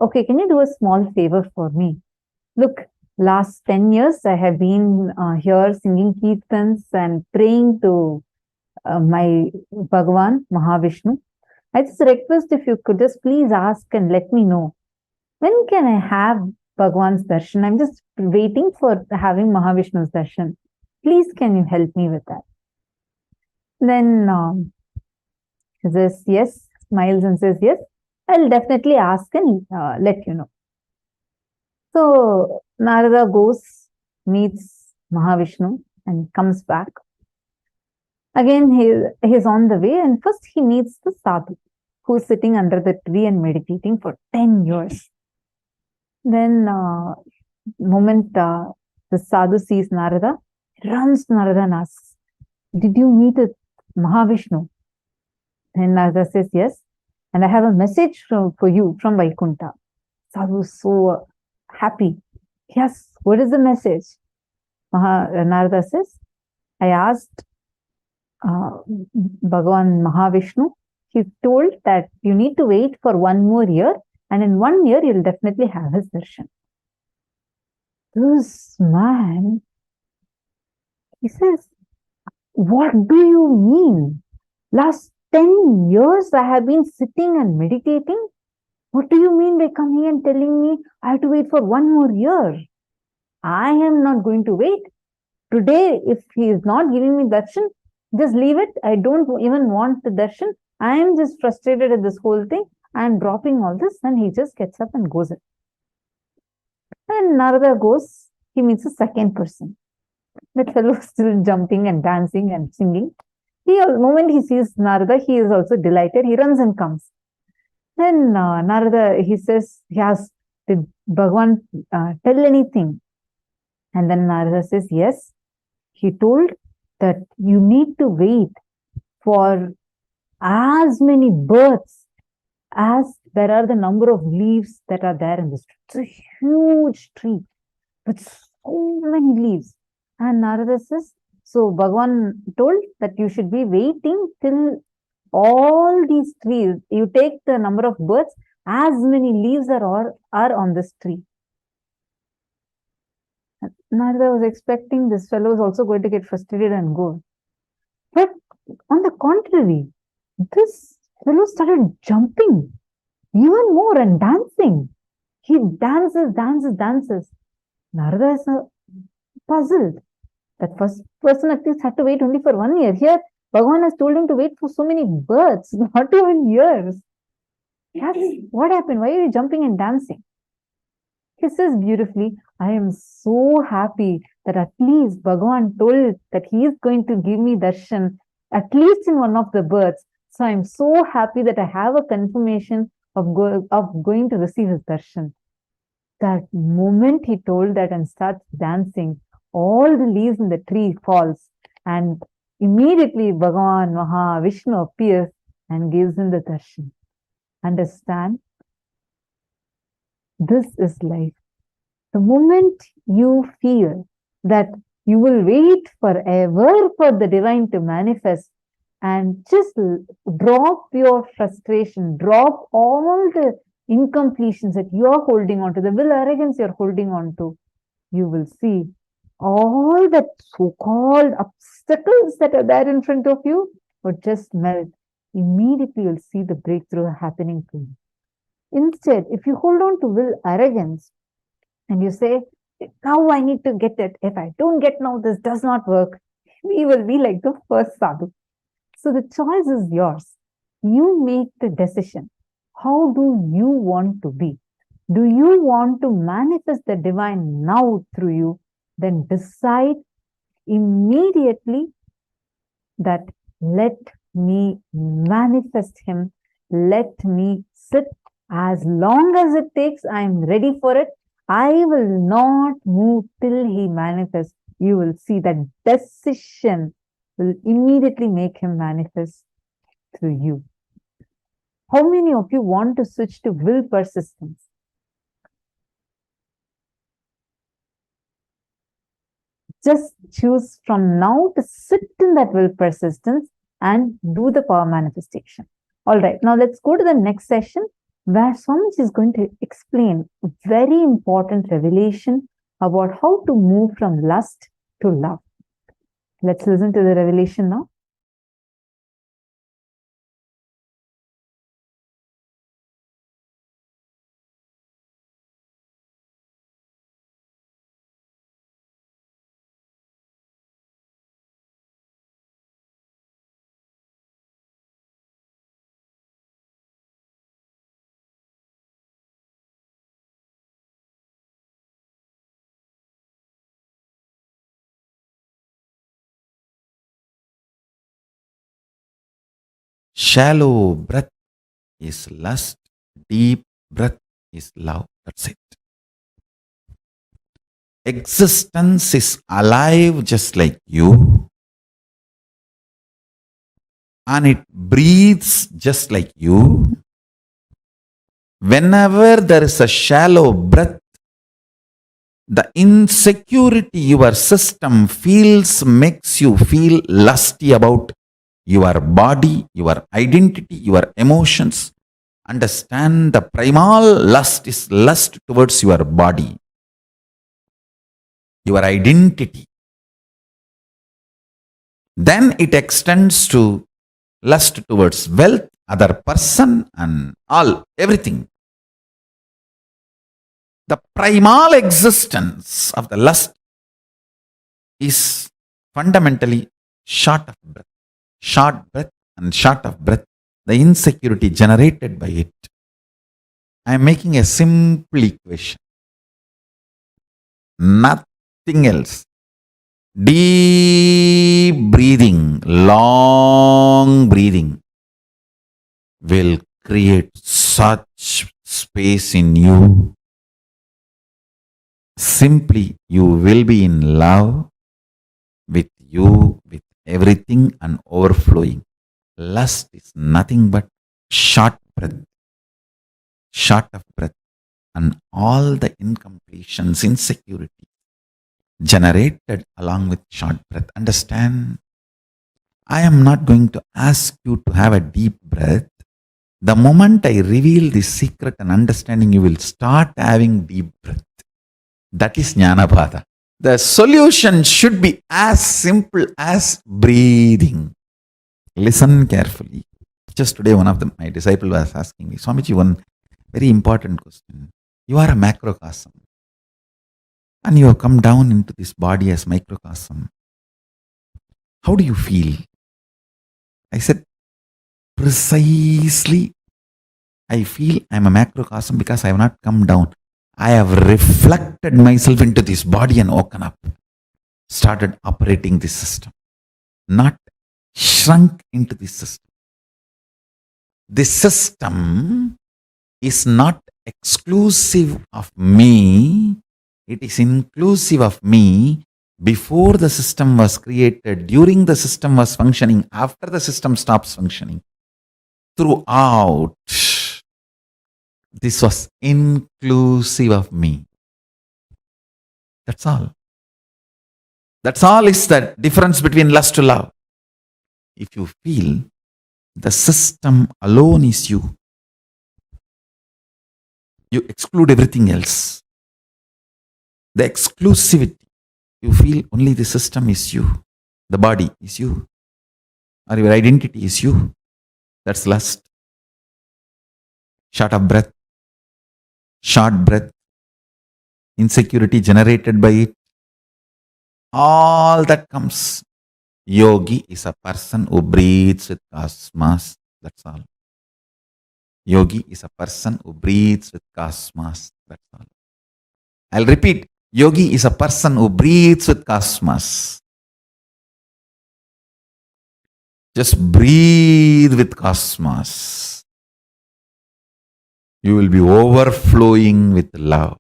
[SPEAKER 7] "Okay, can you do a small favor for me? Look, last 10 years I have been here singing kirtans and praying to my Bhagavan, Mahavishnu. I just request if you could just please ask and let me know, when can I have Bhagavan's darshan? I'm just waiting for having Mahavishnu's darshan. Please, can you help me with that?" Then he says, "Yes," smiles and says, "Yes, I'll definitely ask and let you know." So Narada goes, meets Mahavishnu and comes back. Again, he's on the way, and first he meets the sadhu who's sitting under the tree and meditating for 10 years. Then, moment the sadhu sees Narada, he runs to Narada and asks, "Did you meet with Mahavishnu?" And Narada says, "Yes, and I have a message for you from Vaikuntha." Sadhu is so happy. "Yes, what is the message?" Narada says, "I asked Bhagavan Mahavishnu. He told that you need to wait for 1 more year, and in 1 year you'll definitely have his darshan." This man, he says, "What do you mean? Last 10 years I have been sitting and meditating. What do you mean by coming and telling me I have to wait for 1 more year? I am not going to wait. Today, if he is not giving me darshan, just leave it. I don't even want the darshan. I am just frustrated at this whole thing. I am dropping all this." And he just gets up and goes in. And Narada goes, he meets a second person. That fellow is still jumping and dancing and singing. The moment he sees Narada, he is also delighted. He runs and comes. Then Narada, he says, he asks, "Did Bhagavan tell anything?" And then Narada says, "Yes. He told that you need to wait for as many births as there are the number of leaves that are there in this tree." It's a huge tree with so many leaves. And Narada says, so Bhagavan told that you should be waiting till all these trees, you take the number of birds, as many leaves are on this tree. Narada was expecting this fellow is also going to get frustrated and go. But on the contrary, this fellow started jumping even more and dancing. He dances. Narada is puzzled. That first person at least had to wait only for 1 year. Here, Bhagavan has told him to wait for so many births, not even years. Yes, what happened? Why are you jumping and dancing? He says beautifully, "I am so happy that at least Bhagavan told that he is going to give me darshan, at least in one of the births. So I am so happy that I have a confirmation of going to receive his darshan." That moment he told that and starts dancing, all the leaves in the tree falls, and immediately Bhagavan Mahavishnu appears and gives him the darshan. Understand? This is life. The moment you feel that you will wait forever for the divine to manifest, and just drop your frustration, drop all the incompletions that you are holding on to, the will arrogance you're holding on to, you will see all the so-called obstacles that are there in front of you would just melt. Immediately you'll see the breakthrough happening to you. Instead, if you hold on to will arrogance and you say, "Now I need to get it. If I don't get now, this does not work," we will be like the first sadhu. So the choice is yours. You make the decision. How do you want to be? Do you want to manifest the divine now through you? Then decide immediately that let me manifest him. Let me sit. As long as it takes, I am ready for it. I will not move till he manifests. You will see that decision will immediately make him manifest through you. How many of you want to switch to will persistence? Just choose from now to sit in that will persistence and do the power manifestation. All right, now let's go to the next session where Swamiji is going to explain a very important revelation about how to move from lust to love. Let's listen to the revelation now.
[SPEAKER 1] Shallow breath is lust, deep breath is love. That's it. Existence is alive just like you, and it breathes just like you. Whenever there is a shallow breath, the insecurity your system feels makes you feel lusty about your body, your identity, your emotions. Understand the primal lust is lust towards your body, your identity. Then it extends to lust towards wealth, other person, and all, everything. The primal existence of the lust is fundamentally short of breath. Short breath and short of breath, the insecurity generated by it. I am making a simple equation. Nothing else. Deep breathing, long breathing will create such space in you. Simply, you will be in love with you, with everything and overflowing. Lust is nothing but short breath, short of breath, and all the incompletions, insecurity generated along with short breath. Understand? I am not going to ask you to have a deep breath. The moment I reveal this secret and understanding, you will start having deep breath. That is Jnanapada. The solution should be as simple as breathing. Listen carefully. Just today, one of my disciples was asking me, Swamiji, one very important question. You are a macrocosm, and you have come down into this body as microcosm. How do you feel? I said, precisely, I feel I am a macrocosm because I have not come down. I have reflected myself into this body and woken up, started operating this system, not shrunk into this system. This system is not exclusive of me, it is inclusive of me before the system was created, during the system was functioning, after the system stops functioning. Throughout, this was inclusive of me. That's all. That's all is the difference between lust to love. If you feel the system alone is you, you exclude everything else. The exclusivity, you feel only the system is you, the body is you, or your identity is you. That's lust. Short of breath, short breath, insecurity generated by it, all that comes. Yogi is a person who breathes with cosmos. That's all. Yogi is a person who breathes with cosmos. That's all. I'll repeat. Yogi is a person who breathes with cosmos. Just breathe with cosmos. You will be overflowing with love.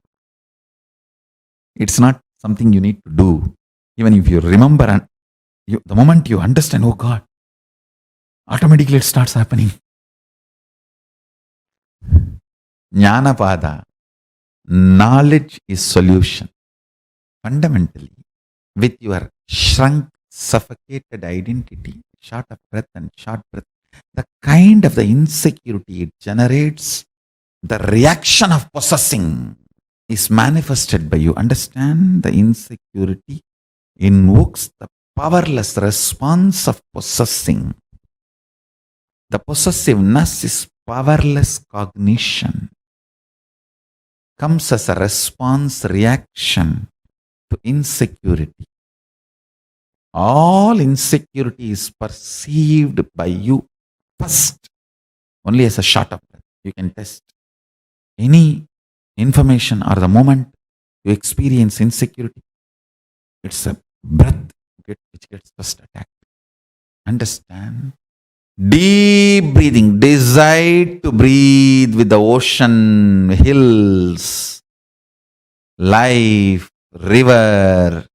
[SPEAKER 1] It's not something you need to do. Even if you remember and the moment you understand, oh God, automatically it starts happening. Jnanapada, knowledge is solution. Fundamentally, with your shrunk, suffocated identity, short of breath and short breath, the kind of the insecurity it generates, the reaction of possessing is manifested by you. Understand, the insecurity invokes the powerless response of possessing. The possessiveness is powerless cognition, comes as a response reaction to insecurity. All insecurity is perceived by you first only as a short of breath. You can test any information or the moment you experience insecurity. It's a breath which gets first attacked. Understand? Deep breathing. Decide to breathe with the ocean, hills, life, river,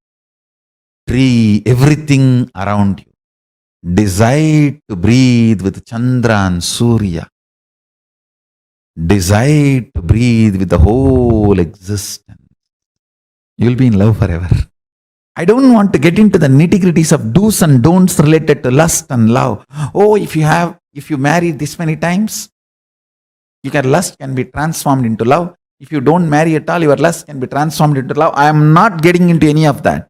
[SPEAKER 1] tree, everything around you. Decide to breathe with Chandra and Surya. Decide to breathe with the whole existence. You'll be in love forever. I don't want to get into the nitty-gritties of do's and don'ts related to lust and love. Oh, if you marry this many times, lust can be transformed into love. If you don't marry at all, your lust can be transformed into love. I am not getting into any of that.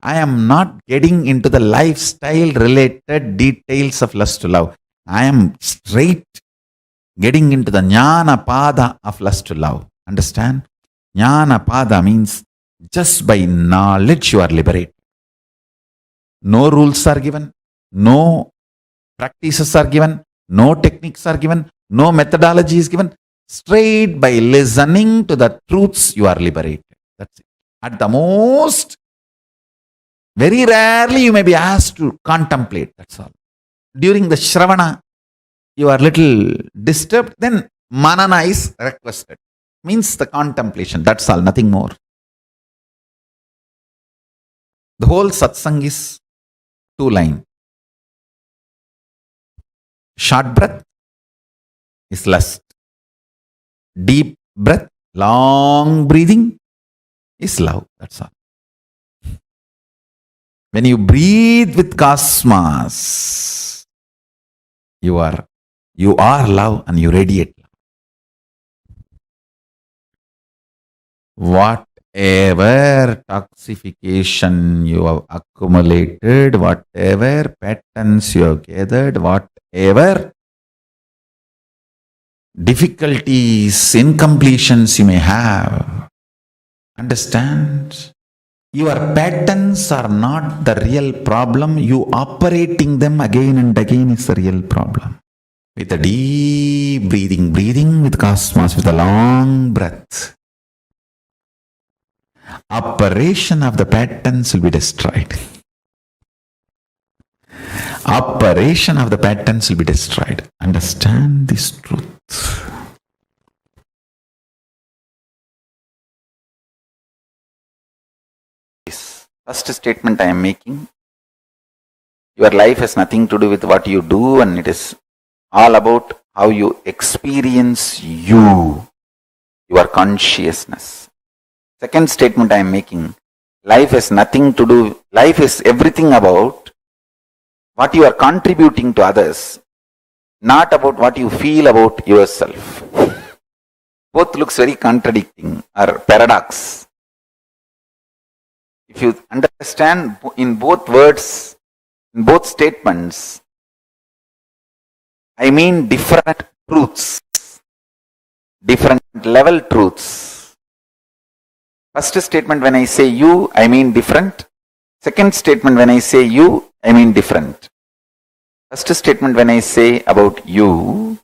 [SPEAKER 1] I am not getting into the lifestyle related details of lust to love. I am straight getting into the Jnana Pada of lust to love. Understand? Jnana Pada means just by knowledge you are liberated. No rules are given, no practices are given, no techniques are given, no methodology is given. Straight by listening to the truths you are liberated. That's it. At the most, very rarely you may be asked to contemplate. That's all. During the Shravana, you are little disturbed, then Manana is requested. Means the contemplation. That's all, nothing more. The whole satsang is 2 lines. Short breath is lust. Deep breath, long breathing is love. That's all. When you breathe with cosmos, you are love and you radiate love. Whatever toxification you have accumulated, whatever patterns you have gathered, whatever difficulties, incompletions you may have, understand, your patterns are not the real problem. You operating them again and again is the real problem. With a deep breathing with cosmos, with a long breath, operation of the patterns will be destroyed. Operation of the patterns will be destroyed. Understand this truth. This first statement I am making, your life has nothing to do with what you do, and it is all about how you experience your consciousness. Second statement I am making, life has nothing to do, life is everything about what you are contributing to others, not about what you feel about yourself. Both looks very contradicting or paradox. If you understand in both words, in both statements, I mean different truths, different level truths. First statement, when I say you, I mean different. Second statement, when I say you, I mean different. First statement, when I say about you,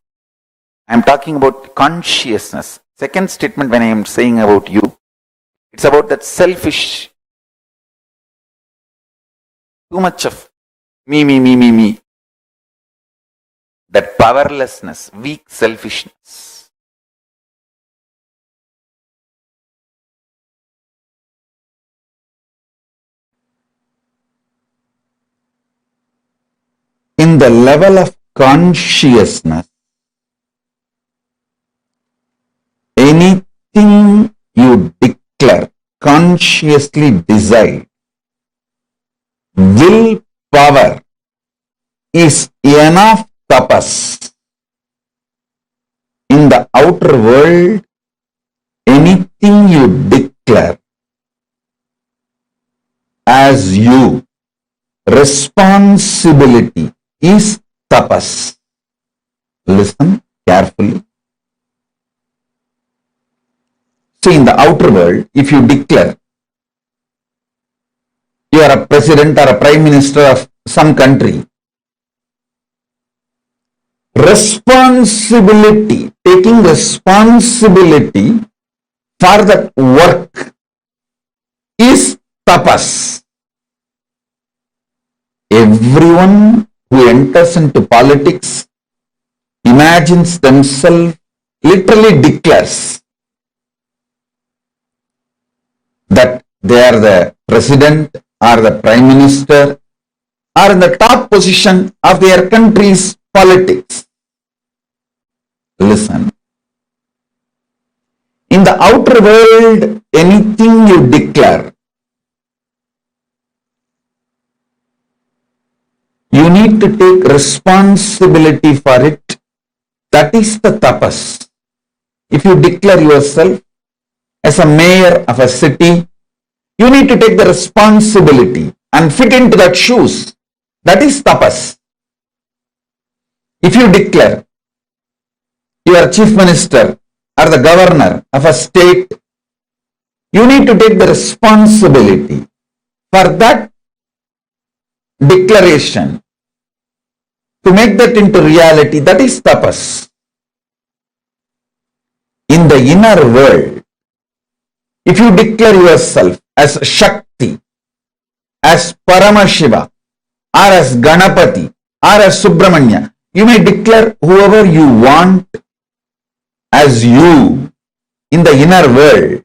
[SPEAKER 1] I am talking about consciousness. Second statement, when I am saying about you, it's about that selfish, too much of me. That powerlessness, weak selfishness. In the level of consciousness, anything you declare, consciously decide, will power is enough tapas. In the outer world, anything you declare as you, responsibility is tapas. Listen carefully. See, in the outer world, if you declare you are a president or a prime minister of some country, responsibility, taking responsibility for that work is tapas. Everyone who enters into politics imagines themselves, literally declares that they are the president or the prime minister or in the top position of their country's politics. Listen. In the outer world, anything you declare, you need to take responsibility for it. That is the tapas. If you declare yourself as a mayor of a city, you need to take the responsibility and fit into that shoes. That is tapas. If you declare you are chief minister or the governor of a state, you need to take the responsibility for that declaration to make that into reality. That is tapas. In the inner world, if you declare yourself as Shakti, as Paramashiva, or as Ganapati, or as Subramanya, you may declare whoever you want as you in the inner world.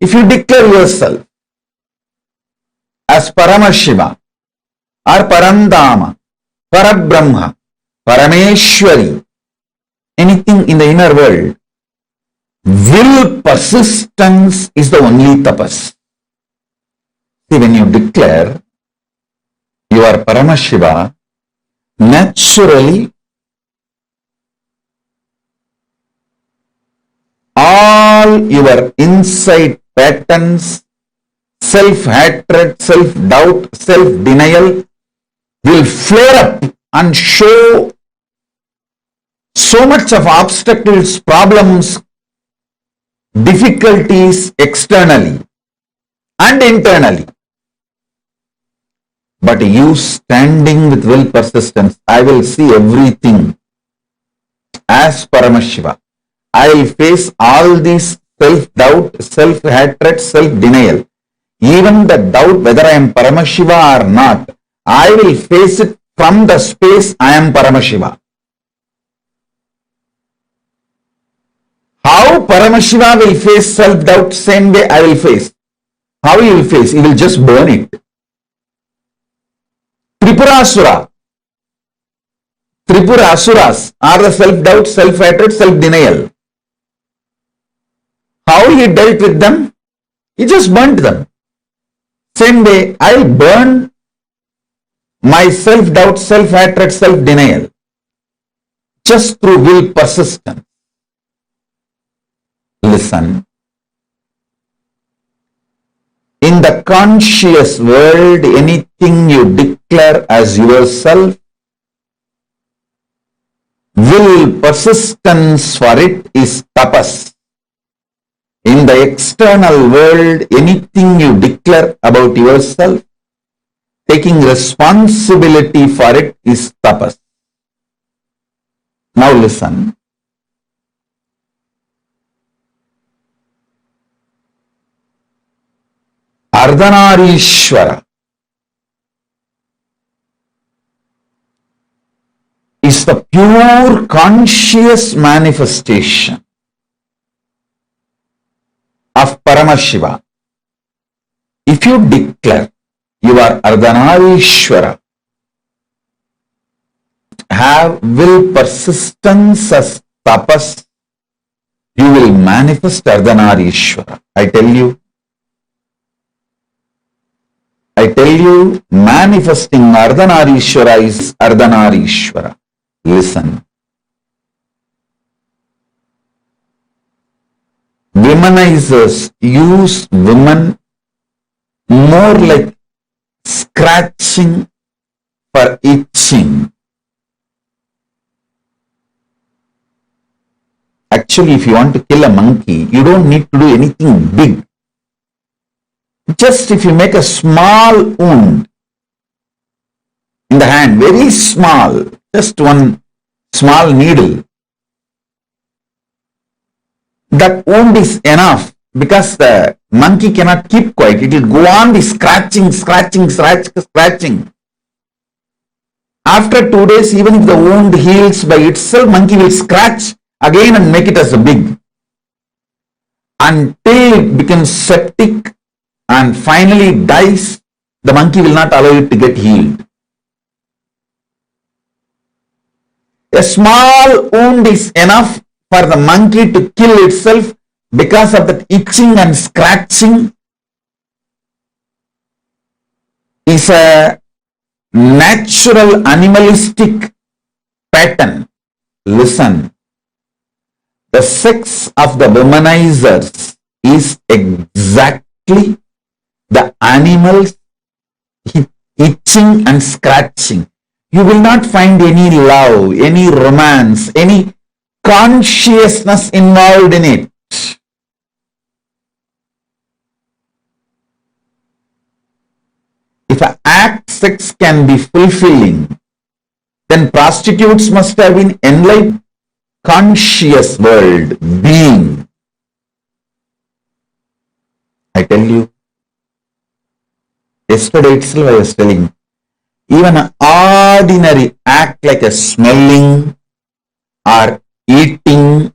[SPEAKER 1] If you declare yourself as Paramashiva, or Parandama, Parabrahma, Parameshwari, anything in the inner world, will persistence is the only tapas. See, when you declare you are Paramashiva, naturally all your inside patterns, self-hatred, self-doubt, self-denial will flare up and show so much of obstacles, problems, difficulties externally and internally. But you standing with will persistence, I will see everything as Paramashiva. I will face all these self-doubt, self-hatred, self-denial. Even the doubt whether I am Paramashiva or not, I will face it from the space I am Paramashiva. How Paramashiva will face self-doubt, same way I will face. How he will face? He will just burn it. Tripurasura. Tripura Asuras are the self-doubt, self-hatred, self-denial. How he dealt with them? He just burnt them. Same way, I will burn my self-doubt, self-hatred, self-denial just through will persistence. Listen. In the conscious world, anything you declare as yourself, will persistence for it is tapas. In the external world, anything you declare about yourself, taking responsibility for it is tapas. Now listen. Ardhanarishwara is the pure conscious manifestation of Paramashiva. If you declare you are Ardhanarishwara, have will persistence as tapas, you will manifest Ardhanarishwara. I tell you, I tell you, manifesting Ardhanarishwara is Ardhanarishwara. Listen. Womanizers use women more like scratching for itching. Actually, if you want to kill a monkey, you don't need to do anything big. Just if you make a small wound in the hand, very small, just one small needle, that wound is enough, because the monkey cannot keep quiet. It will go on the scratching. After 2 days, even if the wound heals by itself, monkey will scratch again and make it as a big, until it becomes septic and finally dies. The monkey will not allow it to get healed. A small wound is enough for the monkey to kill itself because of that itching and scratching. Is a natural animalistic pattern. Listen. The sex of the womanizers is exactly the animals itching and scratching. You will not find any love, any romance, any consciousness involved in it. If an act sex can be fulfilling, then prostitutes must have been enlightened, conscious world being. I tell you, yesterday itself I was telling, even an ordinary act like a smelling or eating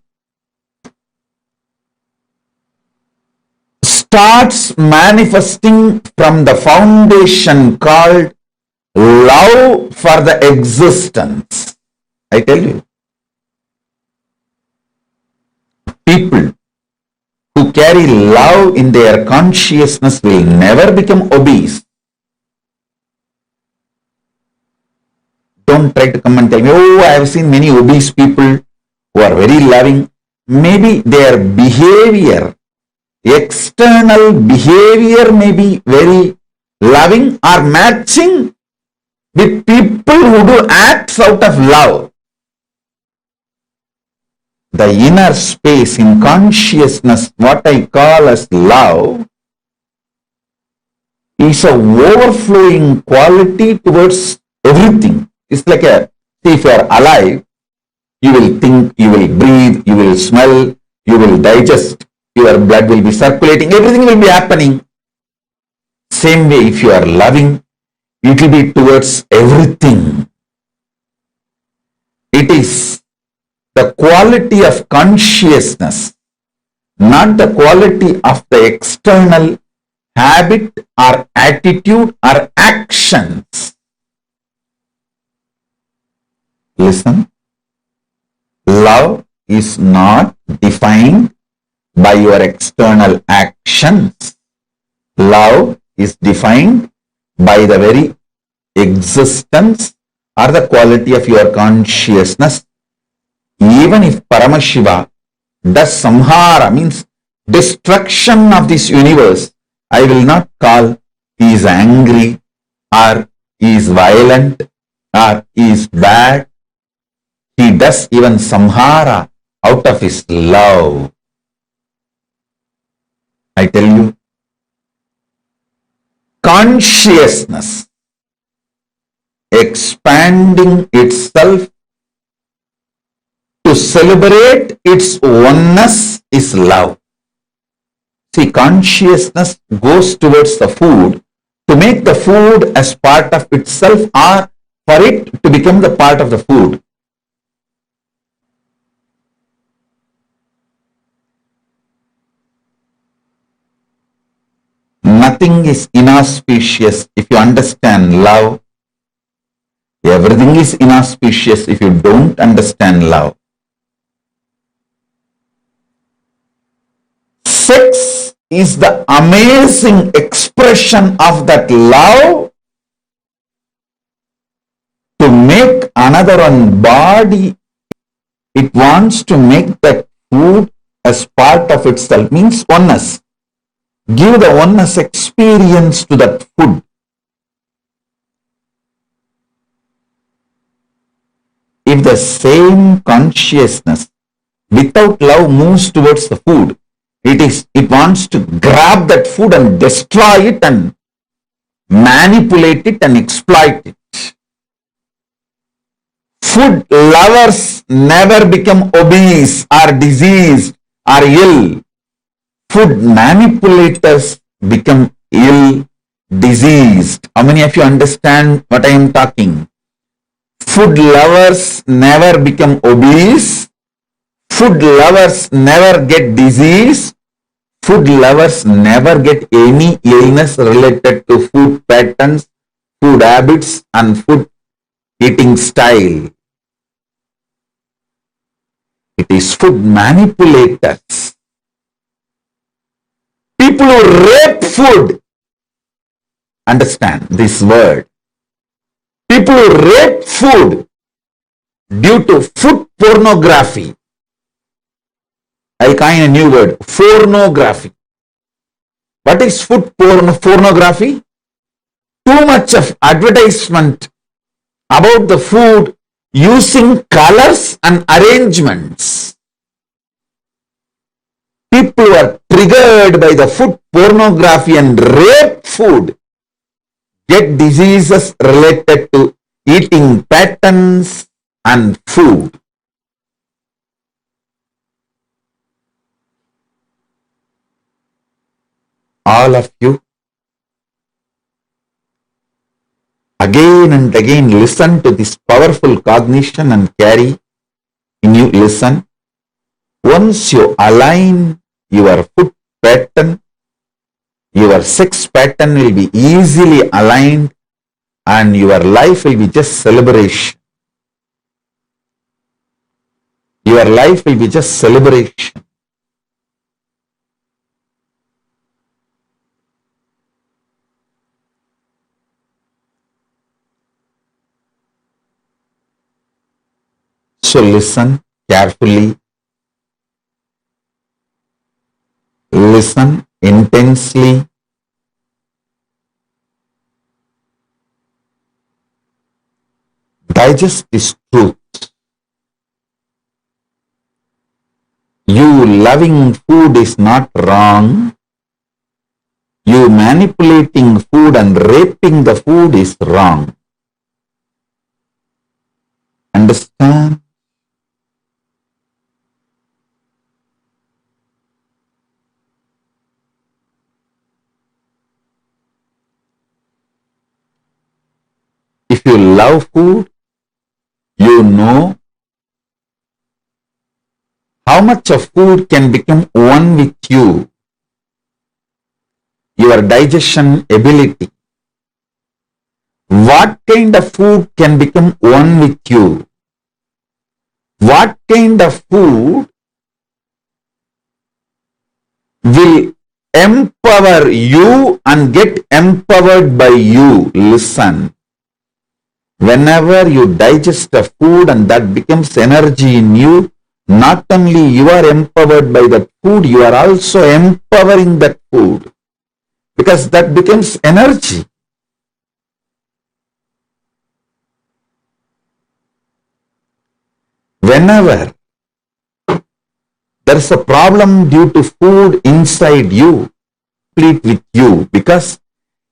[SPEAKER 1] starts manifesting from the foundation called love for the existence. I tell you, people who carry love in their consciousness will never become obese. Don't try to come and tell me, oh, I have seen many obese people who are very loving. Maybe their behavior, external behavior may be very loving or matching with people who do acts out of love. The inner space in consciousness, what I call as love, is a overflowing quality towards everything. It's like a, see, if you are alive, you will think, you will breathe, you will smell, you will digest, your blood will be circulating, everything will be happening. Same way, if you are loving, it will be towards everything. It is the quality of consciousness, not the quality of the external habit or attitude or actions. Listen, love is not defined by your external actions. Love is defined by the very existence or the quality of your consciousness. Even if Paramashiva does samhara, means destruction of this universe, I will not call he is angry or he is violent or he is bad. He does even samhara out of his love. I tell you, consciousness expanding itself to celebrate its oneness is love. See, consciousness goes towards the food to make the food as part of itself or for it to become the part of the food. Nothing is inauspicious if you understand love. Everything is inauspicious if you don't understand love. Sex is the amazing expression of that love to make another one body. It wants to make that food as part of itself, means oneness. Give the oneness experience to that food. If the same consciousness without love moves towards the food, it wants to grab that food and destroy it and manipulate it and exploit it. Food lovers never become obese or diseased or ill. Food manipulators become ill, diseased. How many of you understand what I am talking? Food lovers never become obese. Food lovers never get disease. Food lovers never get any illness related to food patterns, food habits, and food eating style. It is food manipulators. People who rape food. Understand this word. People who rape food due to food pornography. I coin a new word, pornography. What is food pornography? Too much of advertisement about the food using colors and arrangements. People who are triggered by the food pornography and rape food get diseases related to eating patterns and food. All of you, again and again listen to this powerful cognition and carry in you, listen. Once you align your food pattern, your sex pattern will be easily aligned and your life will be just celebration. Your life will be just celebration. So listen carefully. Listen intensely. Digest this truth. You loving food is not wrong. You manipulating food and raping the food is wrong. Understand? If you love food, you know how much of food can become one with you, your digestion ability. What kind of food can become one with you? What kind of food will empower you and get empowered by you? Listen. Whenever you digest a food and that becomes energy in you, not only you are empowered by that food, you are also empowering that food because that becomes energy. Whenever there is a problem due to food inside you, complete with you because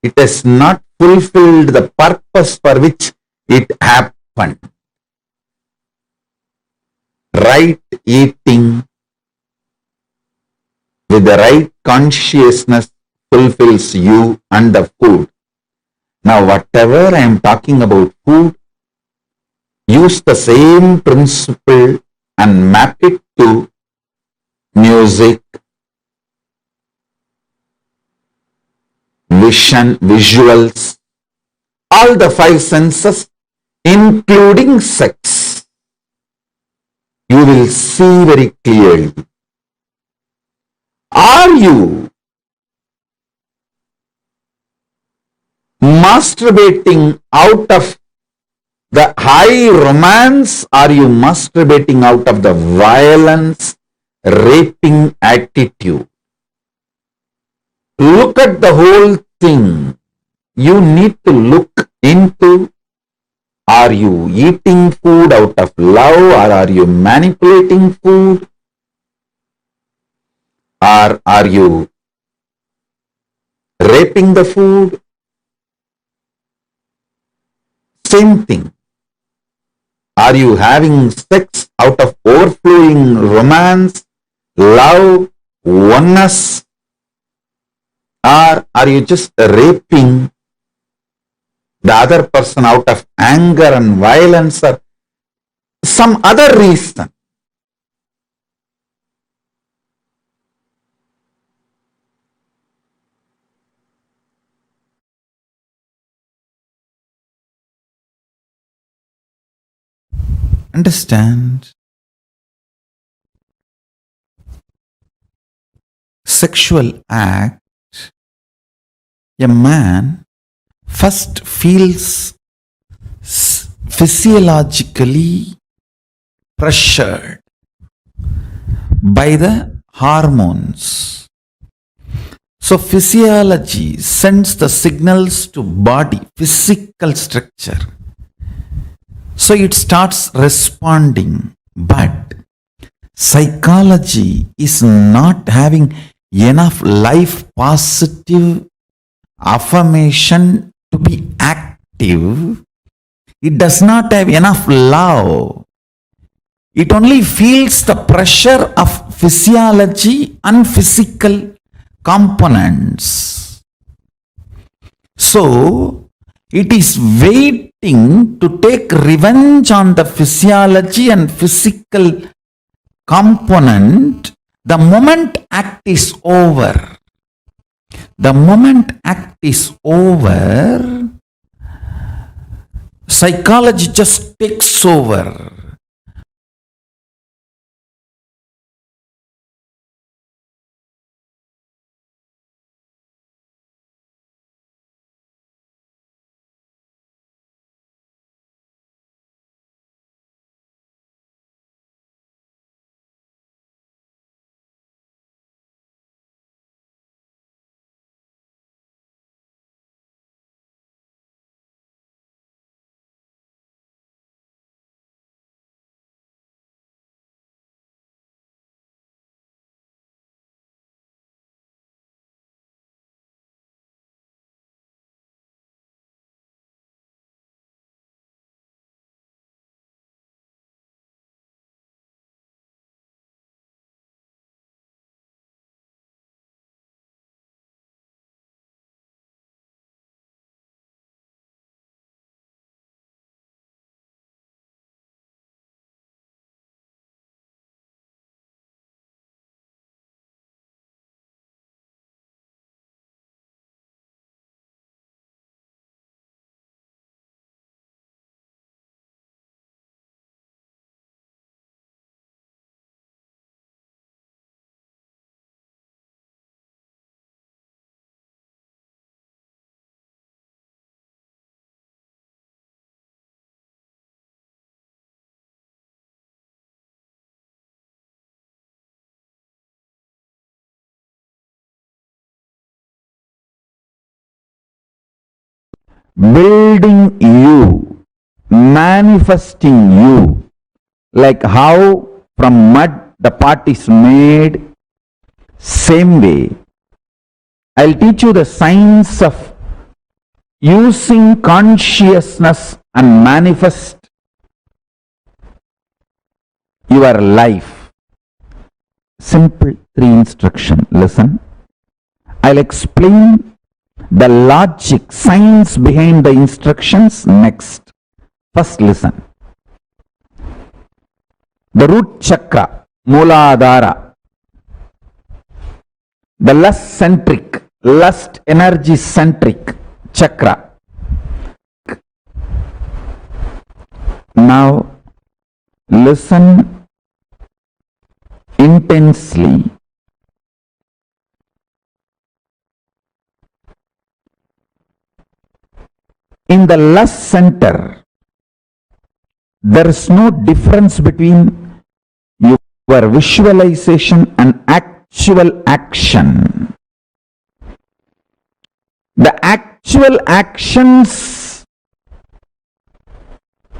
[SPEAKER 1] it has not fulfilled the purpose for which it happened. Right eating with the right consciousness fulfills you and the food. Now, whatever I am talking about food, use the same principle and map it to music, vision, visuals, all the five senses, including sex. You will see very clearly. Are you masturbating out of the high romance, or you masturbating out of the violence, raping attitude? Look at the whole thing. You need to look into, are you eating food out of love, or are you manipulating food, or are you raping the food? Same thing. Are you having sex out of overflowing romance, love, oneness, or are you just raping the other person out of anger and violence or some other reason? Understand? Sexual act, a man first feels physiologically pressured by the hormones. So physiology sends the signals to body, physical structure. So it starts responding, but psychology is not having enough life positive affirmation to be active. It does not have enough love. It only feels the pressure of physiology and physical components. So it is waiting to take revenge on the physiology and physical component the moment act is over. The moment act is over, psychology just takes over. Building you, manifesting you, like how from mud the pot is made, same way. I'll teach you the science of using consciousness and manifest your life. Simple 3 instruction. Listen. I'll explain the logic, science behind the instructions next. First listen. The root chakra, Mooladhara, the lust energy centric chakra. Now listen intensely.
[SPEAKER 14] in the lust center, there is no difference between your visualization and actual action. The actual actions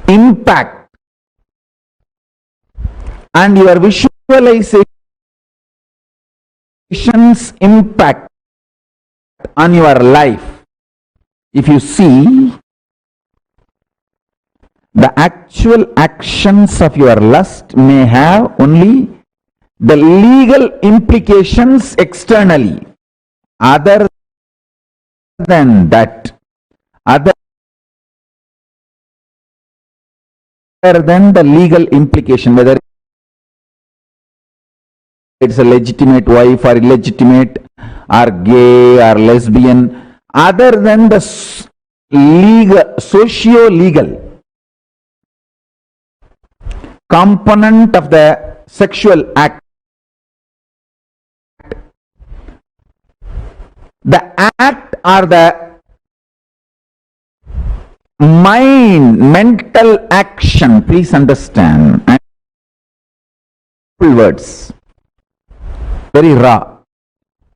[SPEAKER 14] impact and your visualizations impact on your life. If you see, the actual actions of your lust may have only the legal implications externally. Other than that, other than the legal implication, whether it's a legitimate wife or illegitimate or gay or lesbian, other than the legal, socio-legal component of the sexual act, the act or the mind, mental action, please understand, words, very raw,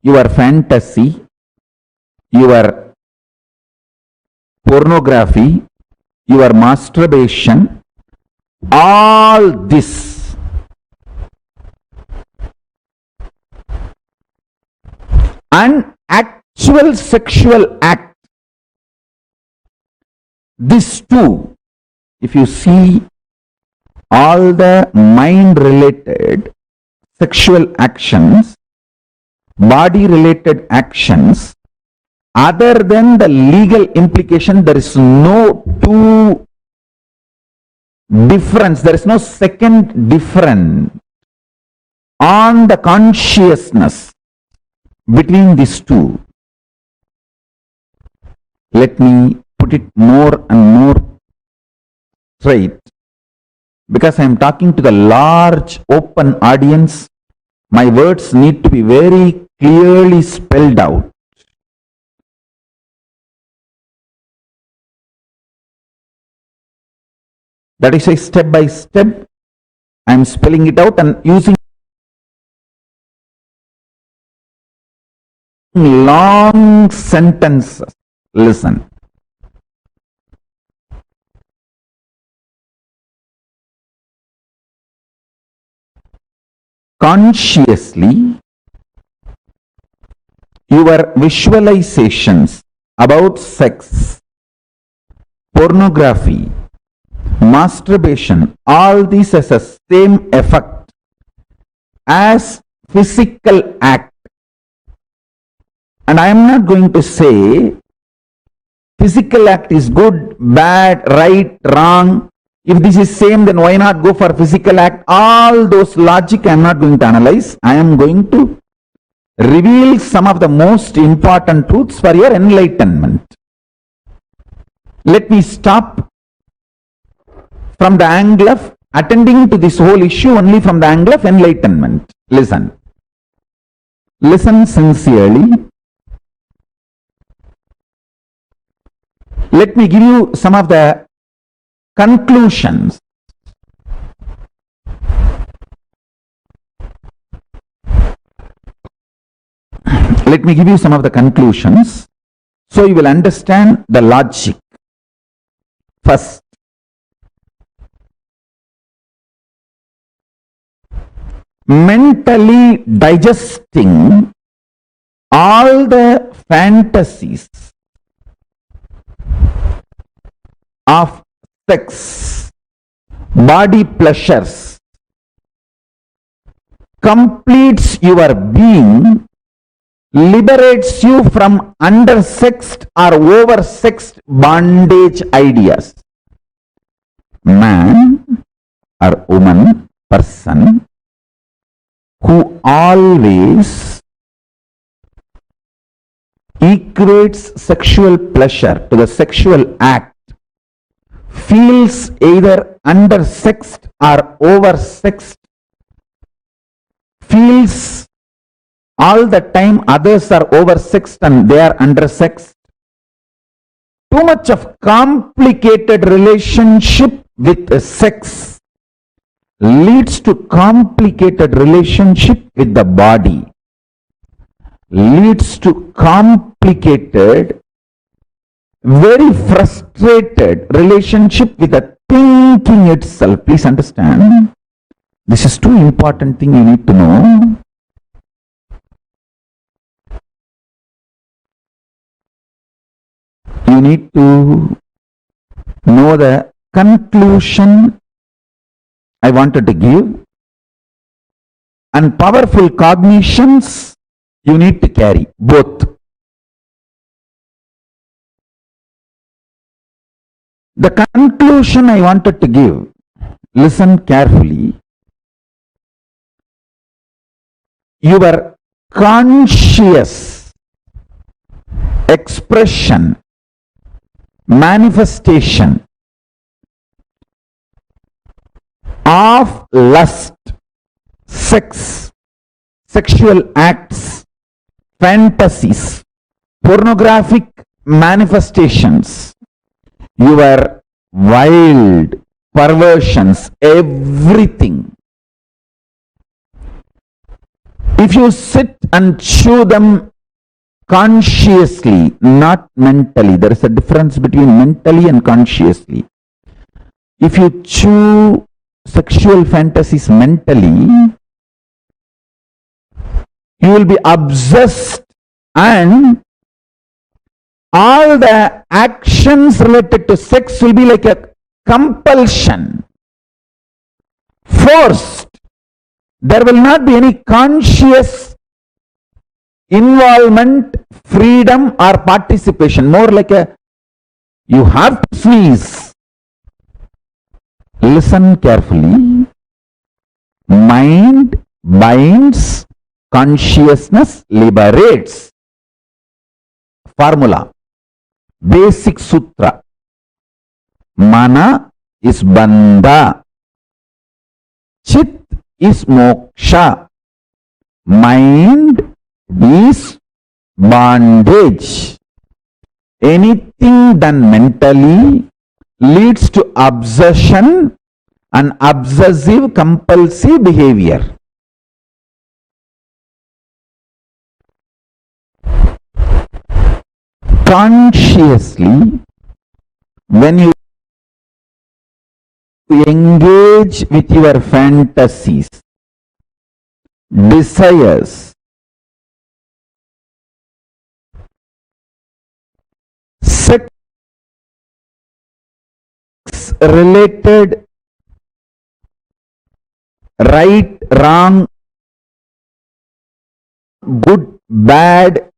[SPEAKER 14] your fantasy, your pornography, your masturbation, all this and actual sexual act, this too, if you see all the mind related sexual actions, body related actions, other than the legal implication, there is no two difference, there is no second difference on the consciousness between these two. Let me put it more and more straight, because I am talking to the large open audience. My words need to be very clearly spelled out. That is why step by step I am spelling it out and using long sentences. Listen. Consciously, your visualizations about sex, pornography, masturbation, all these has the same effect as physical act. And I am not going to say physical act is good, bad, right, wrong. If this is same, then why not go for physical act? All those logic I am not going to analyze. I am going to reveal some of the most important truths for your enlightenment. Let me stop from the angle of attending to this whole issue only from the angle of enlightenment. Listen. Listen sincerely. Let me give you some of the conclusions. Let me give you some of the conclusions so you will understand the logic. First, mentally digesting all the fantasies of sex, body pleasures, completes your being, liberates you from undersexed or oversexed bondage ideas. Man or woman, person who always equates sexual pleasure to the sexual act feels either undersexed or oversexed, feels all the time others are oversexed and they are undersexed, too much of complicated relationship with sex leads to complicated relationship with the body, leads to complicated, very frustrated relationship with the thinking itself. Please understand, this is too important thing you need to know. You need to know the conclusion I wanted to give, and powerful cognitions you need to carry, both. The conclusion I wanted to give, listen carefully. Your conscious expression, manifestation of lust, sex, sexual acts, fantasies, pornographic manifestations, your wild perversions, everything. If you sit and chew them consciously, not mentally, there is a difference between mentally and consciously. If you chew sexual fantasies mentally, you will be obsessed, and all the actions related to sex will be like a compulsion, forced. There will not be any conscious involvement, freedom or participation. More like a, you have to sneeze. Listen carefully. Mind binds, consciousness liberates. Formula. Basic sutra. Mana is bandha. Chit is moksha. Mind is bondage. Anything done mentally leads to obsession and obsessive compulsive behavior. Consciously, when you engage with your fantasies, desires, sex related right, wrong, good, bad,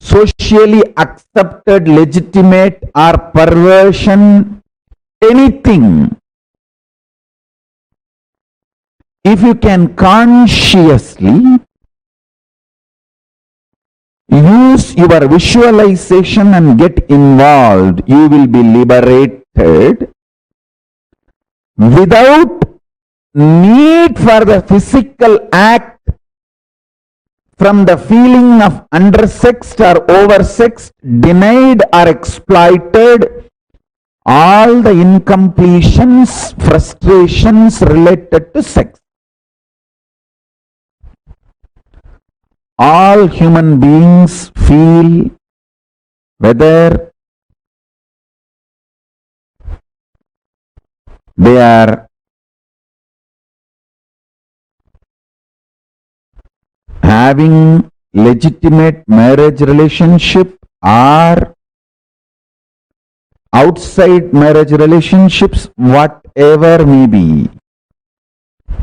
[SPEAKER 14] socially accepted, legitimate or perversion, anything. If you can consciously use your visualization and get involved, you will be liberated without need for the physical act, from the feeling of undersexed or oversexed, denied or exploited, all the incompletions, frustrations related to sex. All human beings feel, whether they are having legitimate marriage relationship or outside marriage relationships, whatever may be,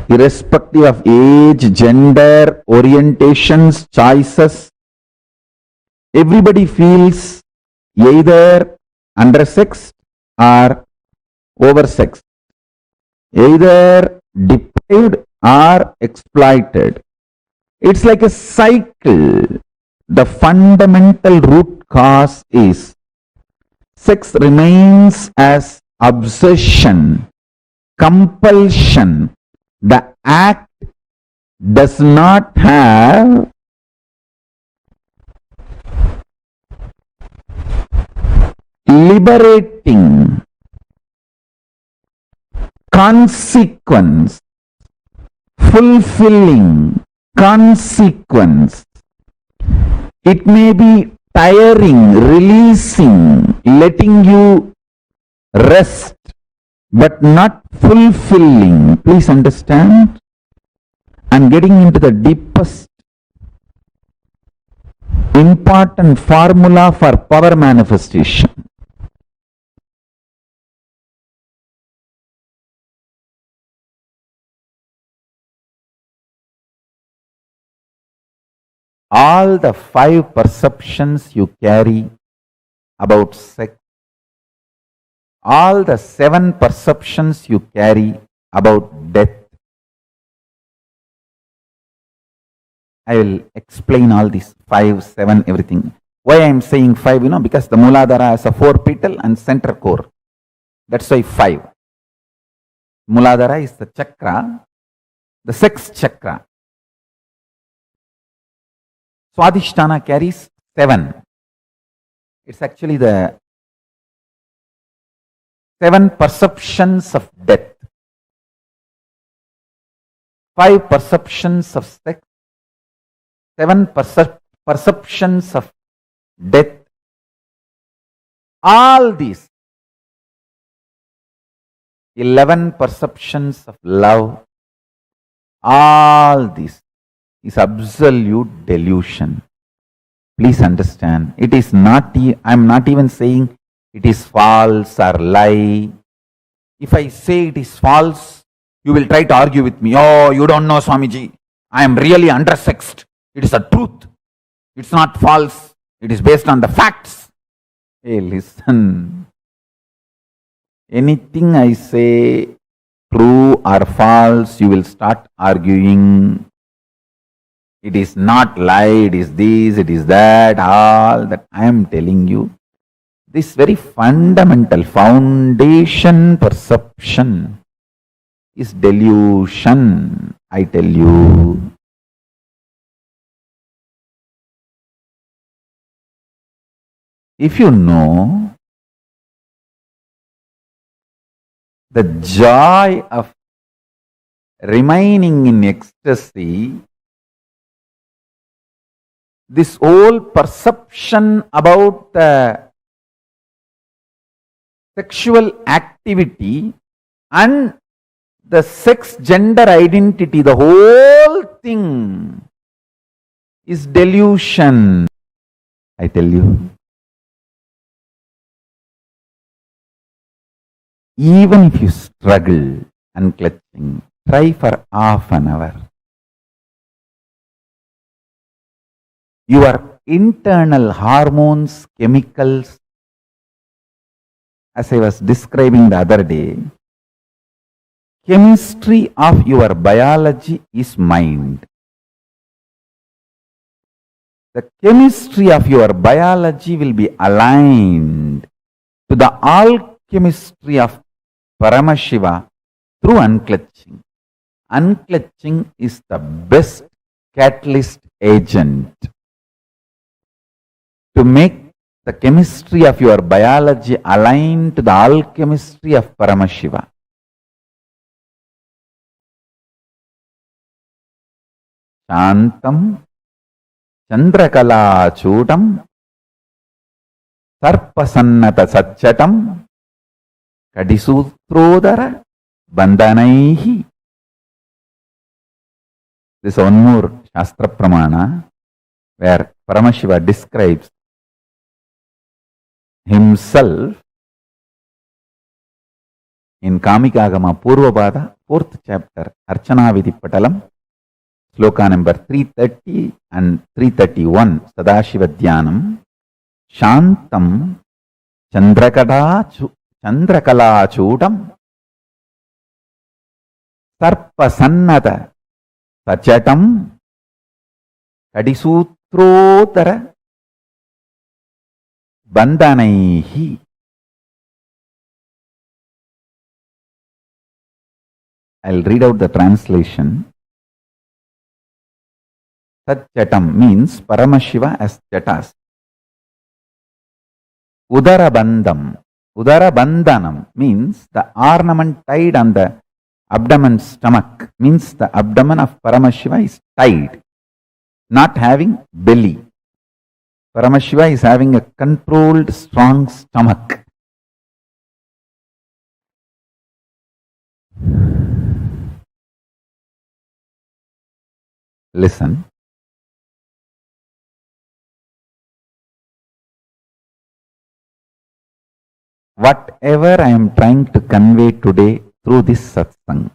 [SPEAKER 14] irrespective of age, gender, orientations, choices, everybody feels either undersexed or oversexed, either deprived or exploited. It's like a cycle. The fundamental root cause is sex remains as obsession, compulsion. The act does not have liberating consequence, fulfilling consequence. It may be tiring, releasing, letting you rest, but not fulfilling. Please understand. I'm getting into the deepest important formula for power manifestation. All the 5 perceptions you carry about sex, all the 7 perceptions you carry about death. I will explain all these 5, 7, everything. Why I am saying 5, because the Muladhara has a 4 petal and center core. That's why 5. Muladhara is the chakra, the sex chakra. Swadhisthana carries 7. It's actually the 7 perceptions of death, 5 perceptions of sex, 7 perceptions of death. All these 11 perceptions of love, all this is absolute delusion. Please understand, it is not, I am not even saying it is false or lie. If I say it is false, you will try to argue with me. Oh, you don't know, Swamiji. I am really undersexed. It is a truth. It's not false. It is based on the facts. Hey, listen. Anything I say, true or false, you will start arguing. It is not lie, it is this, it is that, all that I am telling you. This very fundamental foundation perception is delusion, I tell you. If you know the joy of remaining in ecstasy, this whole perception about the sexual activity and the sex gender identity, the whole thing is delusion, I tell you. Even if you struggle and clutching, try for half an hour. Your internal hormones, chemicals, as I was describing the other day, chemistry of your biology is mind. The chemistry of your biology will be aligned to the alchemistry of Paramashiva through unclutching. Unclutching is the best catalyst agent to make the chemistry of your biology align to the alchemistry of Paramashiva. Shantam Chandrakala Chutam Sarpasannata Satchatam Kadisutrodara Bandhanaihi. This is one more Shastra Pramana where Paramashiva describes himself in Kamikagama Purvapada, 4th chapter, Archana Vidipatalam, sloka number 330 and 331, Sadashiva Dhyanam, Shantam Chandrakala Chutam Sarpasannata Sachatam Kadisutrodara Bandhanaihi. I'll read out the translation. Satchatam means Paramashiva as Jatas. Udarabandham. Udarabandhanam means the ornament tied on the abdomen stomach, means the abdomen of Paramashiva is tied, not having belly. Paramashiva is having a controlled, strong stomach. Listen. Whatever I am trying to convey today through this satsang,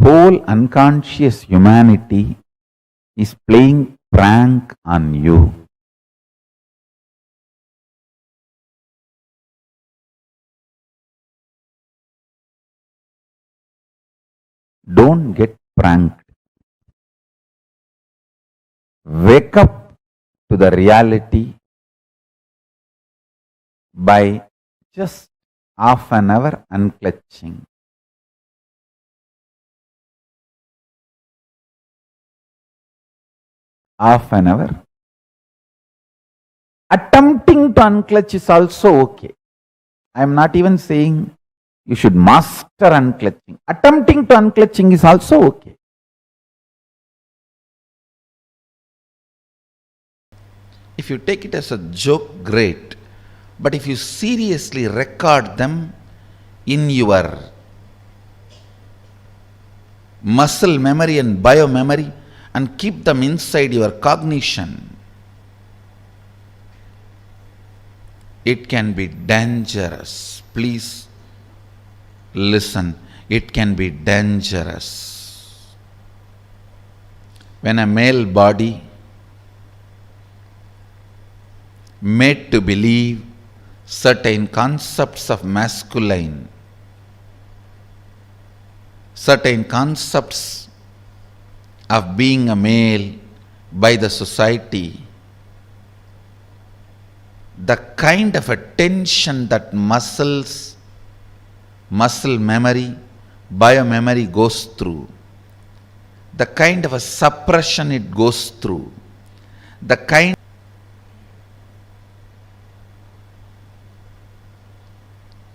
[SPEAKER 14] whole unconscious humanity is playing prank on you. Don't get pranked. Wake up to the reality by just half an hour unclutching. Half an hour. Attempting to unclutch is also okay. I am not even saying you should master unclutching. Attempting to unclutching is also okay.
[SPEAKER 1] If you take it as a joke, great. But if you seriously record them in your muscle memory and biomemory and keep them inside your cognition, it can be dangerous. Please listen. It can be dangerous. When a male body made to believe certain concepts of masculine, certain concepts of being a male by the society, the kind of a tension that muscle memory, biomemory goes through, the kind of a suppression it goes through, the kind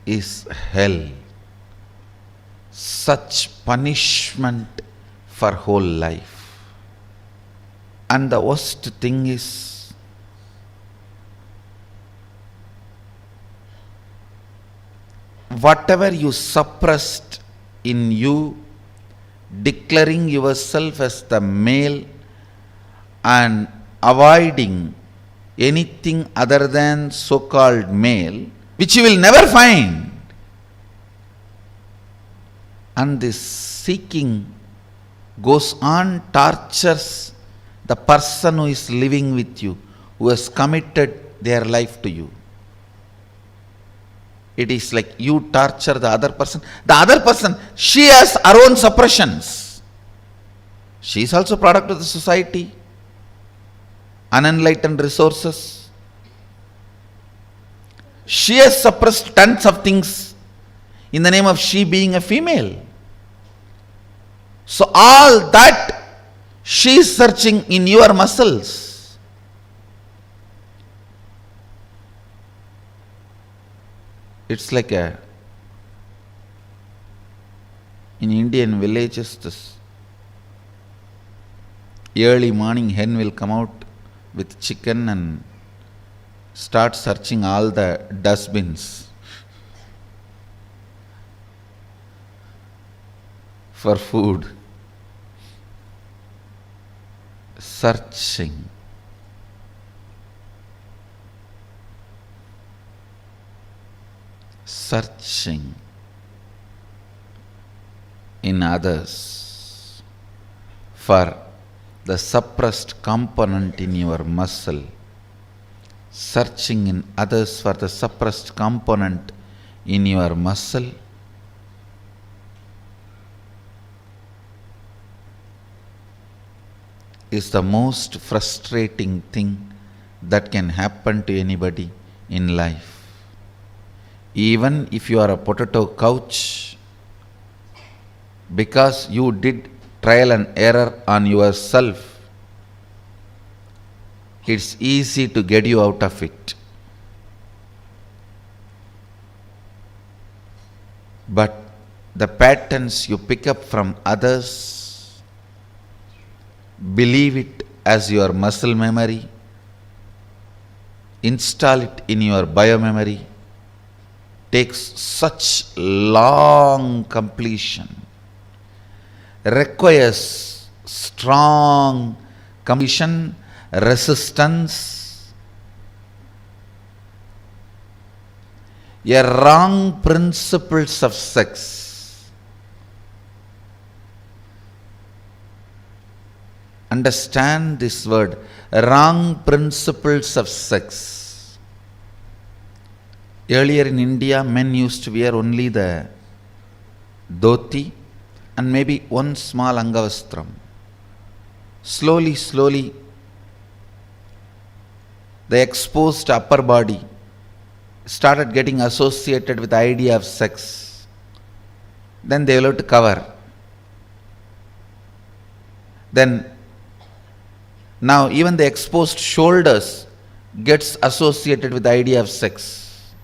[SPEAKER 1] is hell. Such punishment for whole life. And the worst thing is, whatever you suppressed in you, declaring yourself as the male and avoiding anything other than so-called male, which you will never find. And this seeking goes on, tortures the person who is living with you, who has committed their life to you. It is like you torture the other person. The other person, she has her own suppressions. She is also product of the society, unenlightened resources. She has suppressed tons of things in the name of she being a female. So all that she is searching in your muscles. It's like in Indian villages, this early morning hen will come out with chicken and start searching all the dustbins for food. Searching. Searching in others for the suppressed component in your muscle. Searching in others for the suppressed component in your muscle. Is the most frustrating thing that can happen to anybody in life. Even if you are a potato couch, because you did trial and error on yourself, it's easy to get you out of it. But the patterns you pick up from others, believe it as your muscle memory, install it in your biomemory, takes such long completion, requires strong completion, resistance, a wrong principles of sex. Understand this word, wrong principles of sex. Earlier in India, men used to wear only the dhoti and maybe one small angavastram. Slowly, the exposed upper body started getting associated with the idea of sex. Then they will have to cover. Then now even the exposed shoulders gets associated with the idea of sex.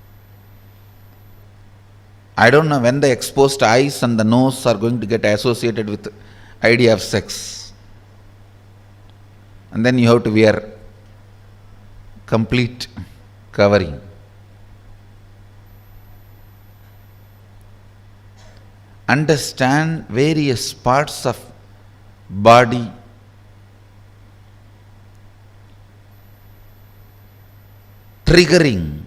[SPEAKER 1] I don't know when the exposed eyes and the nose are going to get associated with the idea of sex. And then you have to wear complete covering. Understand various parts of body triggering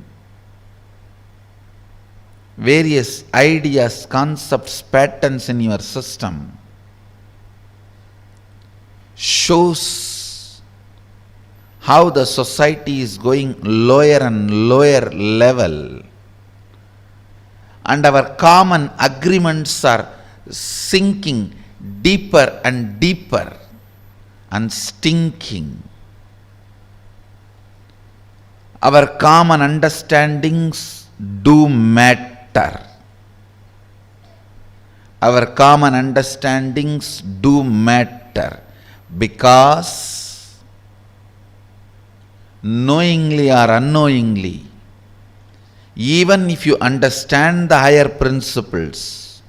[SPEAKER 1] various ideas, concepts, patterns in your system shows how the society is going lower and lower level, and our common agreements are sinking deeper and deeper and stinking. Our common understandings do matter. Our common understandings do matter because knowingly or unknowingly, even if you understand the higher principles,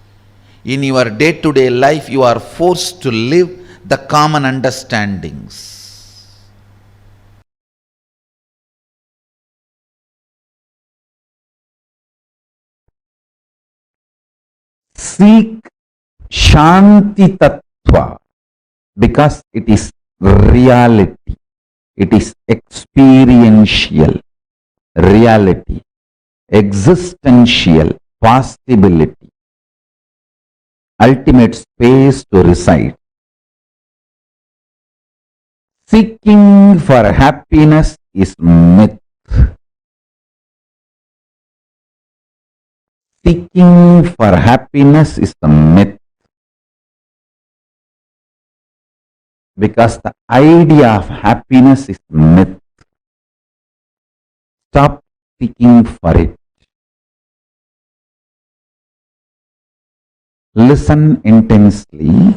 [SPEAKER 1] in your day-to-day life you are forced to live the common understandings.
[SPEAKER 14] Seek Shanti Tattva because it is reality. It is experiential reality, existential possibility, ultimate space to reside. Seeking for happiness is myth. Seeking for happiness is the myth. Because the idea of happiness is myth. Stop seeking for it. Listen intensely.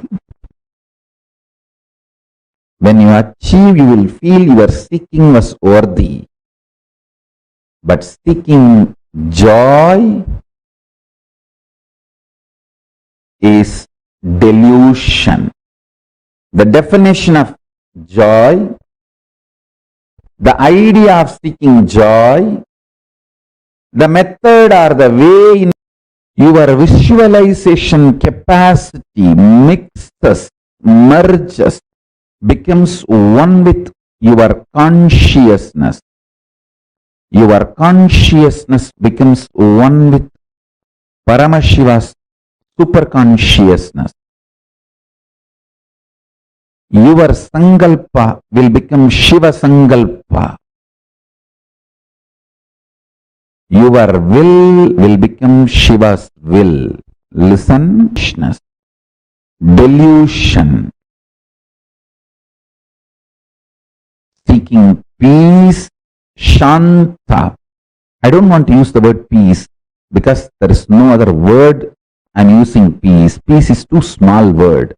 [SPEAKER 14] When you achieve, you will feel your seeking was worthy. But seeking joy is delusion. The definition of joy, the idea of seeking joy, the method or the way in your visualization capacity mixes, merges, becomes one with your consciousness. Your consciousness becomes one with Paramashiva's superconsciousness. Your Sankalpa will become Shiva Sankalpa. Your will become Shiva's will. Listen, delusion. Seeking peace, Shanta. I don't want to use the word peace because there is no other word I'm using peace. Peace is too small word.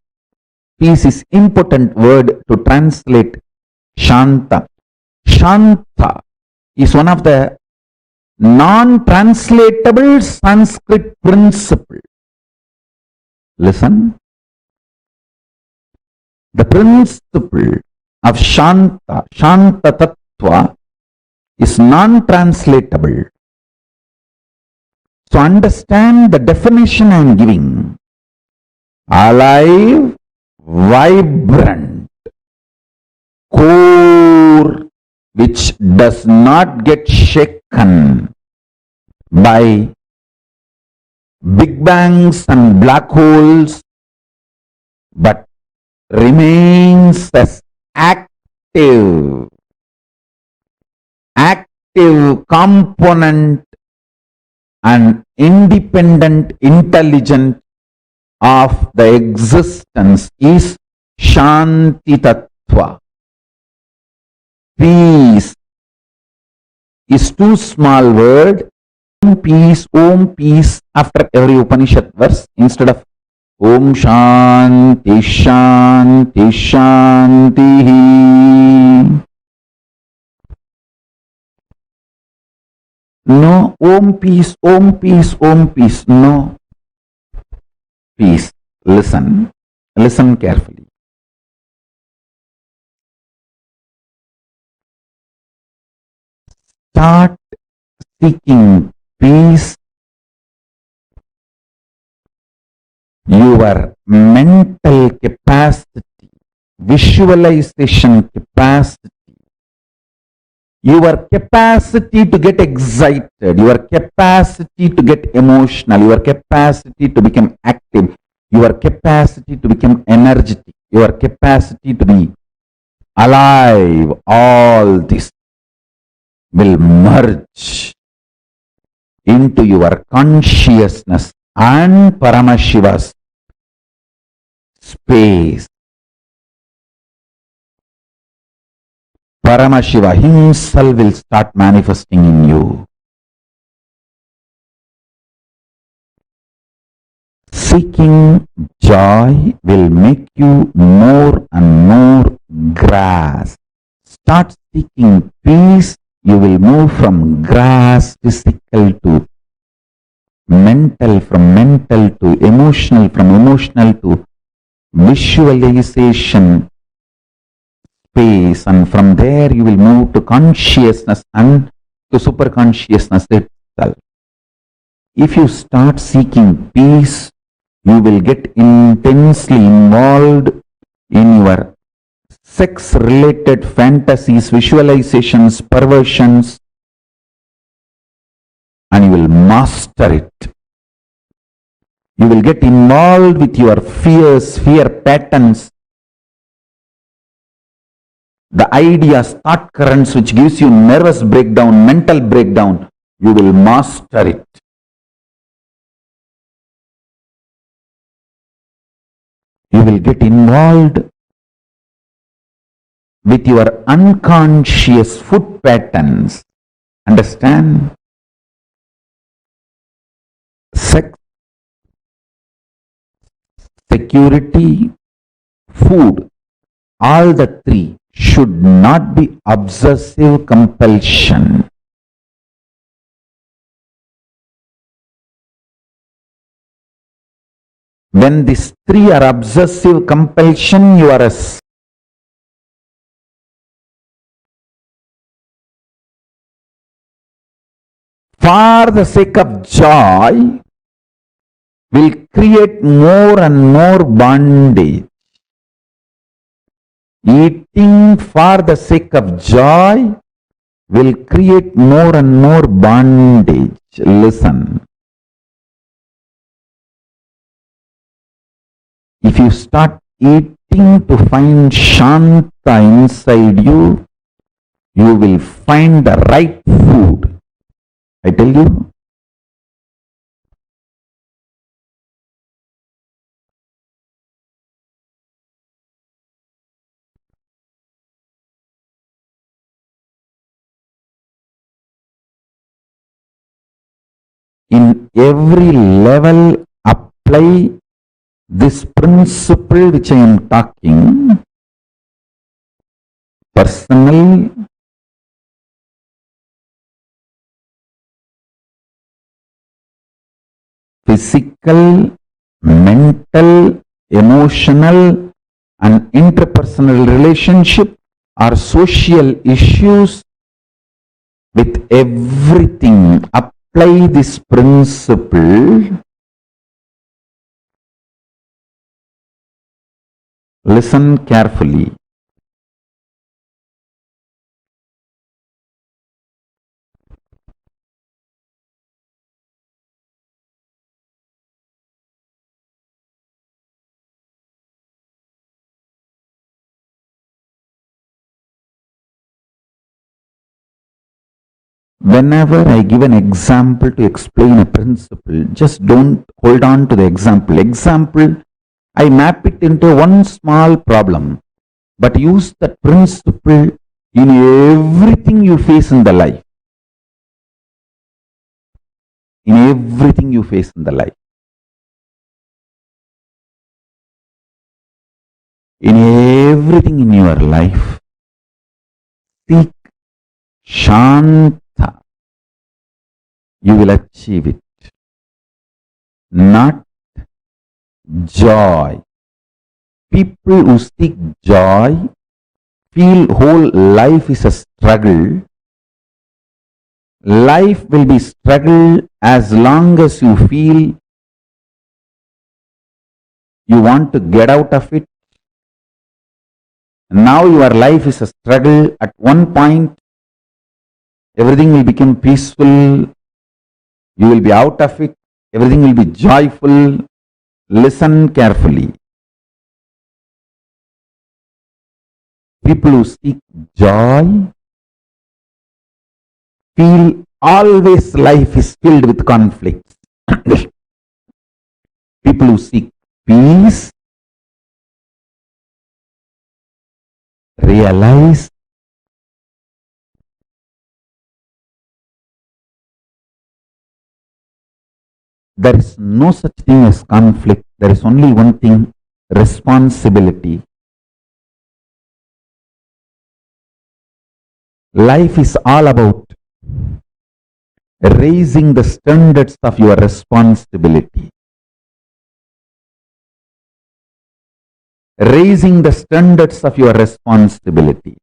[SPEAKER 14] Peace is important word to translate Shanta. Shanta is one of the non-translatable Sanskrit principle. Listen. The principle of Shanta, Shanta Tattva, is non-translatable. So understand the definition I am giving. Alive, vibrant, core, which does not get shaken by big bangs and black holes, but remains as active component and independent intelligence of the existence is Shanti Tattva. Peace is too small word. Om peace after every Upanishad verse instead of Om Shanti Shanti Shanti. No, Om peace, Om peace, Om peace. No. Peace. Listen. Listen carefully. Start seeking peace. Your mental capacity, visualization capacity, your capacity to get excited, your capacity to get emotional, your capacity to become active, your capacity to become energetic, your capacity to be alive, all this will merge into your consciousness and Paramashiva's space. Paramashiva himself will start manifesting in you. Seeking joy will make you more and more grass. Start seeking peace, you will move from grass, physical to mental, from mental to emotional, from emotional to visualization space, and from there you will move to consciousness and to super consciousness itself. If you start seeking peace, you will get intensely involved in your sex related fantasies, visualizations, perversions, and you will master it. You will get involved with your fears, fear patterns, the ideas, thought currents which gives you nervous breakdown, mental breakdown. You will master it. You will get involved with your unconscious food patterns. Understand? Sex, security, food, all the three should not be obsessive compulsion. When these three are obsessive compulsion, you are a for the sake of joy will create more and more bondage. Eating for the sake of joy will create more and more bondage. Listen. If you start eating to find Shanta inside you, you will find the right food. I tell you. In every level up apply this principle which I am talking, personal, physical, mental, emotional, and interpersonal relationship or social issues, with everything, apply this principle. Listen carefully. Whenever I give an example to explain a principle, just don't hold on to the example. Example, I map it into one small problem, but use that principle in everything you face in the life. In everything you face in the life. In everything in your life, seek Shanta. You will achieve it. Not joy. People who seek joy feel whole life is a struggle. Life will be struggle as long as you feel you want to get out of it. Now your life is a struggle. At one point, everything will become peaceful. You will be out of it. Everything will be joyful. Listen carefully. People who seek joy feel always life is filled with conflicts. People who seek peace realize there is no such thing as conflict. There is only one thing, responsibility. Life is all about raising the standards of your responsibility. Raising the standards of your responsibility.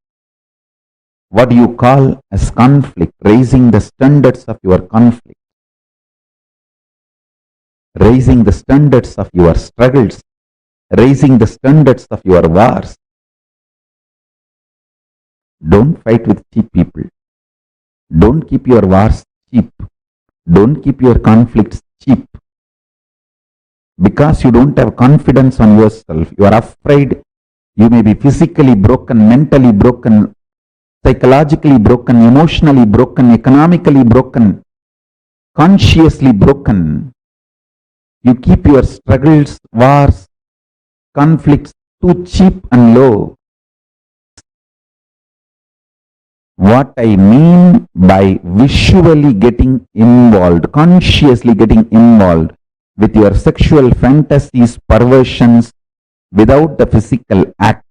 [SPEAKER 14] What do you call as conflict? Raising the standards of your conflict. Raising the standards of your struggles. Raising the standards of your wars. Don't fight with cheap people. Don't keep your wars cheap. Don't keep your conflicts cheap. Because you don't have confidence on yourself. You are afraid you may be physically broken, mentally broken, psychologically broken, emotionally broken, economically broken, consciously broken. You keep your struggles, wars, conflicts too cheap and low. What I mean by visually getting involved, consciously getting involved with your sexual fantasies, perversions, without the physical act.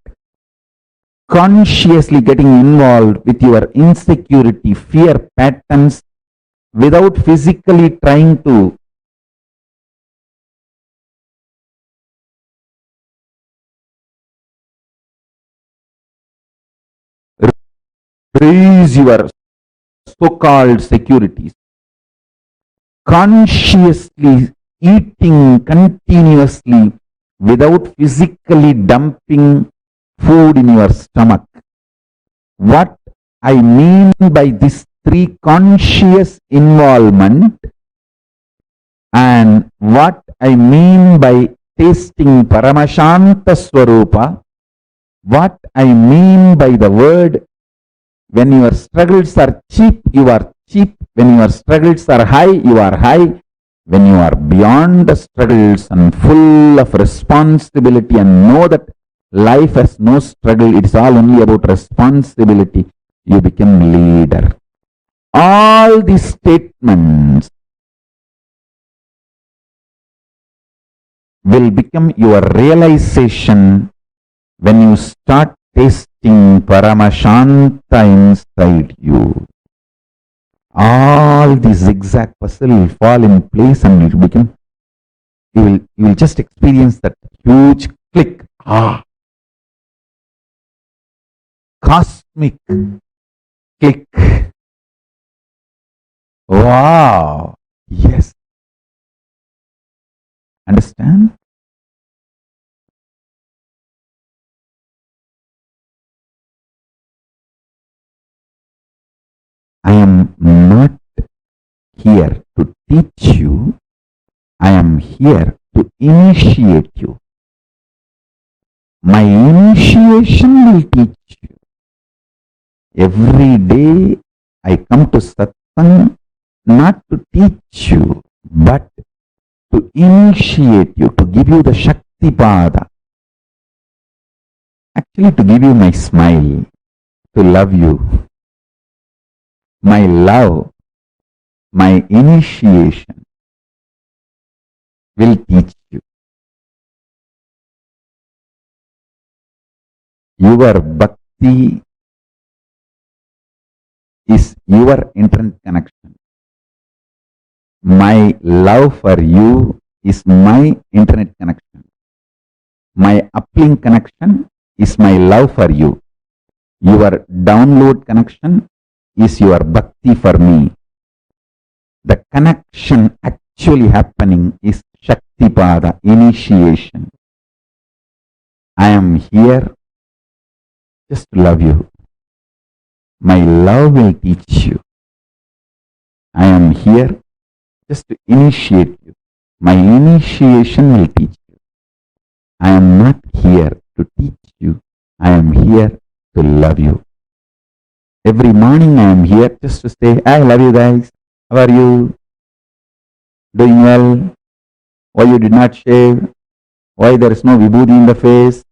[SPEAKER 14] Consciously getting involved with your insecurity, fear patterns, without physically trying to raise your so-called securities. Consciously eating continuously without physically dumping food in your stomach. What I mean by this three, conscious involvement, and what I mean by tasting Paramashanta Swarupa, what I mean by the word, when your struggles are cheap, you are cheap. When your struggles are high, you are high. When you are beyond the struggles and full of responsibility and know that life has no struggle, it is all only about responsibility, you become leader. All these statements will become your realization when you start tasting Paramashanta inside you. All the zigzag puzzle will fall in place and it will become, you will just experience that huge click. Cosmic click. Wow. Yes. Understand? I am not here to teach you. I am here to initiate you. My initiation will teach you. Every day I come to satsang not to teach you, but to initiate you, to give you the Shakti Pada. Actually, to give you my smile, to love you. My love, my initiation will teach you. Your bhakti is your internet connection. My love for you is my internet connection. My uplink connection is my love for you. Your download connection is your bhakti for me. The connection actually happening is Shakti Pada, initiation. I am here just to love you. My love will teach you. I am here just to initiate you. My initiation will teach you. I am not here to teach you. I am here to love you. Every morning I am here just to say, I love you guys. How are you? Doing well? Why you did not shave? Why there is no vibhuti in the face?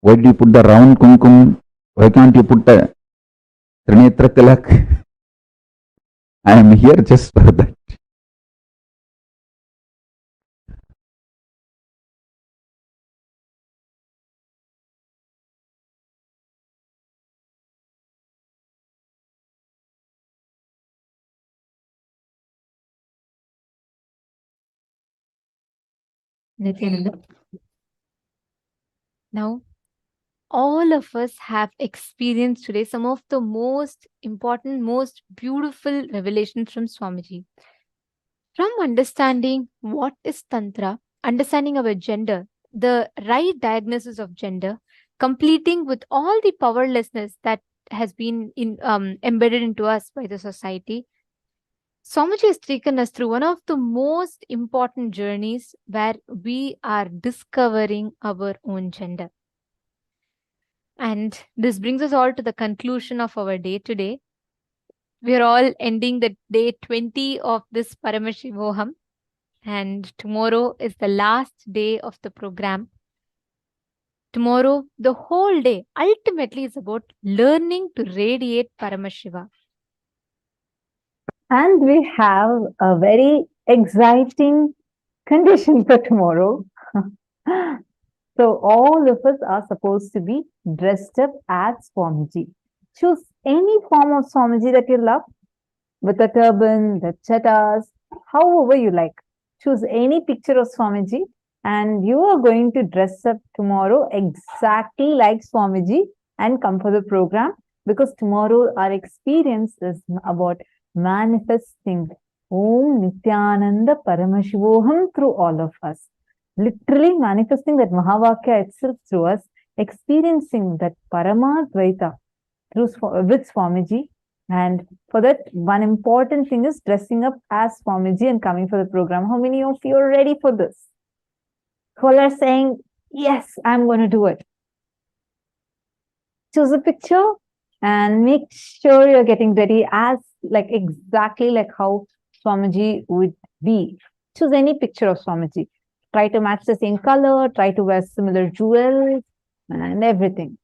[SPEAKER 14] Why did you put the round kumkum? Why can't you put the Trinetra Tilak? I am here just for that.
[SPEAKER 6] Nithyananda. Now, all of us have experienced today some of the most important, most beautiful revelations from Swamiji. From understanding what is Tantra, understanding our gender, the right diagnosis of gender, completing with all the powerlessness that has been embedded into us by the society, Swamiji has taken us through one of the most important journeys where we are discovering our own gender. And this brings us all to the conclusion of our day today. We are all ending the day 20 of this Paramashivoham, and tomorrow is the last day of the program. Tomorrow, the whole day ultimately is about learning to radiate Paramashiva.
[SPEAKER 7] And we have a very exciting condition for tomorrow. So all of us are supposed to be dressed up as Swamiji. Choose any form of Swamiji that you love, with a turban, the chattas, however you like. Choose any picture of Swamiji and you are going to dress up tomorrow exactly like Swamiji and come for the program, because tomorrow our experience is about manifesting Om Nithyananda Paramashivoham through all of us. Literally manifesting that Mahavakya itself through us, experiencing that Paramadvaita with Swamiji. And for that, one important thing is dressing up as Swamiji and coming for the program. How many of you are ready for this? Who are saying, yes, I'm going to do it? Choose a picture and make sure you're getting ready as exactly like how Swamiji would be. Choose any picture of Swamiji. Try to match the same color, try to wear similar jewels and everything.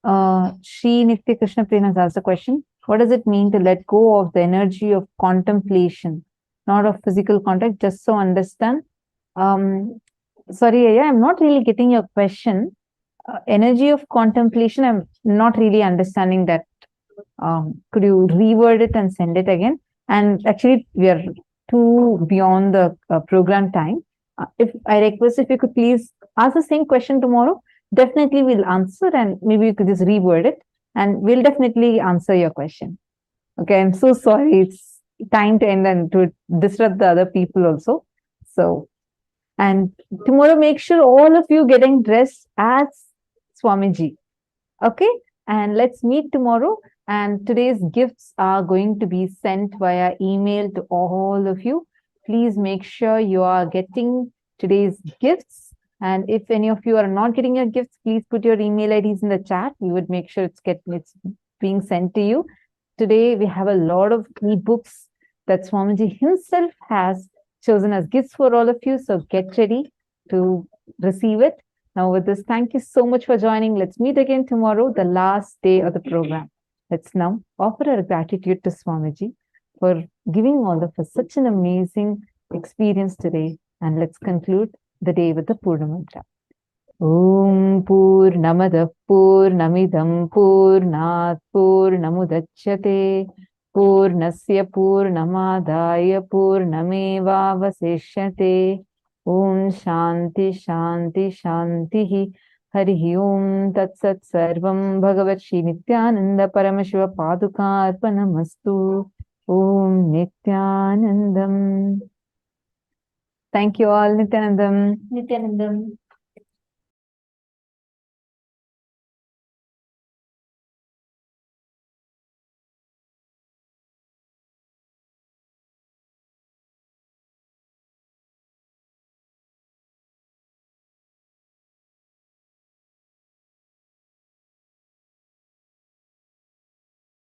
[SPEAKER 7] Shri Nitya Krishna Prem has asked a question.
[SPEAKER 6] What does it mean to let go of the energy of contemplation, not of physical contact? Just so understand. Sorry, Aya, I'm not really getting your question. Energy of contemplation, I'm not really understanding that. Could you reword it and send it again? And actually, we are too beyond the program time. If I request, if you could please ask the same question tomorrow, definitely we'll answer, and maybe you could just reword it, and we'll definitely answer your question. Okay, I'm so sorry. It's time to end and to disrupt the other people also. So, and tomorrow, make sure all of you getting dressed as Swamiji. Okay, and let's meet tomorrow. And today's gifts are going to be sent via email to all of you. Please make sure you are getting today's gifts. And if any of you are not getting your gifts, please put your email IDs in the chat. We would make sure it's being sent to you. Today, we have a lot of ebooks that Swamiji himself has chosen as gifts for all of you. So get ready to receive it. Now with this, thank you so much for joining. Let's meet again tomorrow, the last day of the program. Let's now offer our gratitude to Swamiji for giving all of us such an amazing experience today. And let's conclude the day with the Purna Mantra. Om Purnamada Purnamidam Purnat Purnamudachyate Purnasya Purnamadaya Purnameva Vasishyate. Om Shanti Shanti Shanti Hari Om Tat Sat Sarvam Bhagavat Shri Nithyananda Paramashiva Paduka Arpanamastu. Om Nithyanandam. Thank you all, Nithyanandam.
[SPEAKER 11] Nithyanandam.